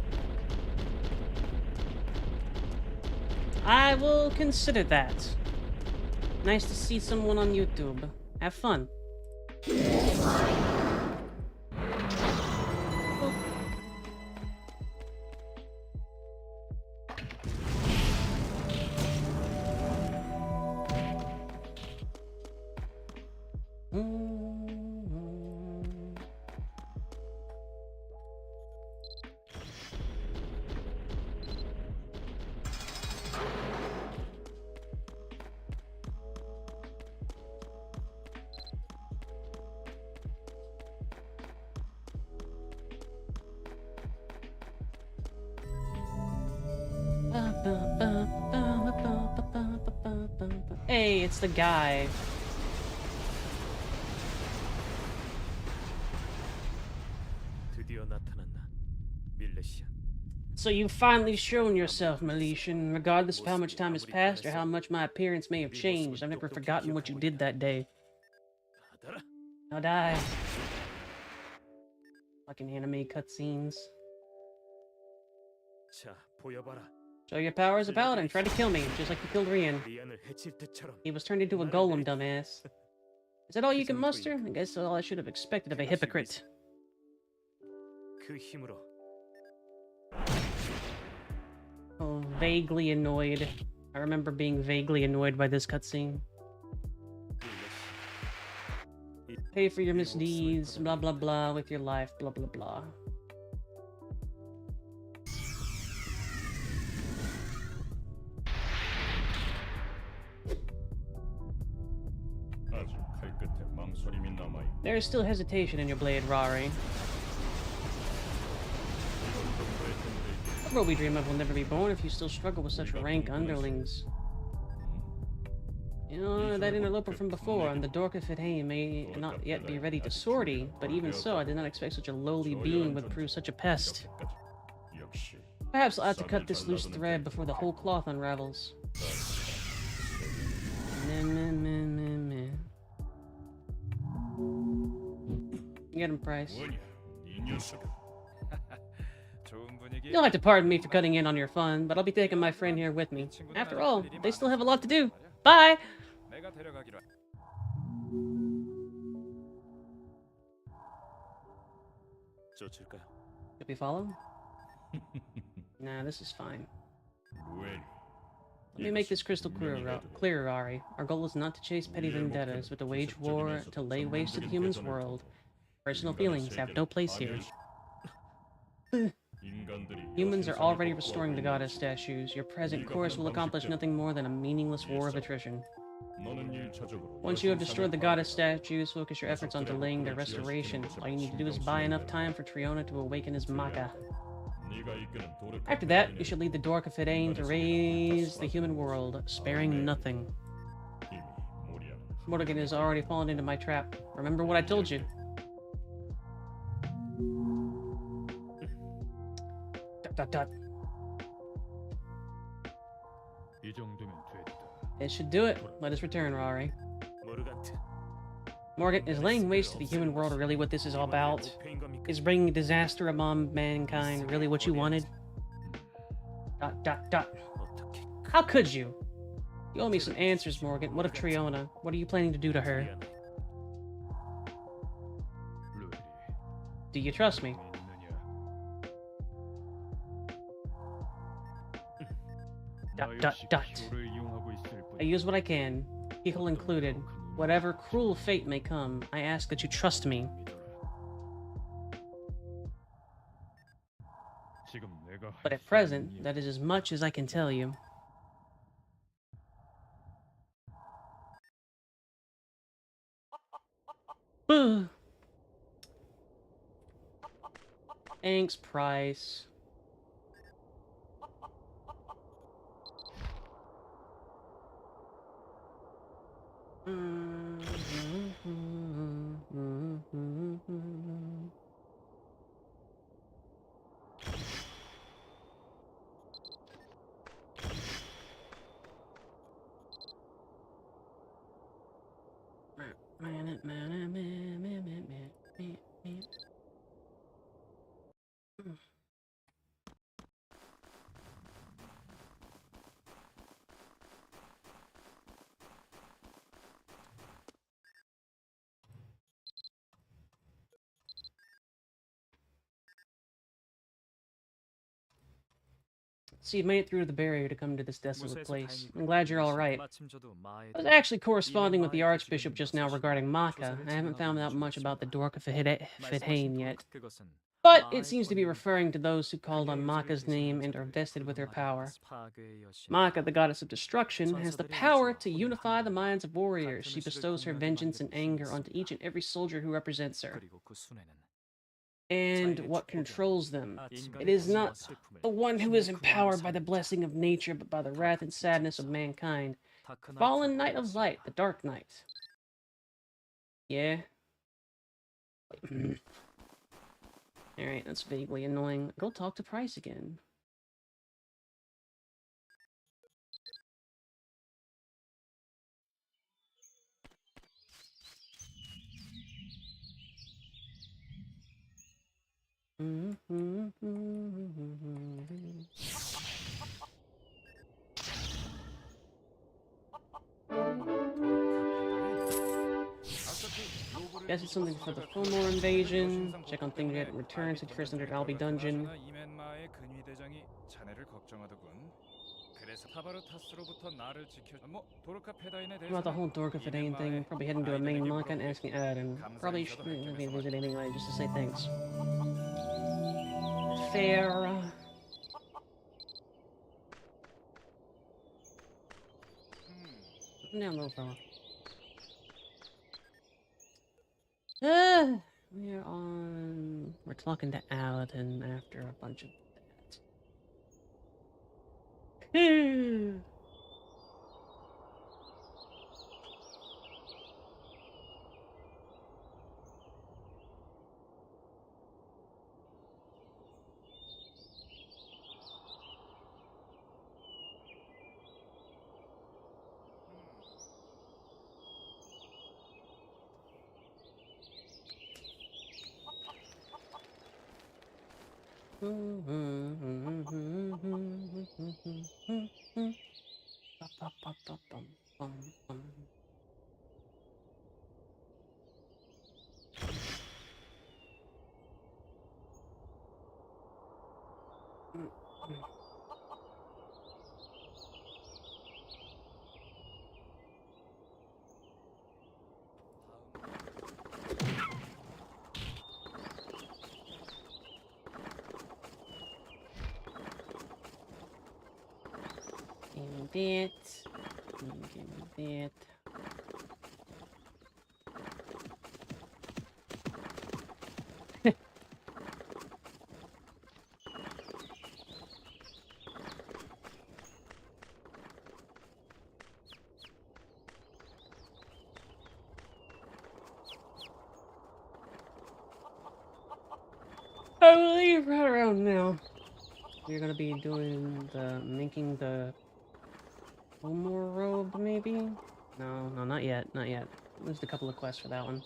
I will consider that. Nice to see someone on YouTube Have fun. Hey, it's the guy. 드디어 나타났나, 밀레시안. So you've finally shown yourself, Miletian. Regardless of how much time has passed or how much my appearance may have changed, I've never forgotten what you did that day. 받아라. Now die. Fucking anime cutscenes. 자, 보여봐라. Show your power as a paladin. Try to kill me, just like you killed Rian. 리안을 해칠 때처럼. He was turned into a golem, dumbass. Is that all you can muster? I guess all I should have expected of a hypocrite. 그 힘으로 Oh, vaguely annoyed. I remember being vaguely annoyed by this cutscene. Pay for your misdeeds, blah blah blah, with your life, blah blah blah. 아직 칼끝에 망설임이 남아있. There is still hesitation in your blade, Rari. The world we dream of will never be born if you still struggle with such rank underlings. You know, that interloper from before, and the Dork of Fidhane may not yet be ready to sortie, but even so, I did not expect such a lowly being would prove such a pest. 역시 Perhaps I'll have to cut this loose thread before the whole cloth unravels. Meh, meh, meh, meh, meh. Get him, Price. 뭐냐 이 녀석. 좋은 분위기. You'll have to pardon me for cutting in on your fun, but I'll be taking my friend here with me. After all, they still have a lot to do. Bye! 내가 데려가기로. 쫓을까요? Should we follow? Nah, this is fine. 루엘. Let me make this crystal clear, Auri. Our goal is not to chase petty vendettas, but to wage war to lay waste to the humans' world. Personal feelings have no place here. Humans are already restoring the goddess statues. Your present course will accomplish nothing more than a meaningless war of attrition. Once you have destroyed the goddess statues, focus your efforts on delaying their restoration. All you need to do is buy enough time for Triona to awaken his Maka. After that, you should lead the Dork of Fidhane to raise the human world, sparing nothing. Morrigan has already fallen into my trap. Remember what I told you. Dot, dot, dot. 이 정도면 됐다. It should do it. Let us return, Rari. 모르간트. Morgan, is laying waste to the human world really what this is all about? Is bringing disaster among mankind really what you wanted? Dot, dot, dot. 어떻게 How could you? You owe me some answers, Morgan. What of Triona? What are you planning to do to her? 미안해. 루엘이 Do you trust me? 있느냐? Dot, 나 dot, 역시 dot. 기호를 이용하고 있을 I use what I can, people included. Whatever cruel fate may come, I ask that you trust me. 지금 내가 But 할 at 수 present, 있는 that is as much as I can tell you. Boo! Thanks, Price. So you made it through the barrier to come to this desolate 무사해서 place. 다행이고요. I'm glad you're all right. 마침 저도 마에 I was 대해 actually corresponding with the 마을 Archbishop 대주교님 just now 말씀이시죠. regarding Maka. 조사를 I haven't found 진행하고 out much about the 있는 Dork of 말씀하신 Fedhain yet. 그것은 But it 마의 seems to be 권위를 referring to those who called on 그녀의 Maka's 의지를 name 대신한 and are 자들을 vested with her 불러 power. 말하는 파괴의 여신. Maka, the goddess of destruction, has the 전사들의 power 의지와 to 혼을 unify the 하나로 minds of warriors. 같은 She 의식을 bestows her 공유하게 vengeance and 만드는 힘이 anger onto 있습니다. each and every soldier who represents her. 그리고 그 순회는 And 자연의 what 축복이 controls them? 아니라 It 인간의 is 분노와 not 슬픔을 the one who is 힘의 근원으로 empowered by the 삼는 자. blessing of nature, but by the wrath and sadness of mankind. 다크나이트가 Fallen Knight of 되었습니다. Light, the Dark Knight. Yeah. Alright, that's vaguely annoying. Go talk to Price again. Guess it's something for the Fillmore invasion. Check on things yet. Return 6100 Albi Dungeon. 이멘마의 근위대장이 자네를 걱정하더군. 그래서 타바르타스로부터 나를 지켜. 뭐 도르카 페다인에 대해서 About the whole Dork of Fedhain thing. Probably heading to a main Maka and asking Adam. Probably should maybe visit anyway just to say thanks. Fair. Down, little fella. We're talking to Aladdin after a bunch of that. Give me that. I believe right around now you're gonna be doing making the Fillmore robe, maybe? No, not yet, not yet. There's a couple of quests for that one.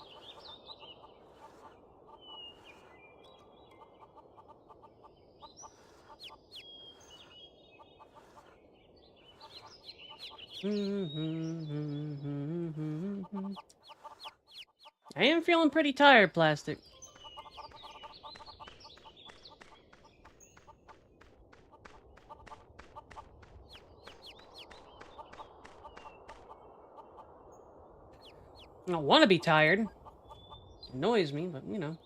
I am feeling pretty tired, Plastic. I don't want to be tired. It annoys me, but you know.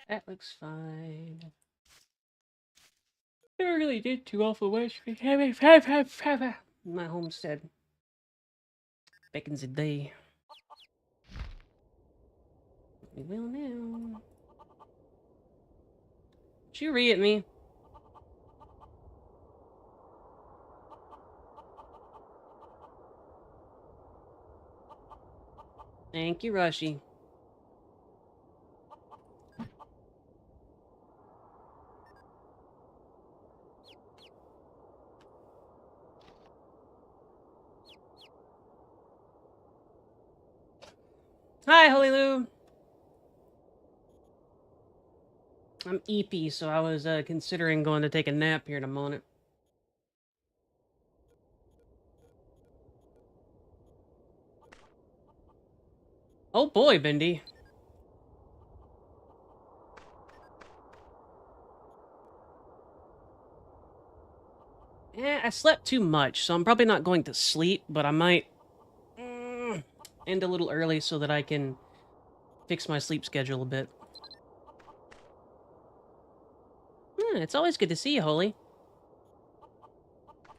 That looks fine. I really did too awful wish we have my homestead. Bacon's a day. We will now. Did you re at me? Thank you, Rushy. Hi, Holy Lou. I'm EP, so I was considering going to take a nap here in a moment. Oh boy, Bendy. I slept too much, so I'm probably not going to sleep, but I might end a little early so that I can fix my sleep schedule a bit. It's always good to see you, Holy.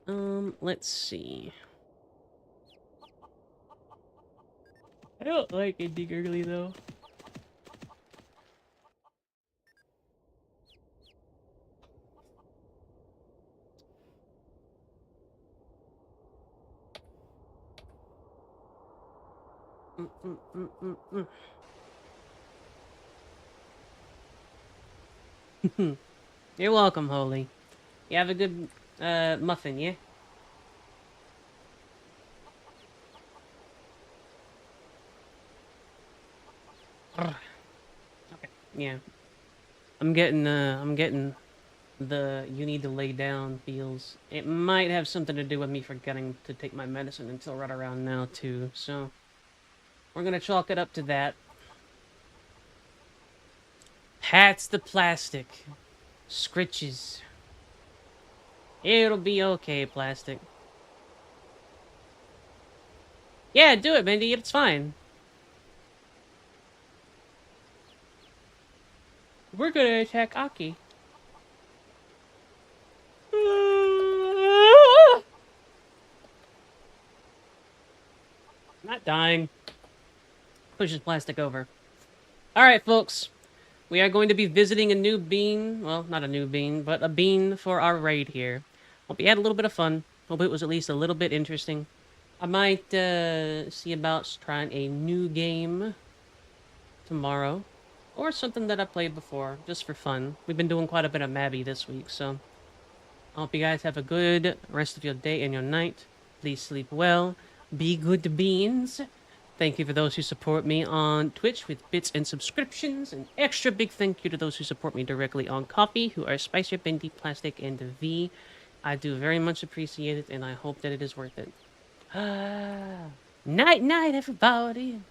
Let's see. I don't like ending early, though. You're welcome, Holy. You have a good, muffin, yeah? Okay, yeah. I'm getting the you need to lay down feels. It might have something to do with me forgetting to take my medicine until right around now, too, so... We're gonna chalk it up to that. Pat's the plastic. Scritches. It'll be okay, plastic. Yeah, do it, Mindy. It's fine. We're gonna attack Aki. Not dying. Pushes plastic over. Alright, folks. We are going to be visiting a new bean. Well, not a new bean, but a bean for our raid here. Hope you had a little bit of fun. Hope it was at least a little bit interesting. I might see about trying a new game tomorrow. Or something that I played before, just for fun. We've been doing quite a bit of Mabby this week, so... I hope you guys have a good rest of your day and your night. Please sleep well. Be good beans. Thank you for those who support me on Twitch with bits and subscriptions. An extra big thank you to those who support me directly on Coffee, who are Spicer, Bendy, Plastic, and V. I do very much appreciate it, and I hope that it is worth it. Night, night, everybody.